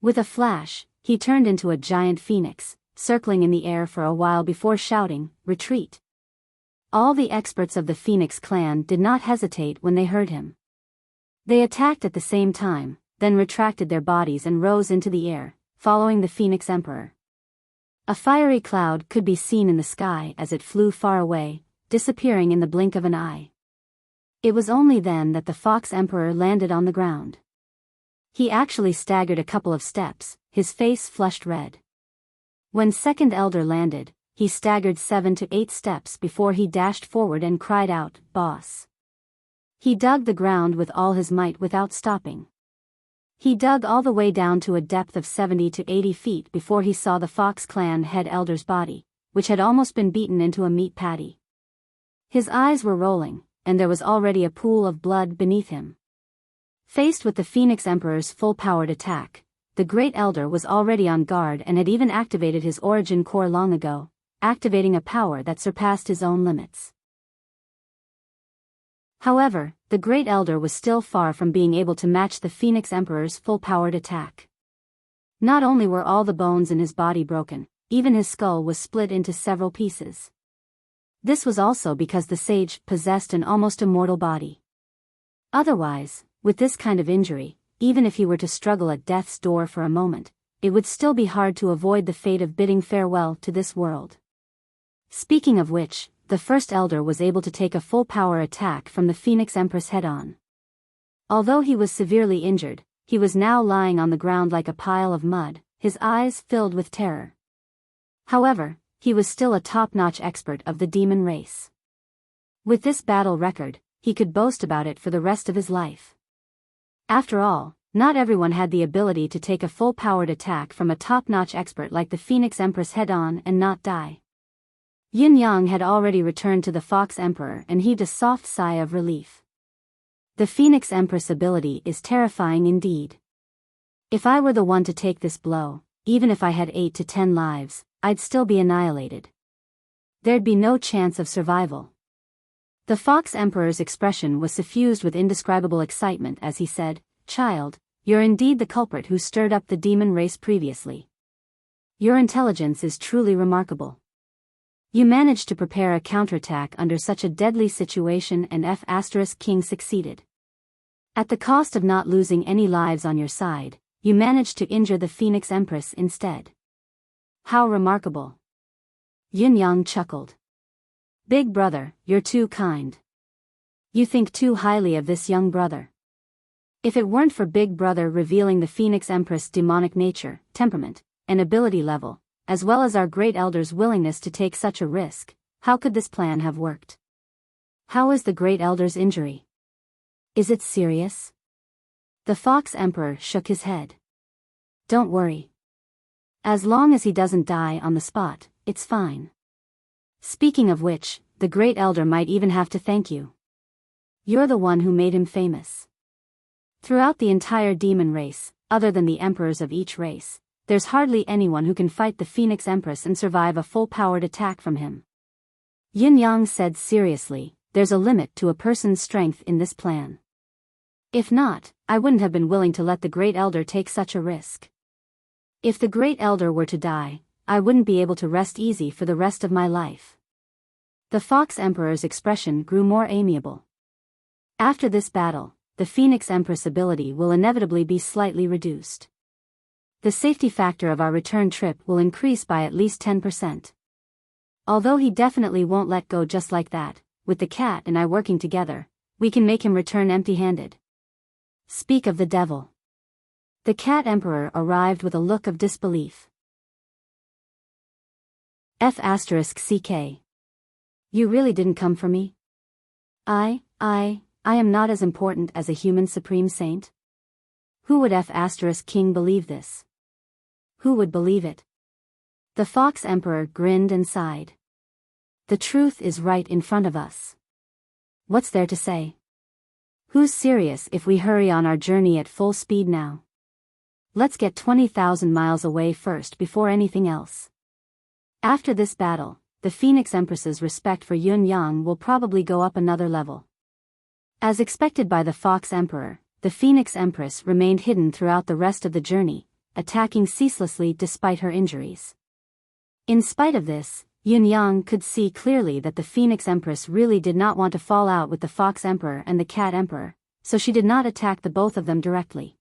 With a flash, he turned into a giant phoenix, circling in the air for a while before shouting, "Retreat!" All the experts of the Phoenix clan did not hesitate when they heard him. They attacked at the same time, then retracted their bodies and rose into the air, following the Phoenix Emperor. A fiery cloud could be seen in the sky as it flew far away, disappearing in the blink of an eye. It was only then that the Fox Emperor landed on the ground. He actually staggered a couple of steps, his face flushed red. When Second Elder landed, he staggered 7 to 8 steps before he dashed forward and cried out, "Boss!" He dug the ground with all his might without stopping. He dug all the way down to a depth of 70 to 80 feet before he saw the Fox clan head elder's body, which had almost been beaten into a meat patty. His eyes were rolling, and there was already a pool of blood beneath him. Faced with the Phoenix Emperor's full-powered attack, the Great Elder was already on guard and had even activated his origin core long ago, activating a power that surpassed his own limits. However, the Great Elder was still far from being able to match the Phoenix Emperor's full-powered attack. Not only were all the bones in his body broken, even his skull was split into several pieces. This was also because the sage possessed an almost immortal body. Otherwise, with this kind of injury, even if he were to struggle at death's door for a moment, it would still be hard to avoid the fate of bidding farewell to this world. Speaking of which, the First Elder was able to take a full-power attack from the Phoenix Empress head-on. Although he was severely injured, he was now lying on the ground like a pile of mud, his eyes filled with terror. However, he was still a top-notch expert of the demon race. With this battle record, he could boast about it for the rest of his life. After all, not everyone had the ability to take a full-powered attack from a top-notch expert like the Phoenix Empress head-on and not die. Yin Yang had already returned to the Fox Emperor and heaved a soft sigh of relief. The Phoenix Empress ability is terrifying indeed. If I were the one to take this blow, even if I had 8 to 10 lives, I'd still be annihilated. There'd be no chance of survival. The Fox Emperor's expression was suffused with indescribable excitement as he said, "Child, you're indeed the culprit who stirred up the demon race previously. Your intelligence is truly remarkable. You managed to prepare a counterattack under such a deadly situation and King succeeded. At the cost of not losing any lives on your side, you managed to injure the Phoenix Empress instead. How remarkable." Yin Yang chuckled. "Big brother, you're too kind. You think too highly of this young brother. If it weren't for Big Brother revealing the Phoenix Empress' demonic nature, temperament, and ability level, as well as our Great Elder's willingness to take such a risk, how could this plan have worked? How is the Great Elder's injury? Is it serious?" The Fox Emperor shook his head. "Don't worry. As long as he doesn't die on the spot, it's fine. Speaking of which, the Great Elder might even have to thank you. You're the one who made him famous. Throughout the entire demon race, other than the emperors of each race, there's hardly anyone who can fight the Phoenix Empress and survive a full-powered attack from him." Yin Yang said seriously, "There's a limit to a person's strength in this plan. If not, I wouldn't have been willing to let the Great Elder take such a risk. If the Great Elder were to die, I wouldn't be able to rest easy for the rest of my life." The Fox Emperor's expression grew more amiable. "After this battle, the Phoenix Empress ability will inevitably be slightly reduced. The safety factor of our return trip will increase by at least 10%. Although he definitely won't let go just like that, with the cat and I working together, we can make him return empty-handed." Speak of the devil. The Cat Emperor arrived with a look of disbelief. F***CK. You really didn't come for me? I am not as important as a human supreme saint? Who would F***King believe this? Who would believe it? The Fox Emperor grinned and sighed. The truth is right in front of us. What's there to say? Who's serious if we hurry on our journey at full speed now? Let's get 20,000 miles away first before anything else. After this battle, the Phoenix Empress's respect for Yin Yang will probably go up another level. As expected by the Fox Emperor, the Phoenix Empress remained hidden throughout the rest of the journey, attacking ceaselessly despite her injuries. In spite of this, Yin Yang could see clearly that the Phoenix Empress really did not want to fall out with the Fox Emperor and the Cat Emperor, so she did not attack the both of them directly.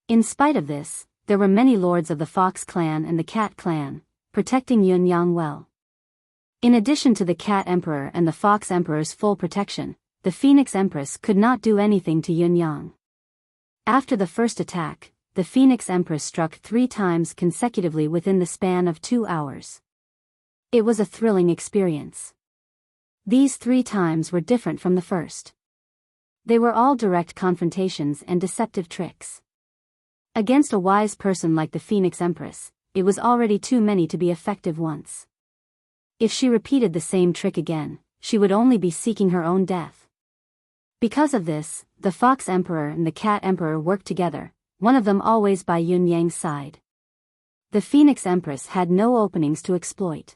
In spite of this, there were many lords of the Fox clan and the Cat clan, protecting Yin Yang well. In addition to the Cat Emperor and the Fox Emperor's full protection, the Phoenix Empress could not do anything to Yin Yang. After the first attack, the Phoenix Empress struck 3 times consecutively within the span of 2 hours. It was a thrilling experience. These 3 times were different from the first. They were all direct confrontations and deceptive tricks. Against a wise person like the Phoenix Empress, it was already too many to be effective once. If she repeated the same trick again, she would only be seeking her own death. Because of this, the Fox Emperor and the Cat Emperor worked together, one of them always by Yun Yang's side. The Phoenix Empress had no openings to exploit.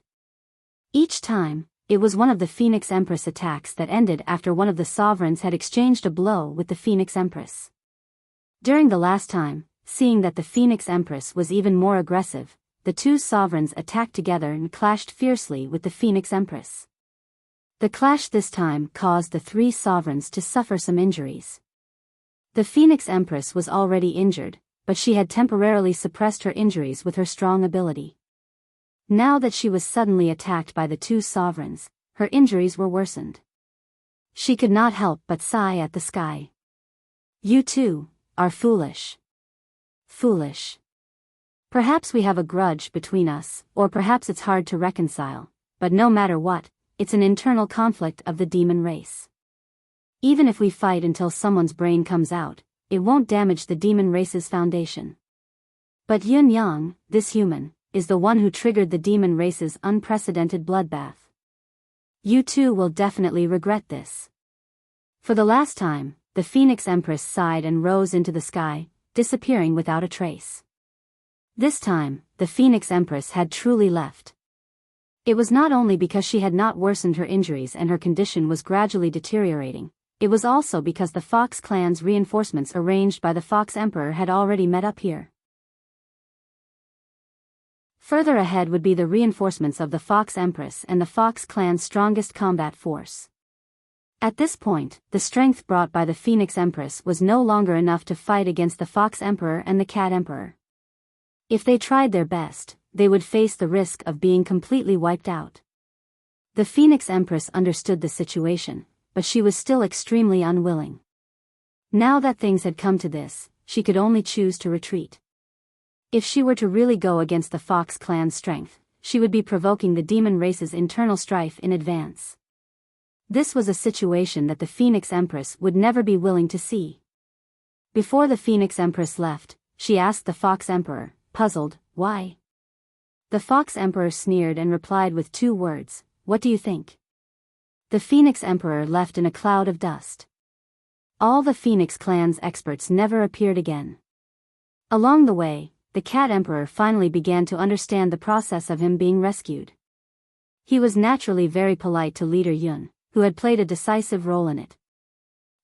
Each time, it was one of the Phoenix Empress attacks that ended after one of the sovereigns had exchanged a blow with the Phoenix Empress. During the last time, seeing that the Phoenix Empress was even more aggressive, the two sovereigns attacked together and clashed fiercely with the Phoenix Empress. The clash this time caused the three sovereigns to suffer some injuries. The Phoenix Empress was already injured, but she had temporarily suppressed her injuries with her strong ability. Now that she was suddenly attacked by the two sovereigns, her injuries were worsened. She could not help but sigh at the sky. You two are foolish. Foolish. Perhaps we have a grudge between us, or perhaps it's hard to reconcile, but no matter what, it's an internal conflict of the demon race. Even if we fight until someone's brain comes out, it won't damage the demon race's foundation. But Yun Yang, this human, is the one who triggered the demon race's unprecedented bloodbath. You two will definitely regret this. For the last time, the Phoenix Empress sighed and rose into the sky, disappearing without a trace. This time, the Phoenix Empress had truly left. It was not only because she had not worsened her injuries and her condition was gradually deteriorating, it was also because the Fox clan's reinforcements arranged by the Fox Emperor had already met up here. Further ahead would be the reinforcements of the Fox Empress and the Fox clan's strongest combat force. At this point, the strength brought by the Phoenix Empress was no longer enough to fight against the Fox Emperor and the Cat Emperor. If they tried their best, they would face the risk of being completely wiped out. The Phoenix Empress understood the situation, but she was still extremely unwilling. Now that things had come to this, she could only choose to retreat. If she were to really go against the Fox clan's strength, she would be provoking the demon race's internal strife in advance. This was a situation that the Phoenix Empress would never be willing to see. Before the Phoenix Empress left, she asked the Fox Emperor, puzzled, why? The Fox Emperor sneered and replied with two words, "What do you think?" The Phoenix Emperor left in a cloud of dust. All the Phoenix clan's experts never appeared again. Along the way, the Cat Emperor finally began to understand the process of him being rescued. He was naturally very polite to leader Yun, who had played a decisive role in it.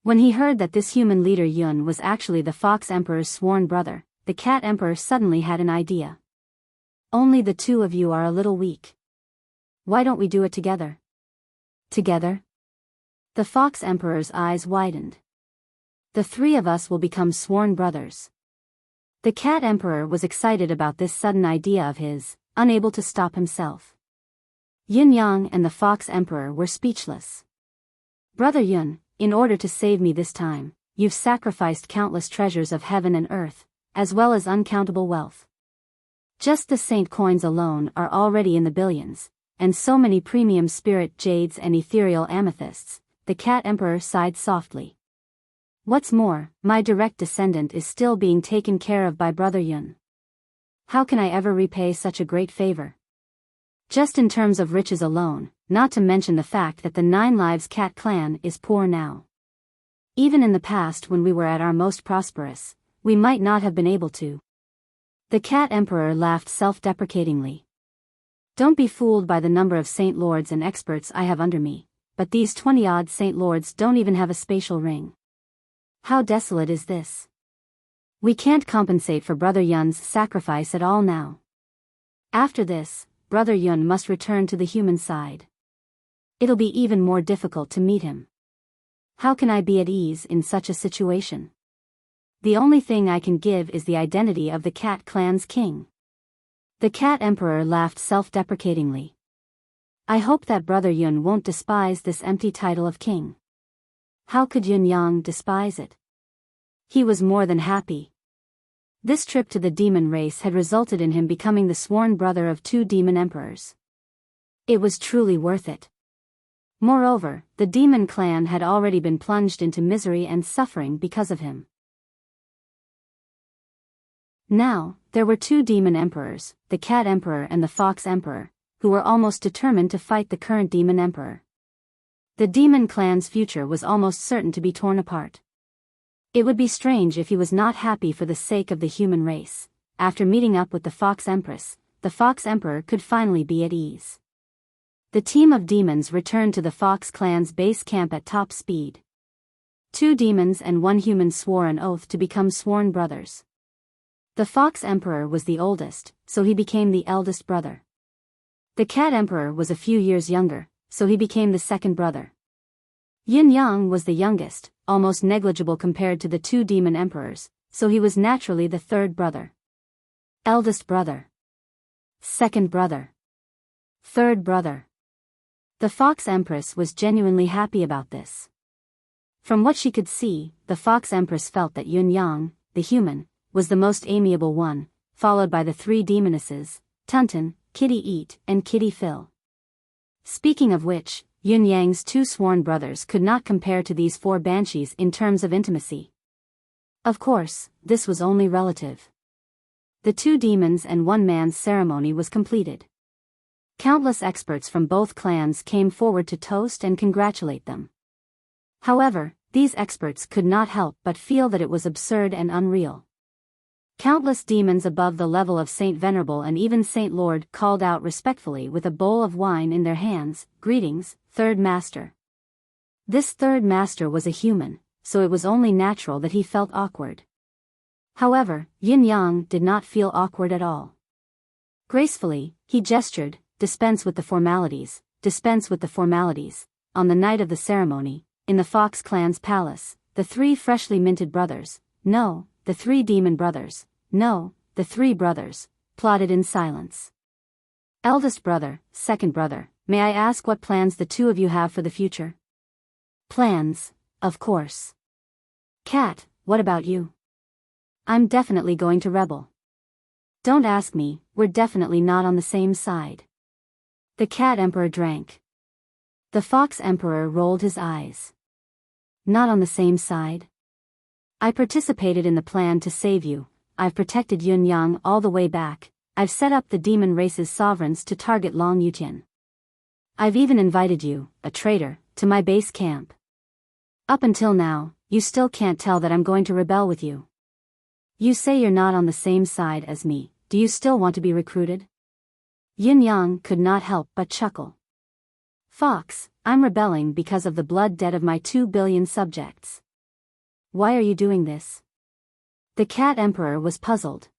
When he heard that this human leader Yun was actually the Fox Emperor's sworn brother, the Cat Emperor suddenly had an idea. Only the two of you are a little weak. Why don't we do it together? Together? The Fox Emperor's eyes widened. The three of us will become sworn brothers. The Cat Emperor was excited about this sudden idea of his, unable to stop himself. Yin Yang and the Fox Emperor were speechless. Brother Yun, in order to save me this time, you've sacrificed countless treasures of heaven and earth, as well as uncountable wealth. Just the saint coins alone are already in the billions, and so many premium spirit jades and ethereal amethysts. The Cat Emperor sighed softly. What's more, my direct descendant is still being taken care of by Brother Yun. How can I ever repay such a great favor? Just in terms of riches alone, not to mention the fact that the Nine Lives Cat clan is poor now. Even in the past when we were at our most prosperous, we might not have been able to. The Cat Emperor laughed self-deprecatingly. Don't be fooled by the number of Saint Lords and experts I have under me, but these 20-odd Saint Lords don't even have a spatial ring. How desolate is this? We can't compensate for Brother Yun's sacrifice at all now. After this, Brother Yun must return to the human side. It'll be even more difficult to meet him. How can I be at ease in such a situation? The only thing I can give is the identity of the Cat clan's king. The Cat Emperor laughed self-deprecatingly. I hope that Brother Yun won't despise this empty title of king. How could Yun Yang despise it? He was more than happy. This trip to the demon race had resulted in him becoming the sworn brother of two demon emperors. It was truly worth it. Moreover, the demon clan had already been plunged into misery and suffering because of him. Now, there were two demon emperors, the Cat Emperor and the Fox Emperor, who were almost determined to fight the current demon emperor. The demon clan's future was almost certain to be torn apart. It would be strange if he was not happy for the sake of the human race. After meeting up with the Fox Empress, the Fox Emperor could finally be at ease. The team of demons returned to the Fox clan's base camp at top speed. 2 demons and 1 human swore an oath to become sworn brothers. The Fox Emperor was the oldest, so he became the eldest brother. The Cat Emperor was a few years younger, so he became the second brother. Yin Yang was the youngest, almost negligible compared to the 2 demon emperors, so he was naturally the third brother. Eldest brother. Second brother. Third brother. The Fox Empress was genuinely happy about this. From what she could see, the Fox Empress felt that Yin Yang, the human, was the most amiable one, followed by the 3 demonesses, Tunton, Kitty Eat, and Kitty Fill. Speaking of which, Yin Yang's 2 sworn brothers could not compare to these 4 banshees in terms of intimacy. Of course, this was only relative. The 2 demons and 1 man's ceremony was completed. Countless experts from both clans came forward to toast and congratulate them. However, these experts could not help but feel that it was absurd and unreal. Countless demons above the level of Saint Venerable and even Saint Lord called out respectfully with a bowl of wine in their hands, "Greetings, Third Master." This Third Master was a human, so it was only natural that he felt awkward. However, Yin Yang did not feel awkward at all. Gracefully, he gestured, "Dispense with the formalities, dispense with the formalities." On the night of the ceremony, in the Fox clan's palace, the 3 freshly minted brothers, no, the 3 demon brothers, no, the 3 brothers, plotted in silence. Eldest brother, second brother, may I ask what plans the 2 of you have for the future? Plans, of course. Cat, what about you? I'm definitely going to rebel. Don't ask me, we're definitely not on the same side. The Cat Emperor drank. The Fox Emperor rolled his eyes. Not on the same side? I participated in the plan to save you. I've protected Yin Yang all the way back. I've set up the demon race's sovereigns to target Long Yutian. I've even invited you, a traitor, to my base camp. Up until now, you still can't tell that I'm going to rebel with you. You say you're not on the same side as me. Do you still want to be recruited? Yin Yang could not help but chuckle. Fox, I'm rebelling because of the blood debt of my 2 billion subjects. Why are you doing this? The Cat Emperor was puzzled.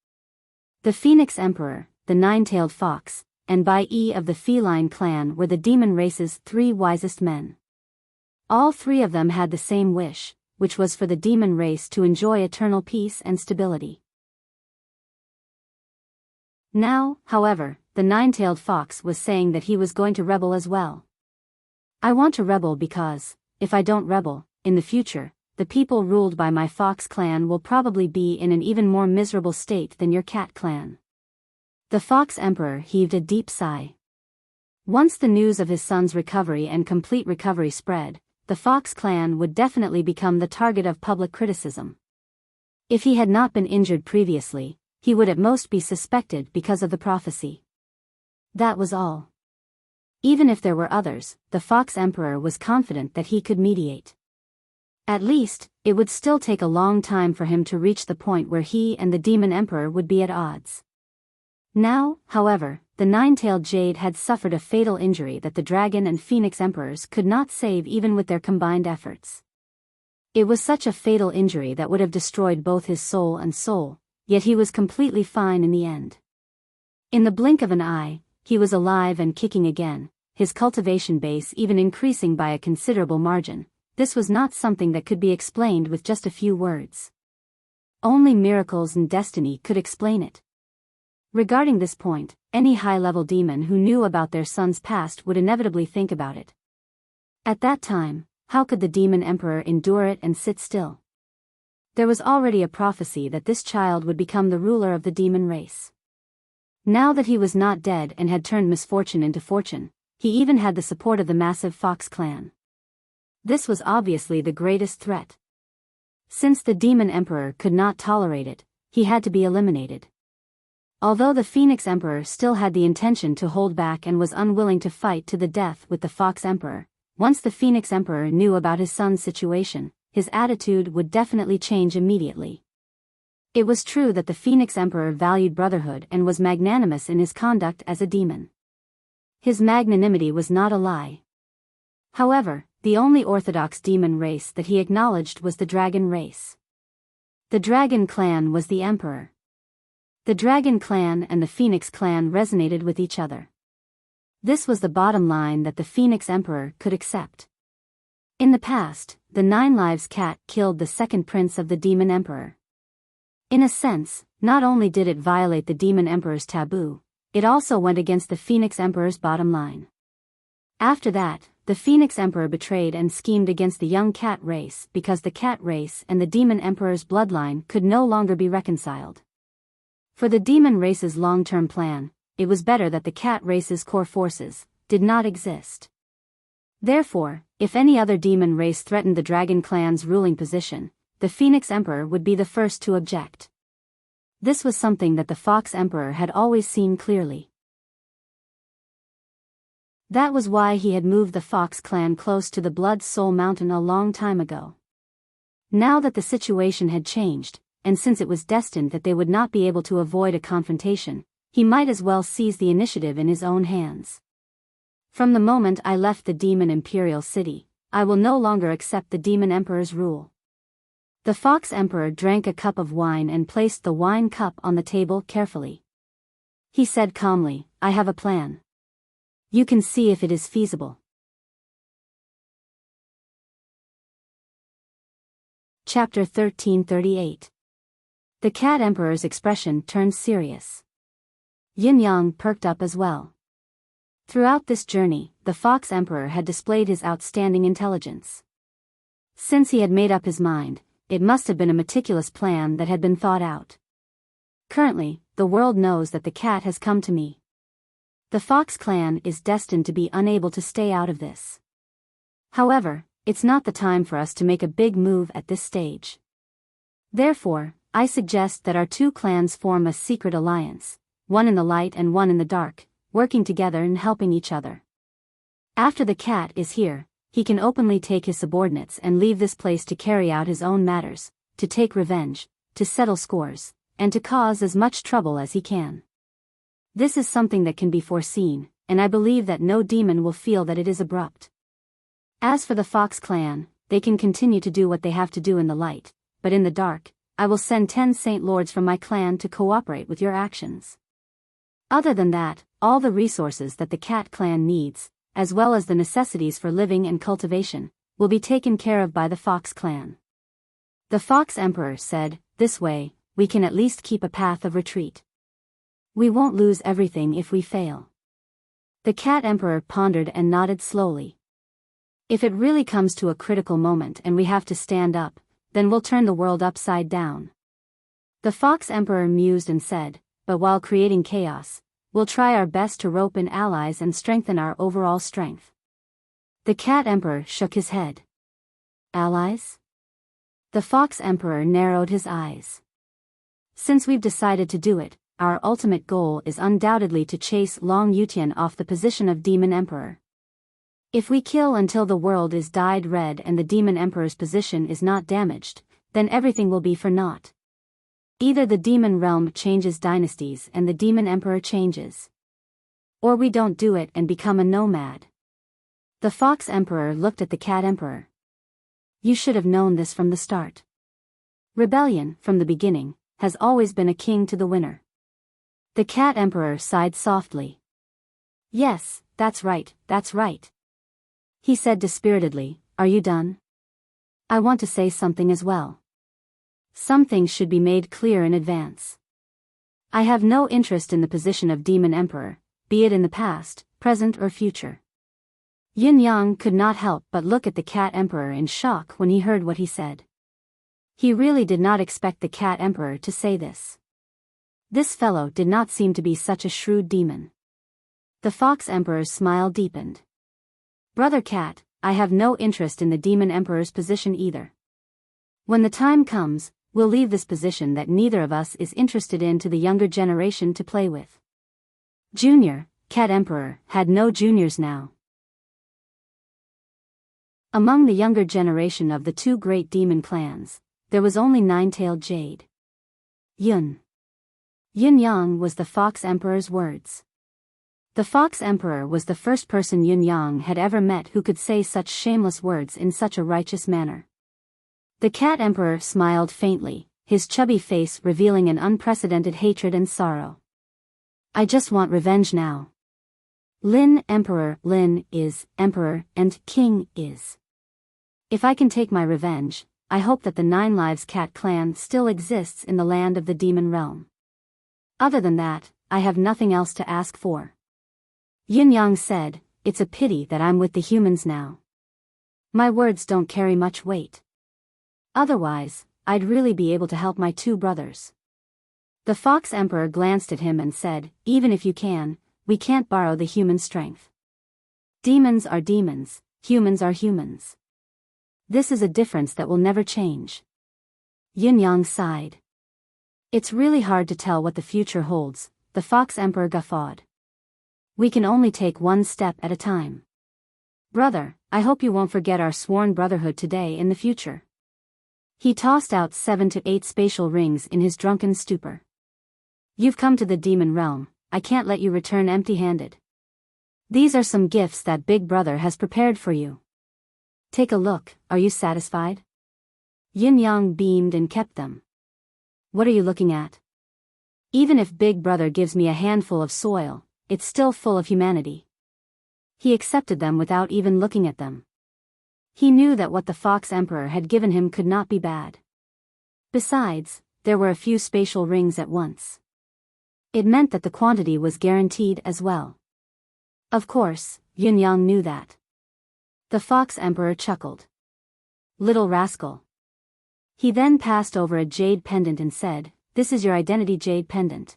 The Phoenix Emperor, the 9-tailed fox, and Bai Yi of the feline clan were the demon race's 3 wisest men. All 3 of them had the same wish, which was for the demon race to enjoy eternal peace and stability. Now, however, the 9-tailed fox was saying that he was going to rebel as well. I want to rebel because, if I don't rebel, in the future, the people ruled by my Fox clan will probably be in an even more miserable state than your Cat clan. The Fox Emperor heaved a deep sigh. Once the news of his son's recovery and complete recovery spread, the Fox clan would definitely become the target of public criticism. If he had not been injured previously, he would at most be suspected because of the prophecy. That was all. Even if there were others, the Fox Emperor was confident that he could mediate. At least, it would still take a long time for him to reach the point where he and the Demon Emperor would be at odds. Now, however, the 9-tailed jade had suffered a fatal injury that the Dragon and Phoenix Emperors could not save even with their combined efforts. It was such a fatal injury that would have destroyed both his soul and soul, yet he was completely fine in the end. In the blink of an eye, he was alive and kicking again, his cultivation base even increasing by a considerable margin. This was not something that could be explained with just a few words. Only miracles and destiny could explain it. Regarding this point, any high-level demon who knew about their son's past would inevitably think about it. At that time, how could the Demon Emperor endure it and sit still? There was already a prophecy that this child would become the ruler of the demon race. Now that he was not dead and had turned misfortune into fortune, he even had the support of the massive Fox clan. This was obviously the greatest threat. Since the Demon Emperor could not tolerate it, he had to be eliminated. Although the Phoenix Emperor still had the intention to hold back and was unwilling to fight to the death with the Fox Emperor, once the Phoenix Emperor knew about his son's situation, his attitude would definitely change immediately. It was true that the Phoenix Emperor valued brotherhood and was magnanimous in his conduct as a demon. His magnanimity was not a lie. However, the only orthodox demon race that he acknowledged was the dragon race. The dragon clan was the emperor. The dragon clan and the Phoenix clan resonated with each other. This was the bottom line that the Phoenix Emperor could accept. In the past, the Nine Lives cat killed the second prince of the Demon Emperor. In a sense, not only did it violate the Demon Emperor's taboo, it also went against the Phoenix Emperor's bottom line. After that, the Phoenix Emperor betrayed and schemed against the young cat race because the cat race and the Demon Emperor's bloodline could no longer be reconciled. For the demon race's long-term plan, it was better that the cat race's core forces did not exist. Therefore, if any other demon race threatened the dragon clan's ruling position, the Phoenix Emperor would be the first to object. This was something that the Fox Emperor had always seen clearly. That was why he had moved the Fox clan close to the Blood Soul Mountain a long time ago. Now that the situation had changed, and since it was destined that they would not be able to avoid a confrontation, he might as well seize the initiative in his own hands. From the moment I left the Demon Imperial City, I will no longer accept the Demon Emperor's rule. The Fox Emperor drank a cup of wine and placed the wine cup on the table carefully. He said calmly, "I have a plan. You can see if it is feasible." Chapter 1338. The Cat Emperor's expression turned serious. Yin Yang perked up as well. Throughout this journey, the Fox Emperor had displayed his outstanding intelligence. Since he had made up his mind, it must have been a meticulous plan that had been thought out. Currently, the world knows that the cat has come to me. The Fox clan is destined to be unable to stay out of this. However, it's not the time for us to make a big move at this stage. Therefore, I suggest that our two clans form a secret alliance, one in the light and one in the dark, working together and helping each other. After the cat is here, he can openly take his subordinates and leave this place to carry out his own matters, to take revenge, to settle scores, and to cause as much trouble as he can. This is something that can be foreseen, and I believe that no demon will feel that it is abrupt. As for the Fox clan, they can continue to do what they have to do in the light, but in the dark, I will send 10 Saint Lords from my clan to cooperate with your actions. Other than that, all the resources that the Cat clan needs, as well as the necessities for living and cultivation, will be taken care of by the Fox clan. The Fox Emperor said, "This way, we can at least keep a path of retreat. We won't lose everything if we fail." The Cat Emperor pondered and nodded slowly. "If it really comes to a critical moment and we have to stand up, then we'll turn the world upside down." The Fox Emperor mused and said, "But while creating chaos, we'll try our best to rope in allies and strengthen our overall strength." The Cat Emperor shook his head. "Allies?" The Fox Emperor narrowed his eyes. "Since we've decided to do it, our ultimate goal is undoubtedly to chase Long Yutian off the position of Demon Emperor. If we kill until the world is dyed red and the Demon Emperor's position is not damaged, then everything will be for naught. Either the demon realm changes dynasties and the Demon Emperor changes. Or we don't do it and become a nomad." The Fox Emperor looked at the Cat Emperor. "You should have known this from the start. Rebellion, from the beginning, has always been a king to the winner." The Cat Emperor sighed softly. "Yes, that's right, that's right." He said dispiritedly, "Are you done? I want to say something as well. Some things should be made clear in advance. I have no interest in the position of Demon Emperor, be it in the past, present or future." Yin Yang could not help but look at the Cat Emperor in shock when he heard what he said. He really did not expect the Cat Emperor to say this. This fellow did not seem to be such a shrewd demon. The Fox Emperor's smile deepened. "Brother Cat, I have no interest in the Demon Emperor's position either. When the time comes, we'll leave this position that neither of us is interested in to the younger generation to play with." Junior, Cat Emperor, had no juniors now. Among the younger generation of the two great demon clans, there was only nine-tailed Jade. Yun Yang was the Fox Emperor's words. The Fox Emperor was the first person Yun Yang had ever met who could say such shameless words in such a righteous manner. The Cat Emperor smiled faintly, his chubby face revealing an unprecedented hatred and sorrow. I just want revenge now. Lin is emperor and king is. If I can take my revenge, I hope that the Nine Lives Cat clan still exists in the land of the demon realm. Other than that, I have nothing else to ask for. Yin Yang said, it's a pity that I'm with the humans now. My words don't carry much weight. Otherwise, I'd really be able to help my two brothers. The Fox Emperor glanced at him and said, even if you can, we can't borrow the human strength. Demons are demons, humans are humans. This is a difference that will never change. Yin Yang sighed. It's really hard to tell what the future holds, the Fox Emperor guffawed. We can only take one step at a time. Brother, I hope you won't forget our sworn brotherhood today in the future. He tossed out 7 to 8 spatial rings in his drunken stupor. You've come to the demon realm, I can't let you return empty-handed. These are some gifts that Big Brother has prepared for you. Take a look, are you satisfied? Yin Yang beamed and kept them. What are you looking at? Even if Big Brother gives me a handful of soil, it's still full of humanity. He accepted them without even looking at them. He knew that what the Fox Emperor had given him could not be bad. Besides, there were a few spatial rings at once. It meant that the quantity was guaranteed as well. Of course, Yin Yang knew that. The Fox Emperor chuckled. Little rascal. He then passed over a jade pendant and said, this is your identity jade pendant.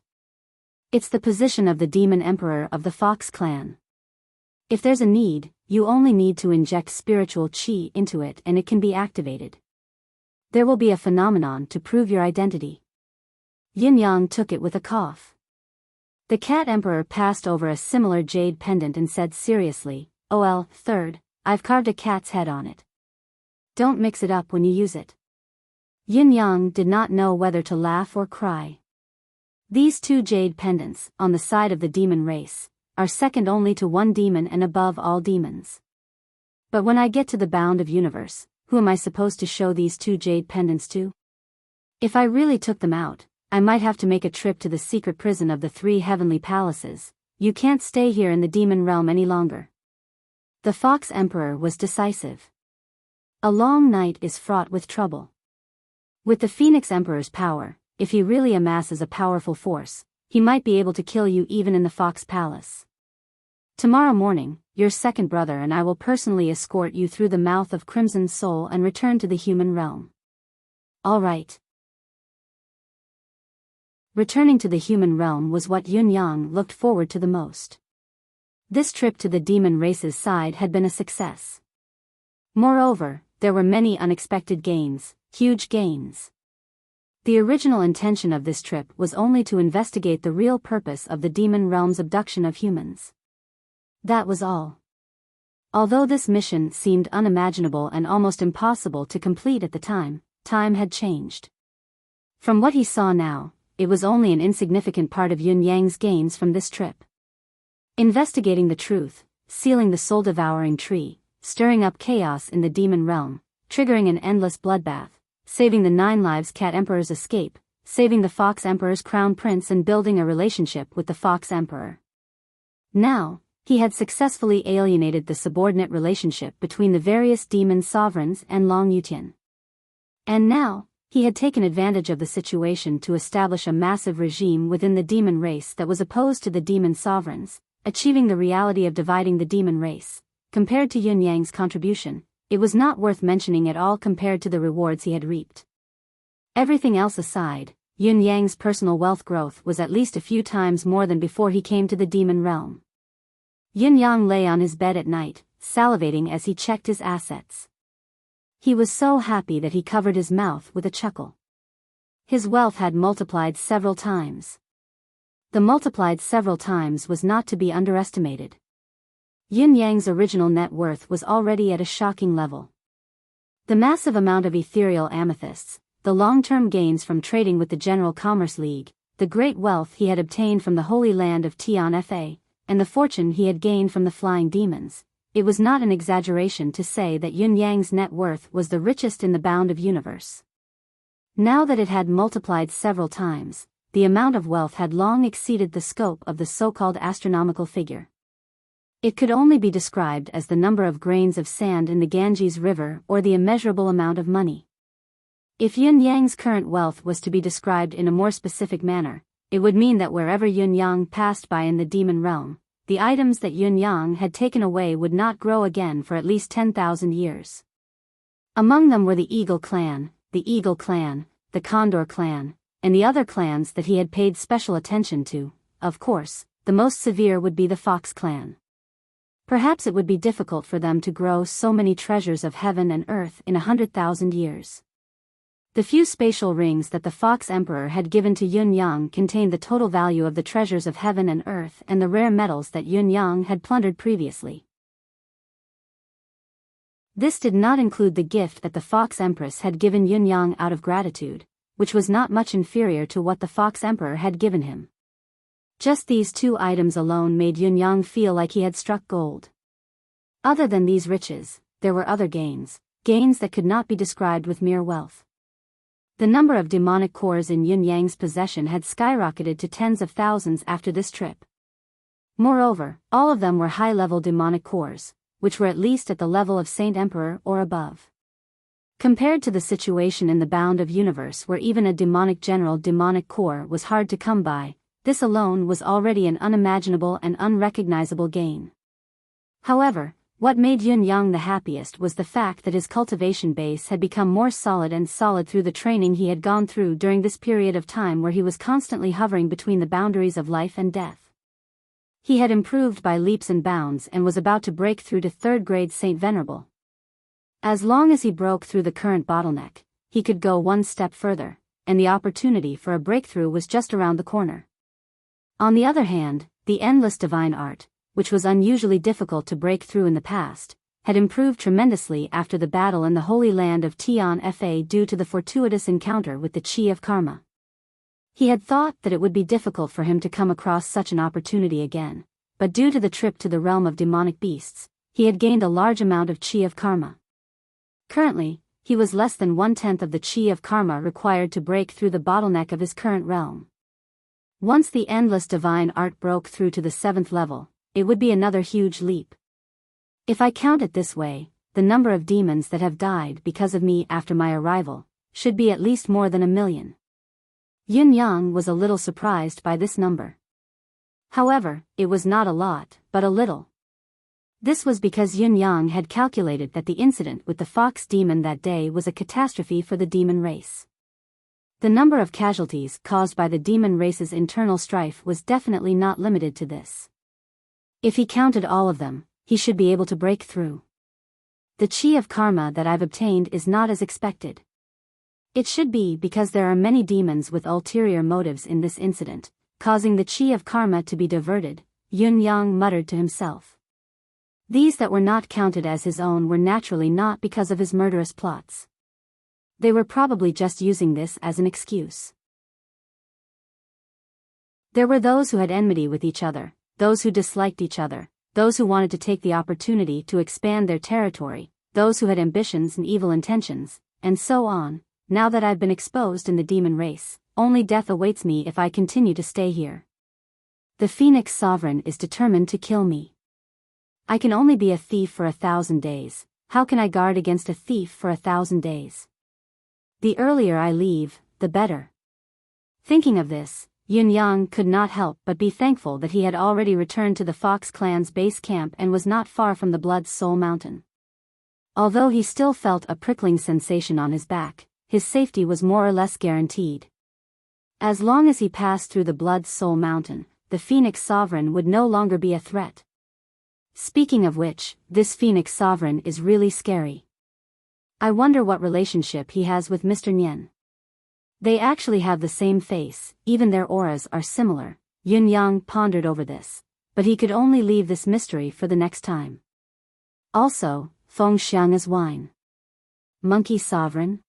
It's the position of the demon emperor of the Fox clan. If there's a need, you only need to inject spiritual chi into it and it can be activated. There will be a phenomenon to prove your identity. Yin Yang took it with a cough. The Cat Emperor passed over a similar jade pendant and said seriously, third, I've carved a cat's head on it. Don't mix it up when you use it. Yin Yang did not know whether to laugh or cry. These two jade pendants, on the side of the demon race, are second only to one demon and above all demons. But when I get to the bound of universe, who am I supposed to show these two jade pendants to? If I really took them out, I might have to make a trip to the secret prison of the 3 heavenly palaces. You can't stay here in the demon realm any longer. The Fox Emperor was decisive. A long night is fraught with trouble. With the Phoenix Emperor's power, if he really amasses a powerful force, he might be able to kill you even in the Fox Palace. Tomorrow morning, your second brother and I will personally escort you through the mouth of Crimson Soul and return to the human realm. All right. Returning to the human realm was what Yun Yang looked forward to the most. This trip to the demon race's side had been a success. Moreover, there were many unexpected gains, huge gains. The original intention of this trip was only to investigate the real purpose of the demon realm's abduction of humans. That was all. Although this mission seemed unimaginable and almost impossible to complete at the time had changed. From what he saw now, it was only an insignificant part of Yun Yang's gains from this trip. Investigating the truth, sealing the soul-devouring tree, stirring up chaos in the demon realm, triggering an endless bloodbath, saving the 9 Lives Cat Emperor's escape, saving the Fox Emperor's crown prince and building a relationship with the Fox Emperor. Now, he had successfully alienated the subordinate relationship between the various demon sovereigns and Long Yutian. And now, he had taken advantage of the situation to establish a massive regime within the demon race that was opposed to the demon sovereigns, achieving the reality of dividing the demon race. Compared to Yun Yang's contribution, it was not worth mentioning at all compared to the rewards he had reaped. Everything else aside, Yun Yang's personal wealth growth was at least a few times more than before he came to the demon realm. Yun Yang lay on his bed at night, salivating as he checked his assets. He was so happy that he covered his mouth with a chuckle. His wealth had multiplied several times. The multiplied several times was not to be underestimated. Yin Yang's original net worth was already at a shocking level. The massive amount of ethereal amethysts, the long-term gains from trading with the General Commerce League, the great wealth he had obtained from the Holy Land of Tian-Fa, and the fortune he had gained from the flying demons. It was not an exaggeration to say that Yun Yang's net worth was the richest in the bound of universe. Now that it had multiplied several times, the amount of wealth had long exceeded the scope of the so-called astronomical figure. It could only be described as the number of grains of sand in the Ganges River or the immeasurable amount of money. If Yun Yang's current wealth was to be described in a more specific manner, it would mean that wherever Yun Yang passed by in the demon realm, the items that Yun Yang had taken away would not grow again for at least 10,000 years. Among them were the Eagle Clan, the Condor Clan, and the other clans that he had paid special attention to. Of course, the most severe would be the Fox Clan. Perhaps it would be difficult for them to grow so many treasures of heaven and earth in 100,000 years. The few spatial rings that the Fox Emperor had given to Yun Yang contained the total value of the treasures of heaven and earth and the rare metals that Yun Yang had plundered previously. This did not include the gift that the Fox Empress had given Yun Yang out of gratitude, which was not much inferior to what the Fox Emperor had given him. Just these two items alone made Yun Yang feel like he had struck gold. Other than these riches, there were other gains that could not be described with mere wealth. The number of demonic cores in Yun Yang's possession had skyrocketed to tens of thousands after this trip. Moreover, all of them were high-level demonic cores, which were at least at the level of Saint Emperor or above. Compared to the situation in the bound of universe where even a demonic general demonic core was hard to come by, this alone was already an unimaginable and unrecognizable gain. However, what made Yun Yang the happiest was the fact that his cultivation base had become more solid through the training he had gone through during this period of time where he was constantly hovering between the boundaries of life and death. He had improved by leaps and bounds and was about to break through to 3rd grade Saint Venerable. As long as he broke through the current bottleneck, he could go one step further, and the opportunity for a breakthrough was just around the corner. On the other hand, the endless divine art, which was unusually difficult to break through in the past, had improved tremendously after the battle in the Holy Land of Tian-Fa due to the fortuitous encounter with the Chi of Karma. He had thought that it would be difficult for him to come across such an opportunity again, but due to the trip to the realm of demonic beasts, he had gained a large amount of Chi of Karma. Currently, he was less than 1/10 of the Chi of Karma required to break through the bottleneck of his current realm. Once the endless divine art broke through to the 7th level, it would be another huge leap. If I count it this way, the number of demons that have died because of me after my arrival should be at least more than 1,000,000. Yun Yang was a little surprised by this number. However, it was not a lot, but a little. This was because Yun Yang had calculated that the incident with the fox demon that day was a catastrophe for the demon race. The number of casualties caused by the demon race's internal strife was definitely not limited to this. If he counted all of them, he should be able to break through. The Chi of Karma that I've obtained is not as expected. It should be because there are many demons with ulterior motives in this incident, causing the Chi of Karma to be diverted, Yun Yang muttered to himself. These that were not counted as his own were naturally not because of his murderous plots. They were probably just using this as an excuse. There were those who had enmity with each other, those who disliked each other, those who wanted to take the opportunity to expand their territory, those who had ambitions and evil intentions, and so on. Now that I've been exposed in the demon race, only death awaits me if I continue to stay here. The Phoenix Sovereign is determined to kill me. I can only be a thief for 1,000 days, how can I guard against a thief for 1,000 days? The earlier I leave, the better. Thinking of this, Yun Yang could not help but be thankful that he had already returned to the Fox clan's base camp and was not far from the Blood Soul Mountain. Although he still felt a prickling sensation on his back, his safety was more or less guaranteed. As long as he passed through the Blood Soul Mountain, the Phoenix Sovereign would no longer be a threat. Speaking of which, this Phoenix Sovereign is really scary. I wonder what relationship he has with Mr. Nian. They actually have the same face, even their auras are similar. Yun Yang pondered over this, but he could only leave this mystery for the next time. Also, Feng Xiang is wine. Monkey sovereign?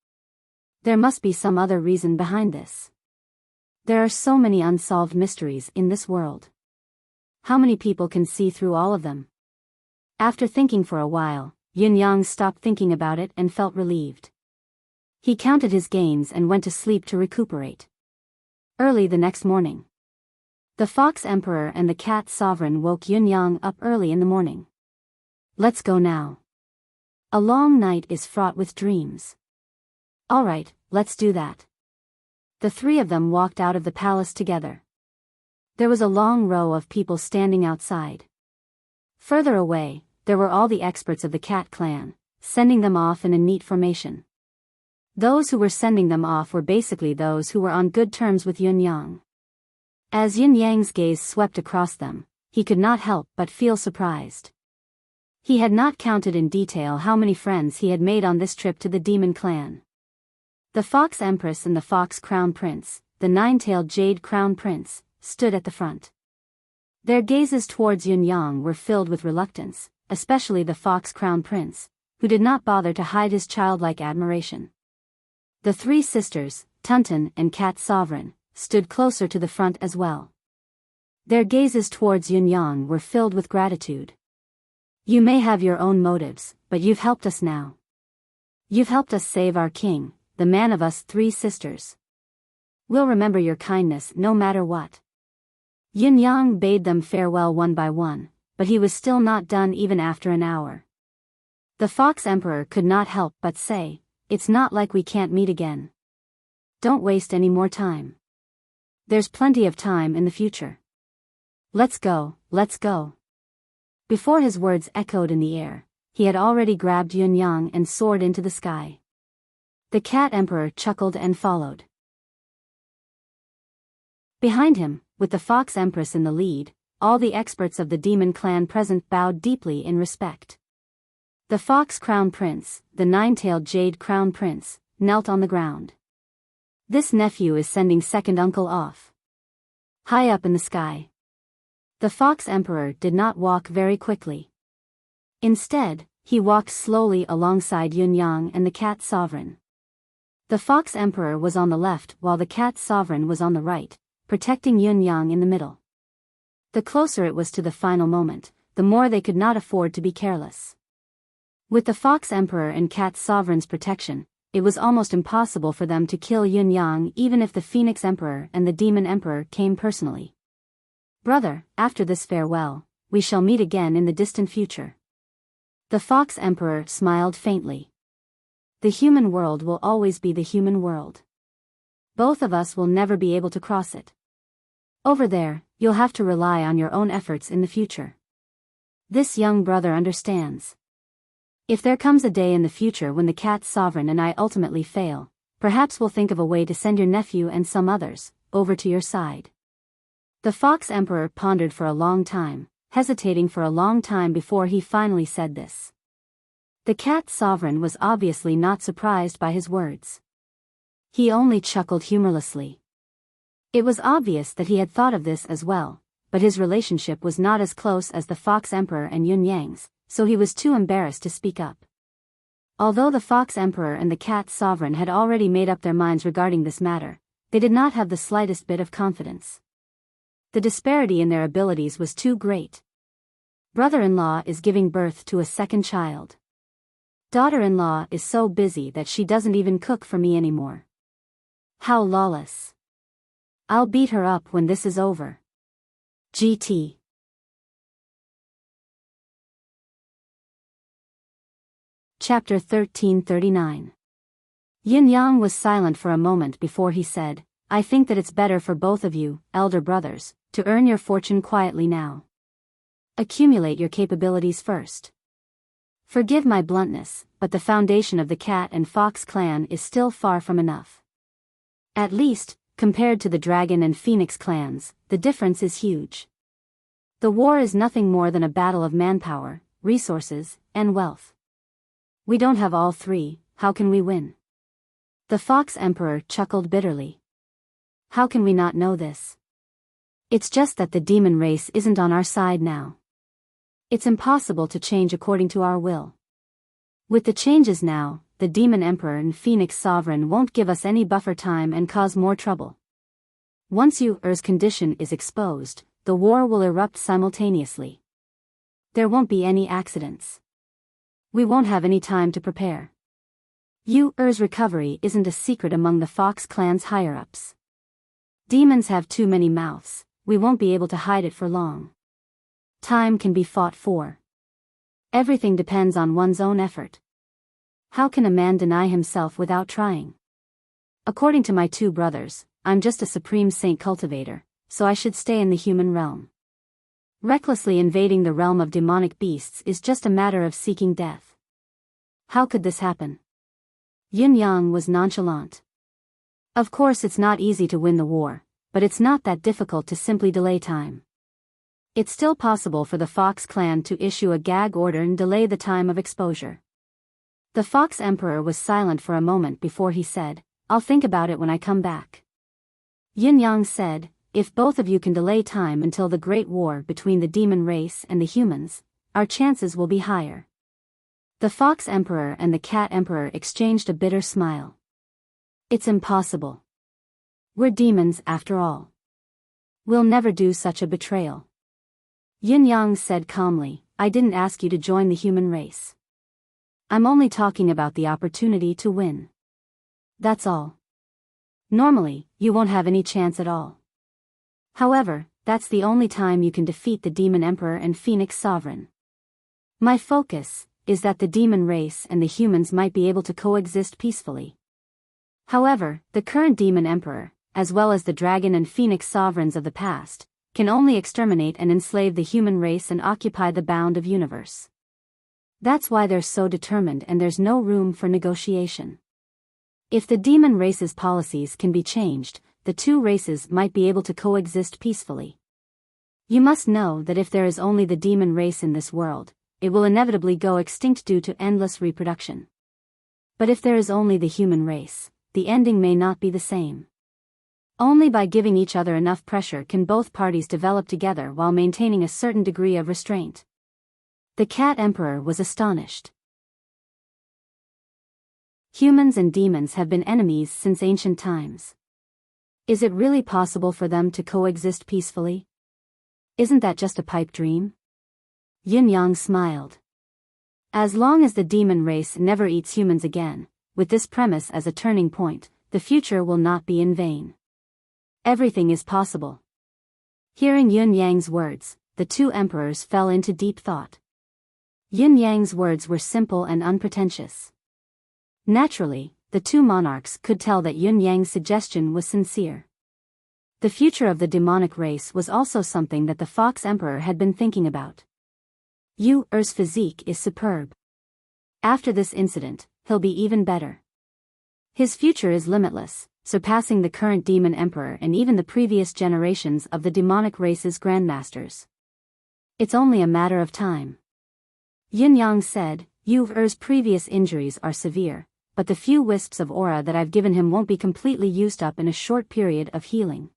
There must be some other reason behind this. There are so many unsolved mysteries in this world. How many people can see through all of them? After thinking for a while, Yin Yang stopped thinking about it and felt relieved. He counted his gains and went to sleep to recuperate. Early the next morning, the Fox Emperor and the Cat Sovereign woke Yin Yang up early in the morning. Let's go now. A long night is fraught with dreams. All right, let's do that. The three of them walked out of the palace together. There was a long row of people standing outside. Further away, there were all the experts of the Cat clan, sending them off in a neat formation. Those who were sending them off were basically those who were on good terms with Yin Yang. As Yin Yang's gaze swept across them, he could not help but feel surprised. He had not counted in detail how many friends he had made on this trip to the Demon Clan. The Fox Empress and the Fox Crown Prince, the nine-tailed Jade Crown Prince, stood at the front. Their gazes towards Yin Yang were filled with reluctance, especially the Fox Crown Prince, who did not bother to hide his childlike admiration. The three sisters, Tunton and Cat Sovereign, stood closer to the front as well. Their gazes towards Yin Yang were filled with gratitude. You may have your own motives, but you've helped us now. You've helped us save our king, the man of us three sisters. We'll remember your kindness no matter what. Yin Yang bade them farewell one by one, but he was still not done even after an hour. The Fox Emperor could not help but say, "It's not like we can't meet again. Don't waste any more time. There's plenty of time in the future. Let's go, let's go." Before his words echoed in the air, he had already grabbed Yin Yang and soared into the sky. The Cat Emperor chuckled and followed. Behind him, with the Fox Empress in the lead, all the experts of the Demon Clan present bowed deeply in respect. The Fox Crown Prince, the nine-tailed Jade Crown Prince, knelt on the ground. This nephew is sending second uncle off. High up in the sky. The Fox Emperor did not walk very quickly. Instead, he walked slowly alongside Yin Yang and the Cat Sovereign. The Fox Emperor was on the left while the Cat Sovereign was on the right, protecting Yin Yang in the middle. The closer it was to the final moment, the more they could not afford to be careless. With the Fox Emperor and Cat Sovereign's protection, it was almost impossible for them to kill Yin Yang even if the Phoenix Emperor and the Demon Emperor came personally. "Brother, after this farewell, we shall meet again in the distant future." The Fox Emperor smiled faintly. The human world will always be the human world. Both of us will never be able to cross it. Over there, you'll have to rely on your own efforts in the future. This young brother understands. If there comes a day in the future when the Cat Sovereign and I ultimately fail, perhaps we'll think of a way to send your nephew and some others over to your side. The Fox Emperor pondered for a long time, hesitating for a long time before he finally said this. The Cat Sovereign was obviously not surprised by his words. He only chuckled humorlessly. It was obvious that he had thought of this as well, but his relationship was not as close as the Fox Emperor and Yin Yang's, so he was too embarrassed to speak up. Although the Fox Emperor and the Cat Sovereign had already made up their minds regarding this matter, they did not have the slightest bit of confidence. The disparity in their abilities was too great. Brother-in-law is giving birth to a second child. Daughter-in-law is so busy that she doesn't even cook for me anymore. How lawless. I'll beat her up when this is over. GT. Chapter 1339. Yin Yang was silent for a moment before he said, "I think that it's better for both of you, elder brothers, to earn your fortune quietly now. Accumulate your capabilities first. Forgive my bluntness, but the foundation of the Cat and Fox clan is still far from enough. At least, compared to the Dragon and Phoenix clans, the difference is huge. The war is nothing more than a battle of manpower, resources, and wealth. We don't have all three, how can we win?" The Fox Emperor chuckled bitterly. "How can we not know this? It's just that the demon race isn't on our side now. It's impossible to change according to our will. With the changes now, the the Demon Emperor and Phoenix Sovereign won't give us any buffer time and cause more trouble. Once Yu's condition is exposed, the war will erupt simultaneously. There won't be any accidents. We won't have any time to prepare. Yu's recovery isn't a secret among the Fox clan's higher-ups. Demons have too many mouths, we won't be able to hide it for long. Time can be fought for. Everything depends on one's own effort. How can a man deny himself without trying? According to my two brothers, I'm just a supreme saint cultivator, so I should stay in the human realm. Recklessly invading the realm of demonic beasts is just a matter of seeking death. How could this happen? Yin Yang was nonchalant. Of course it's not easy to win the war, but it's not that difficult to simply delay time. It's still possible for the Fox clan to issue a gag order and delay the time of exposure. The Fox Emperor was silent for a moment before he said, "I'll think about it when I come back." Yin Yang said, "If both of you can delay time until the Great War between the demon race and the humans, our chances will be higher." The Fox Emperor and the Cat Emperor exchanged a bitter smile. It's impossible. We're demons after all. We'll never do such a betrayal. Yin Yang said calmly, "I didn't ask you to join the human race. I'm only talking about the opportunity to win. That's all. Normally, you won't have any chance at all. However, that's the only time you can defeat the Demon Emperor and Phoenix Sovereign. My focus is that the demon race and the humans might be able to coexist peacefully. However, the current Demon Emperor, as well as the Dragon and Phoenix Sovereigns of the past, can only exterminate and enslave the human race and occupy the bound of universe. That's why they're so determined and there's no room for negotiation. If the demon race's policies can be changed, the two races might be able to coexist peacefully. You must know that if there is only the demon race in this world, it will inevitably go extinct due to endless reproduction. But if there is only the human race, the ending may not be the same. Only by giving each other enough pressure can both parties develop together while maintaining a certain degree of restraint." The Cat Emperor was astonished. Humans and demons have been enemies since ancient times. Is it really possible for them to coexist peacefully? Isn't that just a pipe dream? Yin Yang smiled. As long as the demon race never eats humans again, with this premise as a turning point, the future will not be in vain. Everything is possible. Hearing Yin Yang's words, the two emperors fell into deep thought. Yin Yang's words were simple and unpretentious. Naturally, the two monarchs could tell that Yin Yang's suggestion was sincere. The future of the demonic race was also something that the Fox Emperor had been thinking about. Yu's physique is superb. After this incident, he'll be even better. His future is limitless, surpassing the current Demon Emperor and even the previous generations of the demonic race's grandmasters. It's only a matter of time. Yin Yang said, "Yu's previous injuries are severe, but the few wisps of aura that I've given him won't be completely used up in a short period of healing.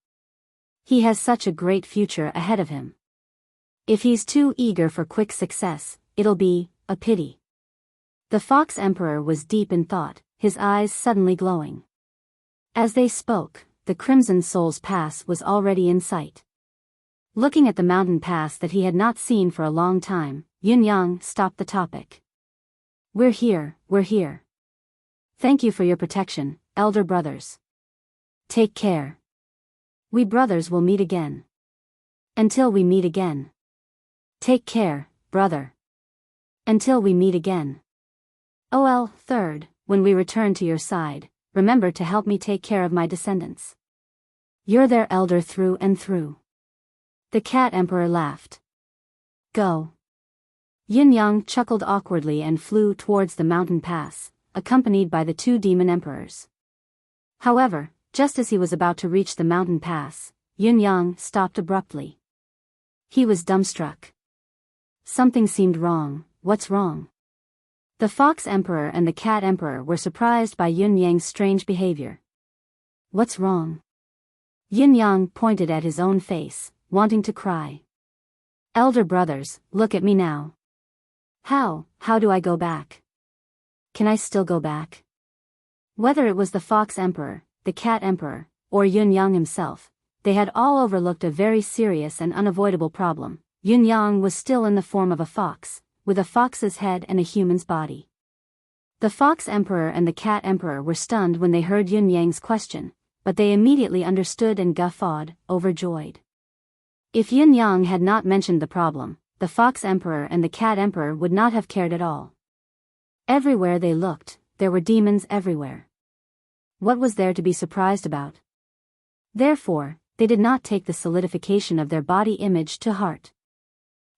He has such a great future ahead of him. If he's too eager for quick success, it'll be a pity." The Fox Emperor was deep in thought, his eyes suddenly glowing. As they spoke, the Crimson Soul's Pass was already in sight. Looking at the mountain pass that he had not seen for a long time, Yin Yang stopped the topic. We're here. Thank you for your protection, elder brothers. Take care. We brothers will meet again. Until we meet again. Take care, brother. Until we meet again. OL, third, when we return to your side, remember to help me take care of my descendants. You're their elder through and through. The Cat Emperor laughed. Go. Yin Yang chuckled awkwardly and flew towards the mountain pass, accompanied by the two demon emperors. However, just as he was about to reach the mountain pass, Yin Yang stopped abruptly. He was dumbstruck. Something seemed wrong. What's wrong? The Fox Emperor and the Cat Emperor were surprised by Yin Yang's strange behavior. What's wrong? Yin Yang pointed at his own face, wanting to cry. Elder brothers, look at me now. How do I go back? can I still go back? Whether it was the Fox Emperor, the Cat Emperor, or Yun Yang himself, they had all overlooked a very serious and unavoidable problem. Yun Yang was still in the form of a fox, with a fox's head and a human's body. The Fox Emperor and the Cat Emperor were stunned when they heard Yun Yang's question, but they immediately understood and guffawed, overjoyed. If Yun Yang had not mentioned the problem, the Fox Emperor and the Cat Emperor would not have cared at all. Everywhere they looked, there were demons everywhere. What was there to be surprised about? Therefore, they did not take the solidification of their body image to heart.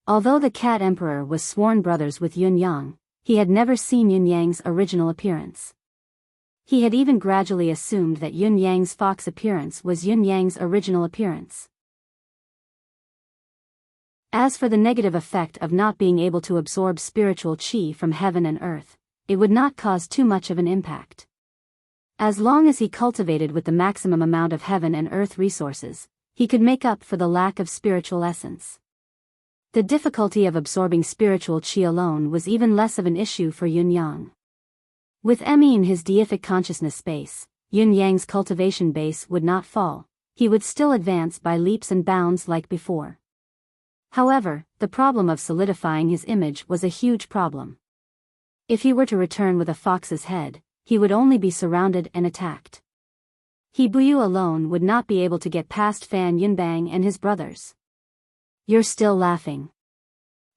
Although the Cat Emperor was sworn brothers with Yun Yang, he had never seen Yun Yang's original appearance. He had even gradually assumed that Yun Yang's fox appearance was Yun Yang's original appearance. As for the negative effect of not being able to absorb spiritual qi from heaven and earth, it would not cause too much of an impact. As long as he cultivated with the maximum amount of heaven and earth resources, he could make up for the lack of spiritual essence. The difficulty of absorbing spiritual qi alone was even less of an issue for Yun Yang. With Emi in his deific consciousness space, Yun Yang's cultivation base would not fall, he would still advance by leaps and bounds like before. However, the problem of solidifying his image was a huge problem. If he were to return with a fox's head, he would only be surrounded and attacked. He Buyu alone would not be able to get past Fan Yunbang and his brothers. You're still laughing.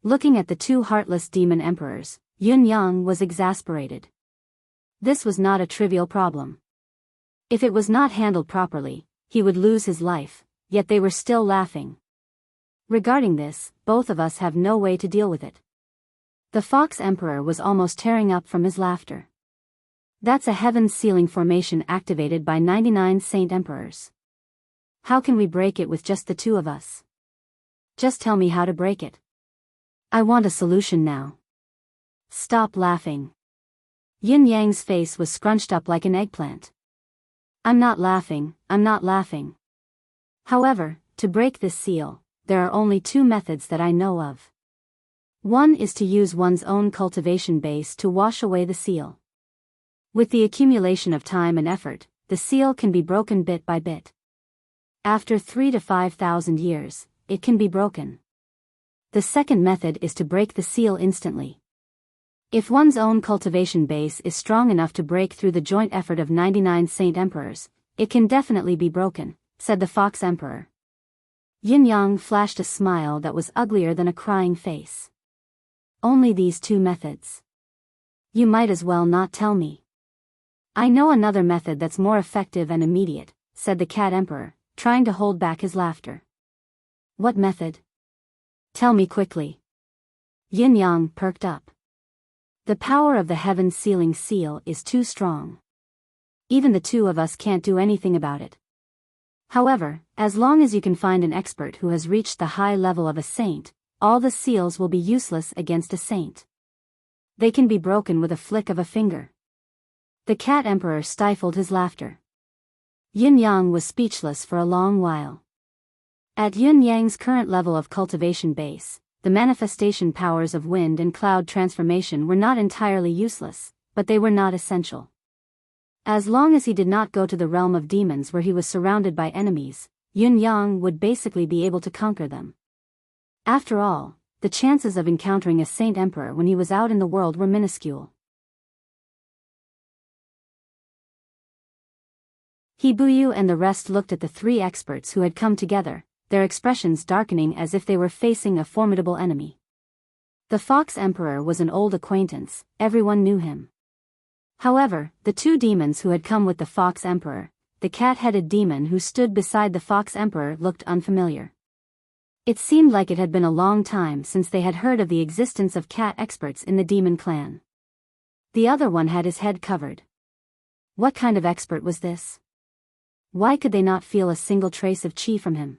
Looking at the two heartless demon emperors, Yun Yang was exasperated. This was not a trivial problem. If it was not handled properly, he would lose his life, yet they were still laughing. Regarding this, both of us have no way to deal with it. The Fox Emperor was almost tearing up from his laughter. That's a heaven's ceiling formation activated by 99 Saint Emperors. How can we break it with just the two of us? Just tell me how to break it. I want a solution now. Stop laughing. Yin Yang's face was scrunched up like an eggplant. I'm not laughing, I'm not laughing. However, to break this seal, there are only two methods that I know of. One is to use one's own cultivation base to wash away the seal. With the accumulation of time and effort, the seal can be broken bit by bit. After 3,000 to 5,000 years, it can be broken. The second method is to break the seal instantly. If one's own cultivation base is strong enough to break through the joint effort of 99 Saint Emperors, it can definitely be broken, said the Fox Emperor. Yin Yang flashed a smile that was uglier than a crying face. Only these two methods. You might as well not tell me. I know another method that's more effective and immediate, said the Cat Emperor, trying to hold back his laughter. What method? Tell me quickly. Yin Yang perked up. The power of the heaven's sealing seal is too strong. Even the two of us can't do anything about it. However, as long as you can find an expert who has reached the high level of a saint, all the seals will be useless against a saint. They can be broken with a flick of a finger. The Cat Emperor stifled his laughter. Yin Yang was speechless for a long while. At Yun Yang's current level of cultivation base, the manifestation powers of wind and cloud transformation were not entirely useless, but they were not essential. As long as he did not go to the realm of demons where he was surrounded by enemies, Yun Yang would basically be able to conquer them. After all, the chances of encountering a Saint Emperor when he was out in the world were minuscule. He Buyu and the rest looked at the three experts who had come together, their expressions darkening as if they were facing a formidable enemy. The Fox Emperor was an old acquaintance, everyone knew him. However, the two demons who had come with the Fox Emperor, the cat-headed demon who stood beside the Fox Emperor, looked unfamiliar. It seemed like it had been a long time since they had heard of the existence of cat experts in the demon clan. The other one had his head covered. What kind of expert was this? Why could they not feel a single trace of qi from him?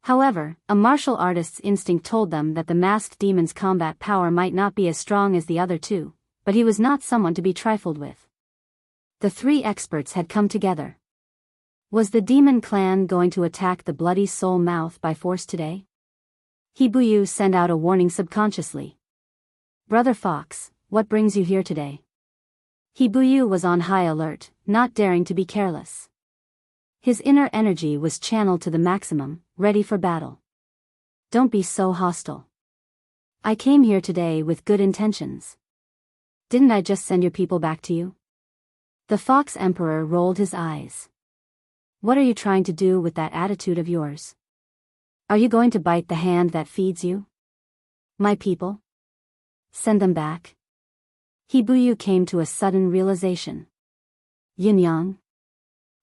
However, a martial artist's instinct told them that the masked demon's combat power might not be as strong as the other two, but he was not someone to be trifled with. The three experts had come together. Was the demon clan going to attack the bloody soul mouth by force today? He Buyu sent out a warning subconsciously. Brother Fox, what brings you here today? Hibuyu was on high alert, not daring to be careless. His inner energy was channeled to the maximum, ready for battle. Don't be so hostile. I came here today with good intentions. Didn't I just send your people back to you? The Fox Emperor rolled his eyes. What are you trying to do with that attitude of yours? Are you going to bite the hand that feeds you? My people? Send them back. Hibuyu came to a sudden realization. Yin Yang?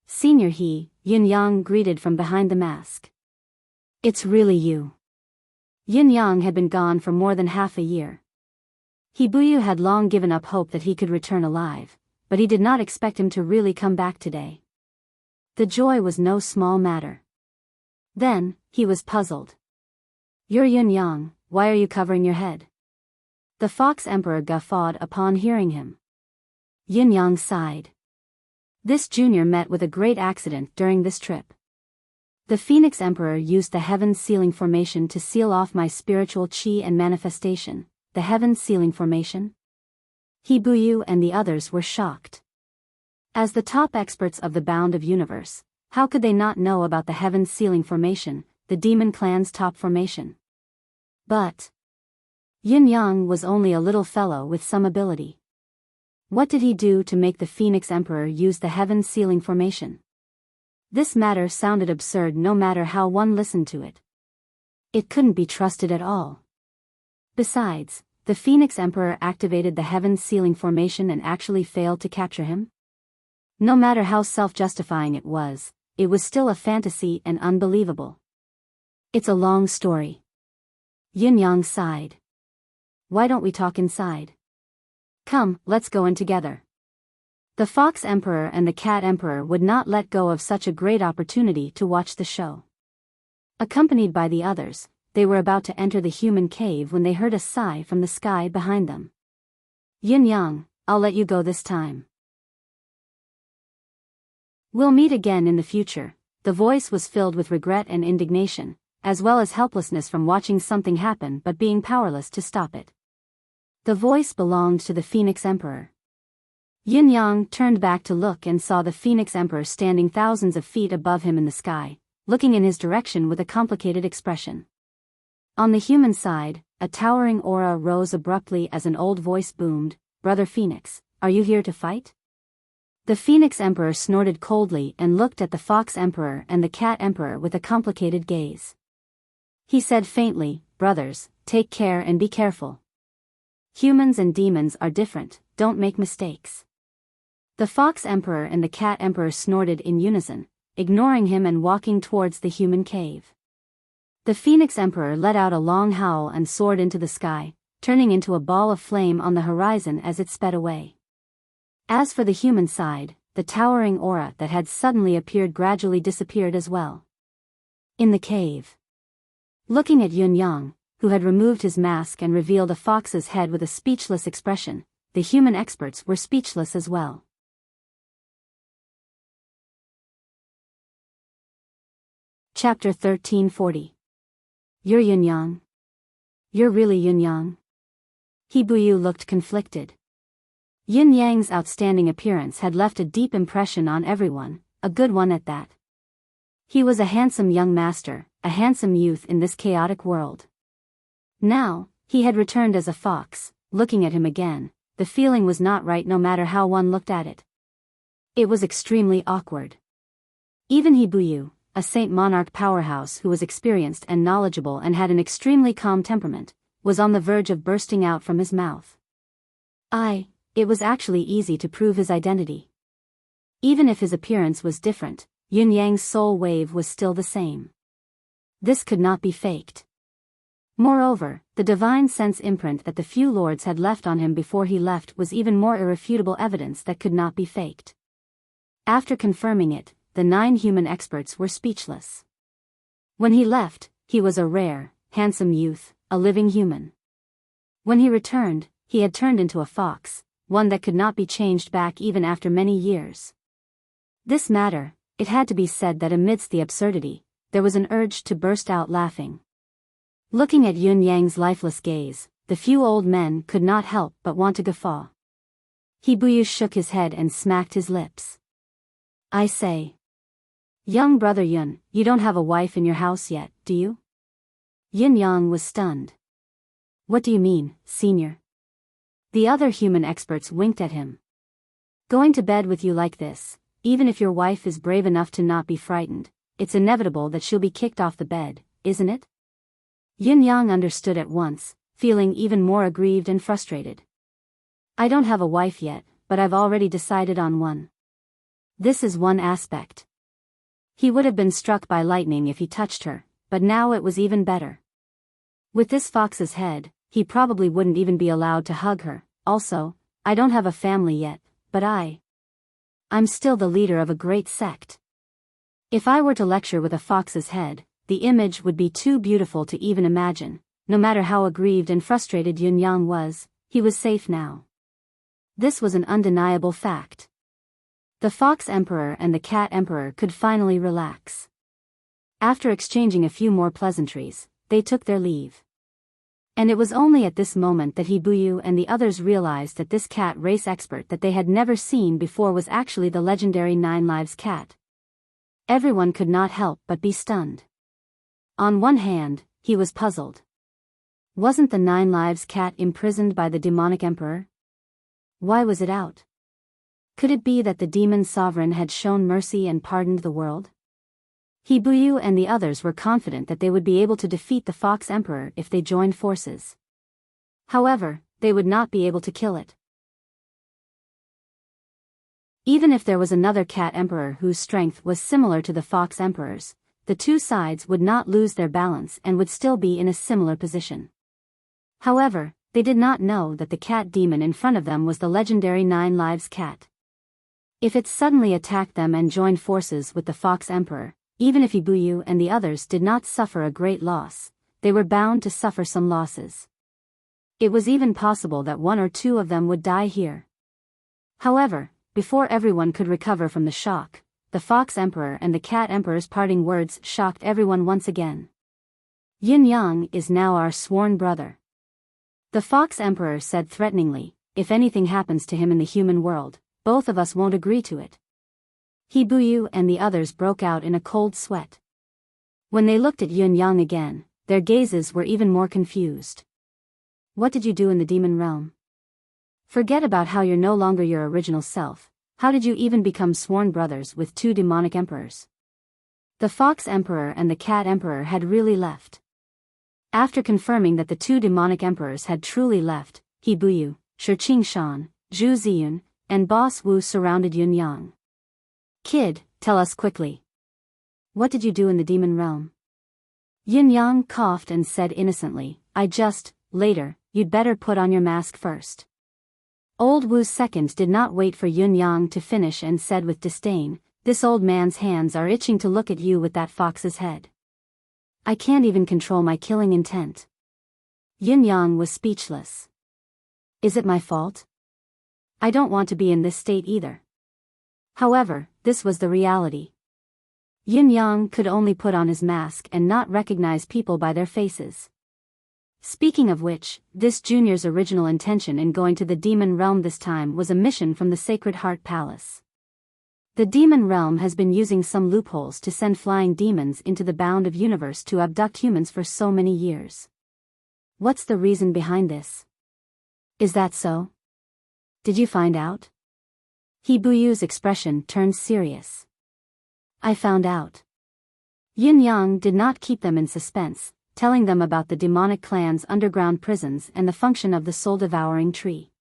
Senior Yin Yang greeted from behind the mask. It's really you. Yin Yang had been gone for more than half a year. Hibuyu had long given up hope that he could return alive, but he did not expect him to really come back today. The joy was no small matter. Then, he was puzzled. You're Yin Yang, why are you covering your head? The Fox Emperor guffawed upon hearing him. Yin Yang sighed. This junior met with a great accident during this trip. The Phoenix Emperor used the Heaven Sealing Formation to seal off my spiritual chi and manifestation. The Heaven Sealing Formation? Hibuyu and the others were shocked. As the top experts of the Bound of Universe, how could they not know about the Heaven Sealing Formation, the Demon Clan's top formation? But Yin Yang was only a little fellow with some ability. What did he do to make the Phoenix Emperor use the Heaven Sealing Formation? This matter sounded absurd no matter how one listened to it. It couldn't be trusted at all. Besides, the Phoenix Emperor activated the Heaven Sealing Formation and actually failed to capture him? No matter how self-justifying it was still a fantasy and unbelievable. It's a long story. Yin Yang sighed. Why don't we talk inside? Come, let's go in together. The Fox Emperor and the Cat Emperor would not let go of such a great opportunity to watch the show. Accompanied by the others, they were about to enter the human cave when they heard a sigh from the sky behind them. Yin Yang, I'll let you go this time. We'll meet again in the future. The voice was filled with regret and indignation, as well as helplessness from watching something happen but being powerless to stop it. The voice belonged to the Phoenix Emperor. Yin Yang turned back to look and saw the Phoenix Emperor standing thousands of feet above him in the sky, looking in his direction with a complicated expression. On the human side, a towering aura rose abruptly as an old voice boomed, Brother Phoenix, are you here to fight? The Phoenix Emperor snorted coldly and looked at the Fox Emperor and the Cat Emperor with a complicated gaze. He said faintly, brothers, take care and be careful. Humans and demons are different, don't make mistakes. The Fox Emperor and the Cat Emperor snorted in unison, ignoring him and walking towards the human cave. The Phoenix Emperor let out a long howl and soared into the sky, turning into a ball of flame on the horizon as it sped away. As for the human side, the towering aura that had suddenly appeared gradually disappeared as well. In the cave. Looking at Yin Yang, who had removed his mask and revealed a fox's head with a speechless expression, the human experts were speechless as well. Chapter 1340. You're Yin Yang? You're really Yin Yang? Hibuyu looked conflicted. Yin Yang's outstanding appearance had left a deep impression on everyone, a good one at that. He was a handsome young master, a handsome youth in this chaotic world. Now, he had returned as a fox. Looking at him again, the feeling was not right no matter how one looked at it. It was extremely awkward. Even Hibuyu, a Saint Monarch powerhouse who was experienced and knowledgeable and had an extremely calm temperament, was on the verge of bursting out from his mouth. It was actually easy to prove his identity. Even if his appearance was different, Yin Yang's soul wave was still the same. This could not be faked. Moreover, the divine sense imprint that the few lords had left on him before he left was even more irrefutable evidence that could not be faked. After confirming it, the 9 human experts were speechless. When he left, he was a rare, handsome youth, a living human. When he returned, he had turned into a fox, one that could not be changed back even after many years. This matter, it had to be said that amidst the absurdity, there was an urge to burst out laughing. Looking at Yin Yang's lifeless gaze, the few old men could not help but want to guffaw. Hibuyu shook his head and smacked his lips. I say. Young brother Yun, you don't have a wife in your house yet, do you? Yin Yang was stunned. What do you mean, senior? The other human experts winked at him. Going to bed with you like this, even if your wife is brave enough to not be frightened, it's inevitable that she'll be kicked off the bed, isn't it? Yin Yang understood at once, feeling even more aggrieved and frustrated. I don't have a wife yet, but I've already decided on one. This is one aspect. He would have been struck by lightning if he touched her, but now it was even better. With this fox's head, he probably wouldn't even be allowed to hug her. Also, I don't have a family yet, but I'm still the leader of a great sect. If I were to lecture with a fox's head, the image would be too beautiful to even imagine. No matter how aggrieved and frustrated Yun Yang was, he was safe now. This was an undeniable fact. The Fox Emperor and the Cat Emperor could finally relax. After exchanging a few more pleasantries, they took their leave. And it was only at this moment that Hibuyu and the others realized that this cat race expert that they had never seen before was actually the legendary Nine Lives cat. Everyone could not help but be stunned. On one hand, he was puzzled. Wasn't the Nine Lives cat imprisoned by the demonic emperor? Why was it out? Could it be that the demon sovereign had shown mercy and pardoned the world? Hibuyu and the others were confident that they would be able to defeat the Fox Emperor if they joined forces. However, they would not be able to kill it. Even if there was another Cat Emperor whose strength was similar to the Fox Emperor's, the two sides would not lose their balance and would still be in a similar position. However, they did not know that the cat demon in front of them was the legendary Nine Lives cat. If it suddenly attacked them and joined forces with the Fox Emperor, even if Hibuyu and the others did not suffer a great loss, they were bound to suffer some losses. It was even possible that one or two of them would die here. However, before everyone could recover from the shock, the Fox Emperor and the Cat Emperor's parting words shocked everyone once again. Yin Yang is now our sworn brother. The Fox Emperor said threateningly, if anything happens to him in the human world, both of us won't agree to it. Hibuyu and the others broke out in a cold sweat. When they looked at Yin Yang again, their gazes were even more confused. What did you do in the demon realm? Forget about how you're no longer your original self. How did you even become sworn brothers with two demonic emperors? The Fox Emperor and the Cat Emperor had really left. After confirming that the two demonic emperors had truly left, Hibuyu, Shi Qingshan, Zhu Ziyun, and Boss Wu surrounded Yin Yang. Kid, tell us quickly. What did you do in the demon realm? Yin Yang coughed and said innocently, later, you'd better put on your mask first. Old Wu's second did not wait for Yin Yang to finish and said with disdain, this old man's hands are itching to look at you with that fox's head. I can't even control my killing intent. Yin Yang was speechless. Is it my fault? I don't want to be in this state either. However, this was the reality. Yin Yang could only put on his mask and not recognize people by their faces. Speaking of which, this junior's original intention in going to the demon realm this time was a mission from the Sacred Heart Palace. The demon realm has been using some loopholes to send flying demons into the bound of universe to abduct humans for so many years. What's the reason behind this? Is that so? Did you find out? Hibuyu's expression turned serious. I found out. Yin Yang did not keep them in suspense, telling them about the demonic clan's underground prisons and the function of the soul-devouring tree.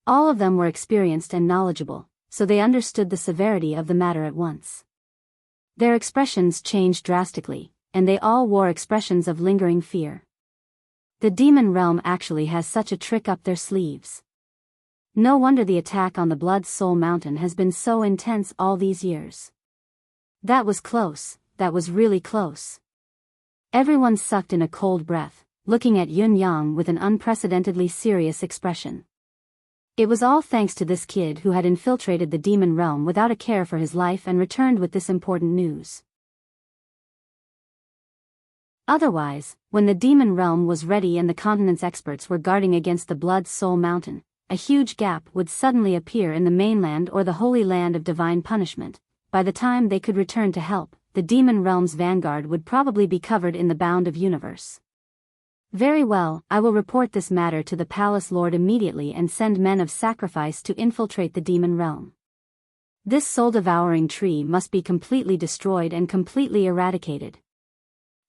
All of them were experienced and knowledgeable, so they understood the severity of the matter at once. Their expressions changed drastically, and they all wore expressions of lingering fear. The demon realm actually has such a trick up their sleeves. No wonder the attack on the Blood Soul Mountain has been so intense all these years. That was close, that was really close. Everyone sucked in a cold breath, looking at Yin Yang with an unprecedentedly serious expression. It was all thanks to this kid who had infiltrated the demon realm without a care for his life and returned with this important news. Otherwise, when the demon realm was ready and the continent's experts were guarding against the Blood Soul Mountain, a huge gap would suddenly appear in the mainland or the Holy Land of divine punishment. By the time they could return to help, the demon realm's vanguard would probably be covered in the bound of universe. Very well, I will report this matter to the palace lord immediately and send men of sacrifice to infiltrate the demon realm. This soul-devouring tree must be completely destroyed and completely eradicated.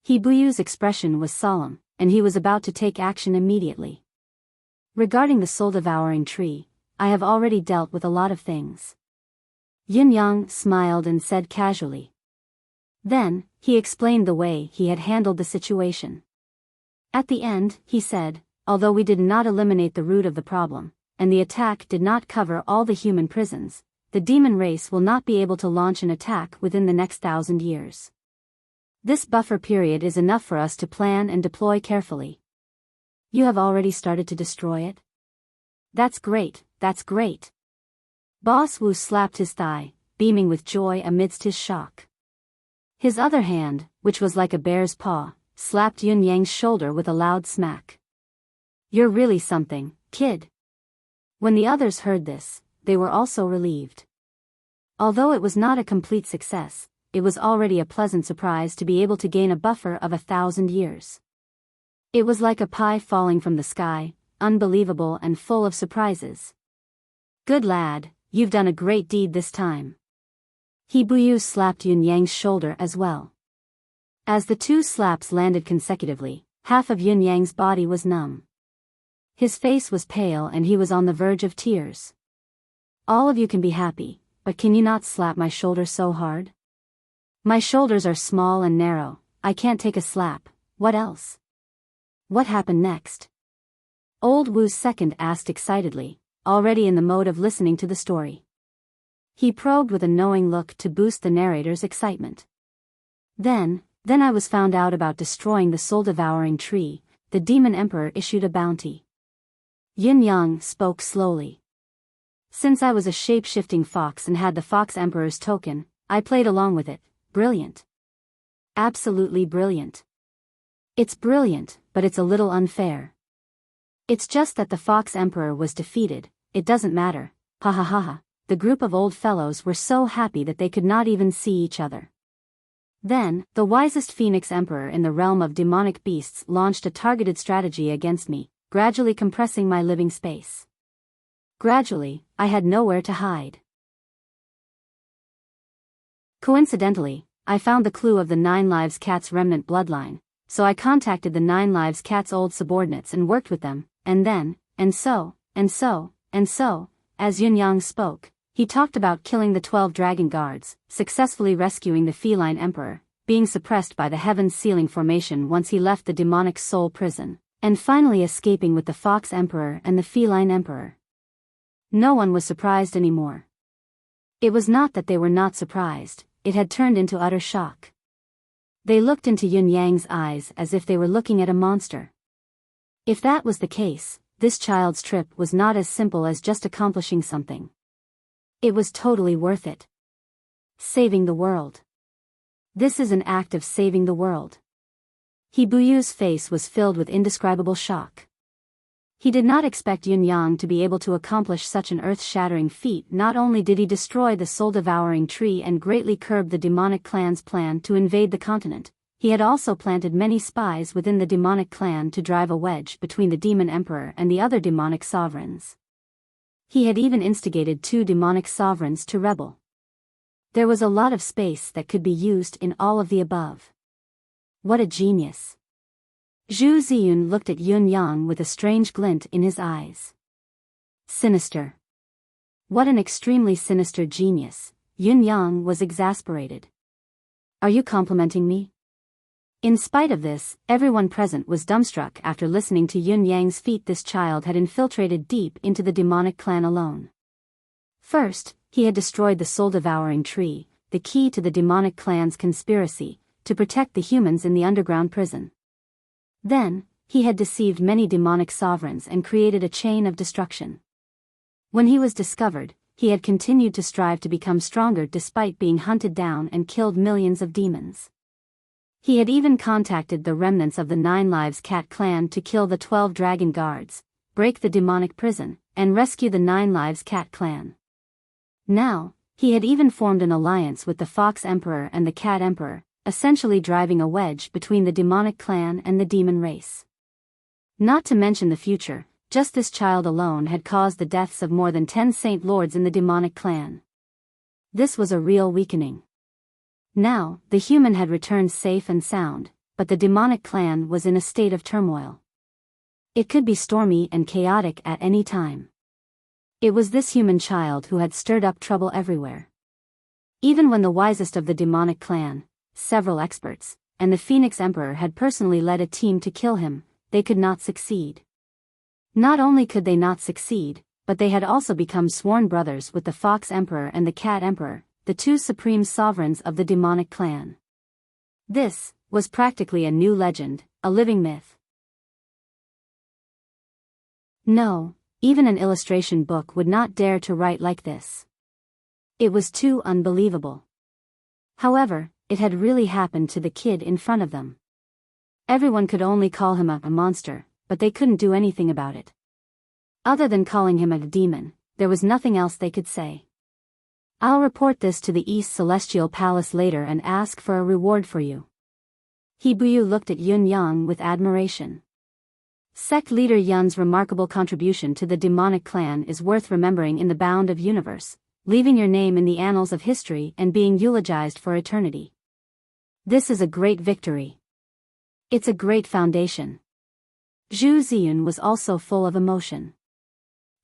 He Buyu's expression was solemn, and he was about to take action immediately. Regarding the soul-devouring tree, I have already dealt with a lot of things. Yin Yang smiled and said casually. Then, he explained the way he had handled the situation. At the end, he said, although we did not eliminate the root of the problem, and the attack did not cover all the human prisons, the demon race will not be able to launch an attack within the next 1,000 years. This buffer period is enough for us to plan and deploy carefully. You have already started to destroy it? That's great, that's great. Boss Wu slapped his thigh, beaming with joy amidst his shock. His other hand, which was like a bear's paw, slapped Yun Yang's shoulder with a loud smack. You're really something, kid. When the others heard this, they were also relieved. Although it was not a complete success, it was already a pleasant surprise to be able to gain a buffer of 1,000 years. It was like a pie falling from the sky, unbelievable and full of surprises. Good lad, you've done a great deed this time. He Buyu slapped Yun Yang's shoulder as well. As the two slaps landed consecutively, half of Yun Yang's body was numb. His face was pale and he was on the verge of tears. All of you can be happy, but can you not slap my shoulder so hard? My shoulders are small and narrow, I can't take a slap, what else? What happened next? Old Wu's second asked excitedly, already in the mode of listening to the story. He probed with a knowing look to boost the narrator's excitement. Then I was found out about destroying the soul-devouring tree. The demon emperor issued a bounty. Yin Yang spoke slowly. Since I was a shape-shifting fox and had the fox emperor's token, I played along with it. Brilliant. Absolutely brilliant. It's brilliant, but it's a little unfair. It's just that the fox emperor was defeated. It doesn't matter. Ha ha ha ha. The group of old fellows were so happy that they could not even see each other. Then, the wisest Phoenix Emperor in the realm of demonic beasts launched a targeted strategy against me, gradually compressing my living space. Gradually, I had nowhere to hide. Coincidentally, I found the clue of the Nine Lives Cat's remnant bloodline, so I contacted the Nine Lives Cat's old subordinates and worked with them, and then, and so, as Yun Yang spoke, he talked about killing the 12 dragon guards, successfully rescuing the feline emperor, being suppressed by the heaven's sealing formation once he left the demonic soul prison, and finally escaping with the fox emperor and the feline emperor. No one was surprised anymore. It was not that they were not surprised, it had turned into utter shock. They looked into Yun Yang's eyes as if they were looking at a monster. If that was the case, this child's trip was not as simple as just accomplishing something. It was totally worth it. Saving the world. This is an act of saving the world. He Buyu's face was filled with indescribable shock. He did not expect Yun Yang to be able to accomplish such an earth-shattering feat. Not only did he destroy the soul-devouring tree and greatly curb the demonic clan's plan to invade the continent, he had also planted many spies within the demonic clan to drive a wedge between the demon emperor and the other demonic sovereigns. He had even instigated 2 demonic sovereigns to rebel. There was a lot of space that could be used in all of the above. What a genius. Zhu Ziyun looked at Yun Yang with a strange glint in his eyes. Sinister. What an extremely sinister genius. Yun Yang was exasperated. Are you complimenting me? In spite of this, everyone present was dumbstruck after listening to Yun Yang's feat. This child had infiltrated deep into the demonic clan alone. First, he had destroyed the soul-devouring tree, the key to the demonic clan's conspiracy, to protect the humans in the underground prison. Then, he had deceived many demonic sovereigns and created a chain of destruction. When he was discovered, he had continued to strive to become stronger despite being hunted down and killed millions of demons. He had even contacted the remnants of the Nine Lives Cat clan to kill the 12 dragon guards, break the demonic prison, and rescue the Nine Lives Cat clan. Now, he had even formed an alliance with the Fox Emperor and the Cat Emperor, essentially driving a wedge between the demonic clan and the demon race. Not to mention the future, just this child alone had caused the deaths of more than 10 Saint Lords in the demonic clan. This was a real weakening. Now, the human had returned safe and sound, but the demonic clan was in a state of turmoil. It could be stormy and chaotic at any time. It was this human child who had stirred up trouble everywhere. Even when the wisest of the demonic clan, several experts, and the Phoenix Emperor had personally led a team to kill him, they could not succeed. Not only could they not succeed, but they had also become sworn brothers with the Fox Emperor and the Cat Emperor, the two supreme sovereigns of the demonic clan. This was practically a new legend, a living myth. No, even an illustration book would not dare to write like this. It was too unbelievable. However, it had really happened to the kid in front of them. Everyone could only call him a monster, but they couldn't do anything about it. Other than calling him a demon, there was nothing else they could say. I'll report this to the East Celestial Palace later and ask for a reward for you. Hibuyu looked at Yun Yang with admiration. Sect leader Yun's remarkable contribution to the demonic clan is worth remembering in the bound of universe, leaving your name in the annals of history and being eulogized for eternity. This is a great victory. It's a great foundation. Zhu Ziyun was also full of emotion.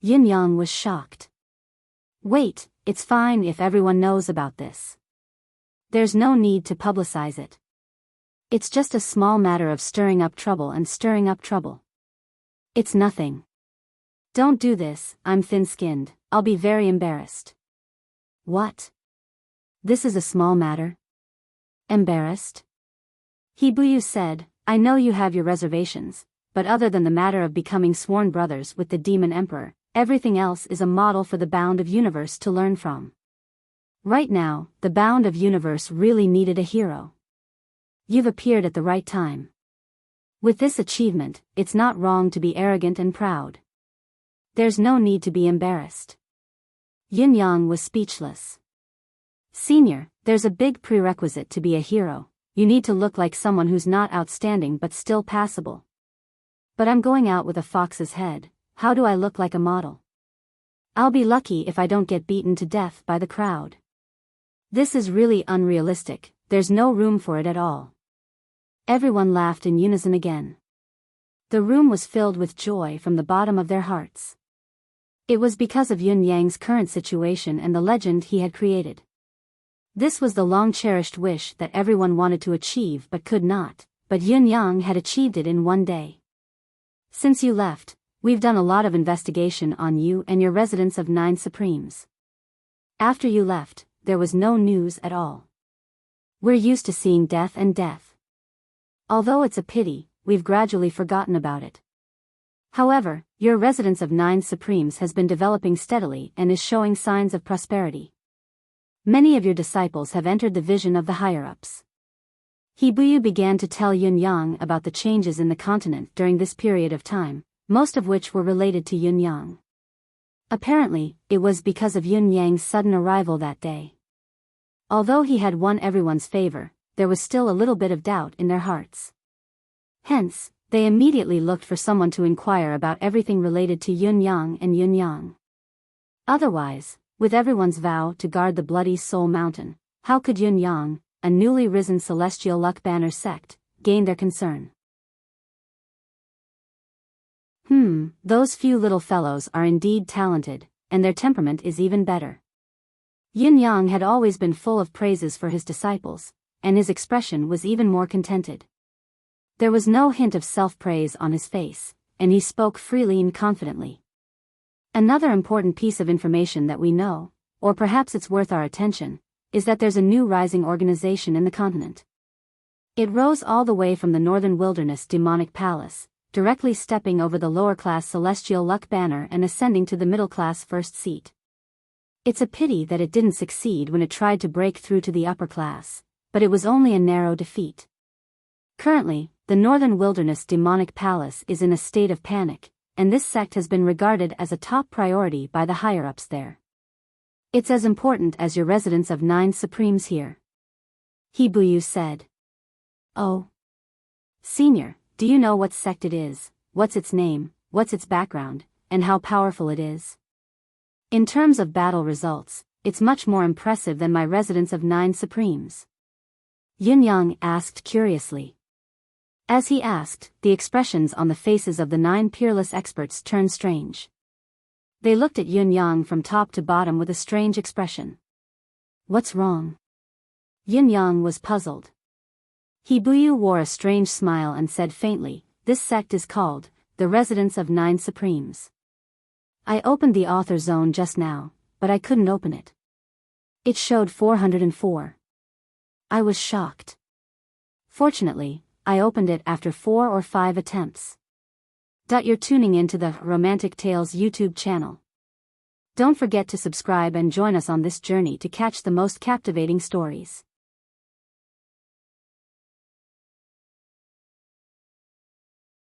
Yin Yang was shocked. Wait, it's fine if everyone knows about this. There's no need to publicize it. It's just a small matter of stirring up trouble and stirring up trouble. It's nothing. Don't do this, I'm thin-skinned, I'll be very embarrassed. What? This is a small matter? Embarrassed? Hibuyu said, I know you have your reservations, but other than the matter of becoming sworn brothers with the Demon Emperor, everything else is a model for the bound of universe to learn from. Right now, the bound of universe really needed a hero. You've appeared at the right time. With this achievement, it's not wrong to be arrogant and proud. There's no need to be embarrassed. Yin Yang was speechless. Senior, there's a big prerequisite to be a hero. You need to look like someone who's not outstanding but still passable. But I'm going out with a fox's head, how do I look like a model? I'll be lucky if I don't get beaten to death by the crowd. This is really unrealistic, there's no room for it at all. Everyone laughed in unison again. The room was filled with joy from the bottom of their hearts. It was because of Yun Yang's current situation and the legend he had created. This was the long-cherished wish that everyone wanted to achieve but could not, but Yun Yang had achieved it in one day. Since you left, we've done a lot of investigation on you and your residence of 9 Supremes. After you left, there was no news at all. We're used to seeing death and death. Although it's a pity, we've gradually forgotten about it. However, your residence of 9 Supremes has been developing steadily and is showing signs of prosperity. Many of your disciples have entered the vision of the higher-ups. Hibuyu began to tell Yun Yang about the changes in the continent during this period of time, most of which were related to Yun Yang. Apparently, it was because of Yun Yang's sudden arrival that day. Although he had won everyone's favor, there was still a little bit of doubt in their hearts. Hence, they immediately looked for someone to inquire about everything related to Yun Yang and Yun Yang. Otherwise, with everyone's vow to guard the Bloody Soul Mountain, how could Yun Yang, a newly risen celestial luck banner sect, gain their concern? Those few little fellows are indeed talented, and their temperament is even better. Yun Yang had always been full of praises for his disciples, and his expression was even more contented. There was no hint of self-praise on his face, and he spoke freely and confidently. Another important piece of information that we know, or perhaps it's worth our attention, is that there's a new rising organization in the continent. It rose all the way from the northern wilderness demonic palace, directly stepping over the lower-class celestial luck banner and ascending to the middle-class first seat. It's a pity that it didn't succeed when it tried to break through to the upper class, but it was only a narrow defeat. Currently, the northern wilderness demonic palace is in a state of panic, and this sect has been regarded as a top priority by the higher-ups there. It's as important as your residence of 9 Supremes here. He Buyu said. Oh. Senior, do you know what sect it is, what's its name, what's its background, and how powerful it is? In terms of battle results, it's much more impressive than my residence of 9 Supremes. Yin Yang asked curiously. As he asked, the expressions on the faces of the 9 peerless experts turned strange. They looked at Yin Yang from top to bottom with a strange expression. What's wrong? Yin Yang was puzzled. He Buyu wore a strange smile and said faintly, this sect is called, the Residence of 9 Supremes. I opened the author zone just now, but I couldn't open it. It showed 404. I was shocked. Fortunately, I opened it after 4 or 5 attempts. You're tuning into the Romantic Tales YouTube channel. Don't forget to subscribe and join us on this journey to catch the most captivating stories.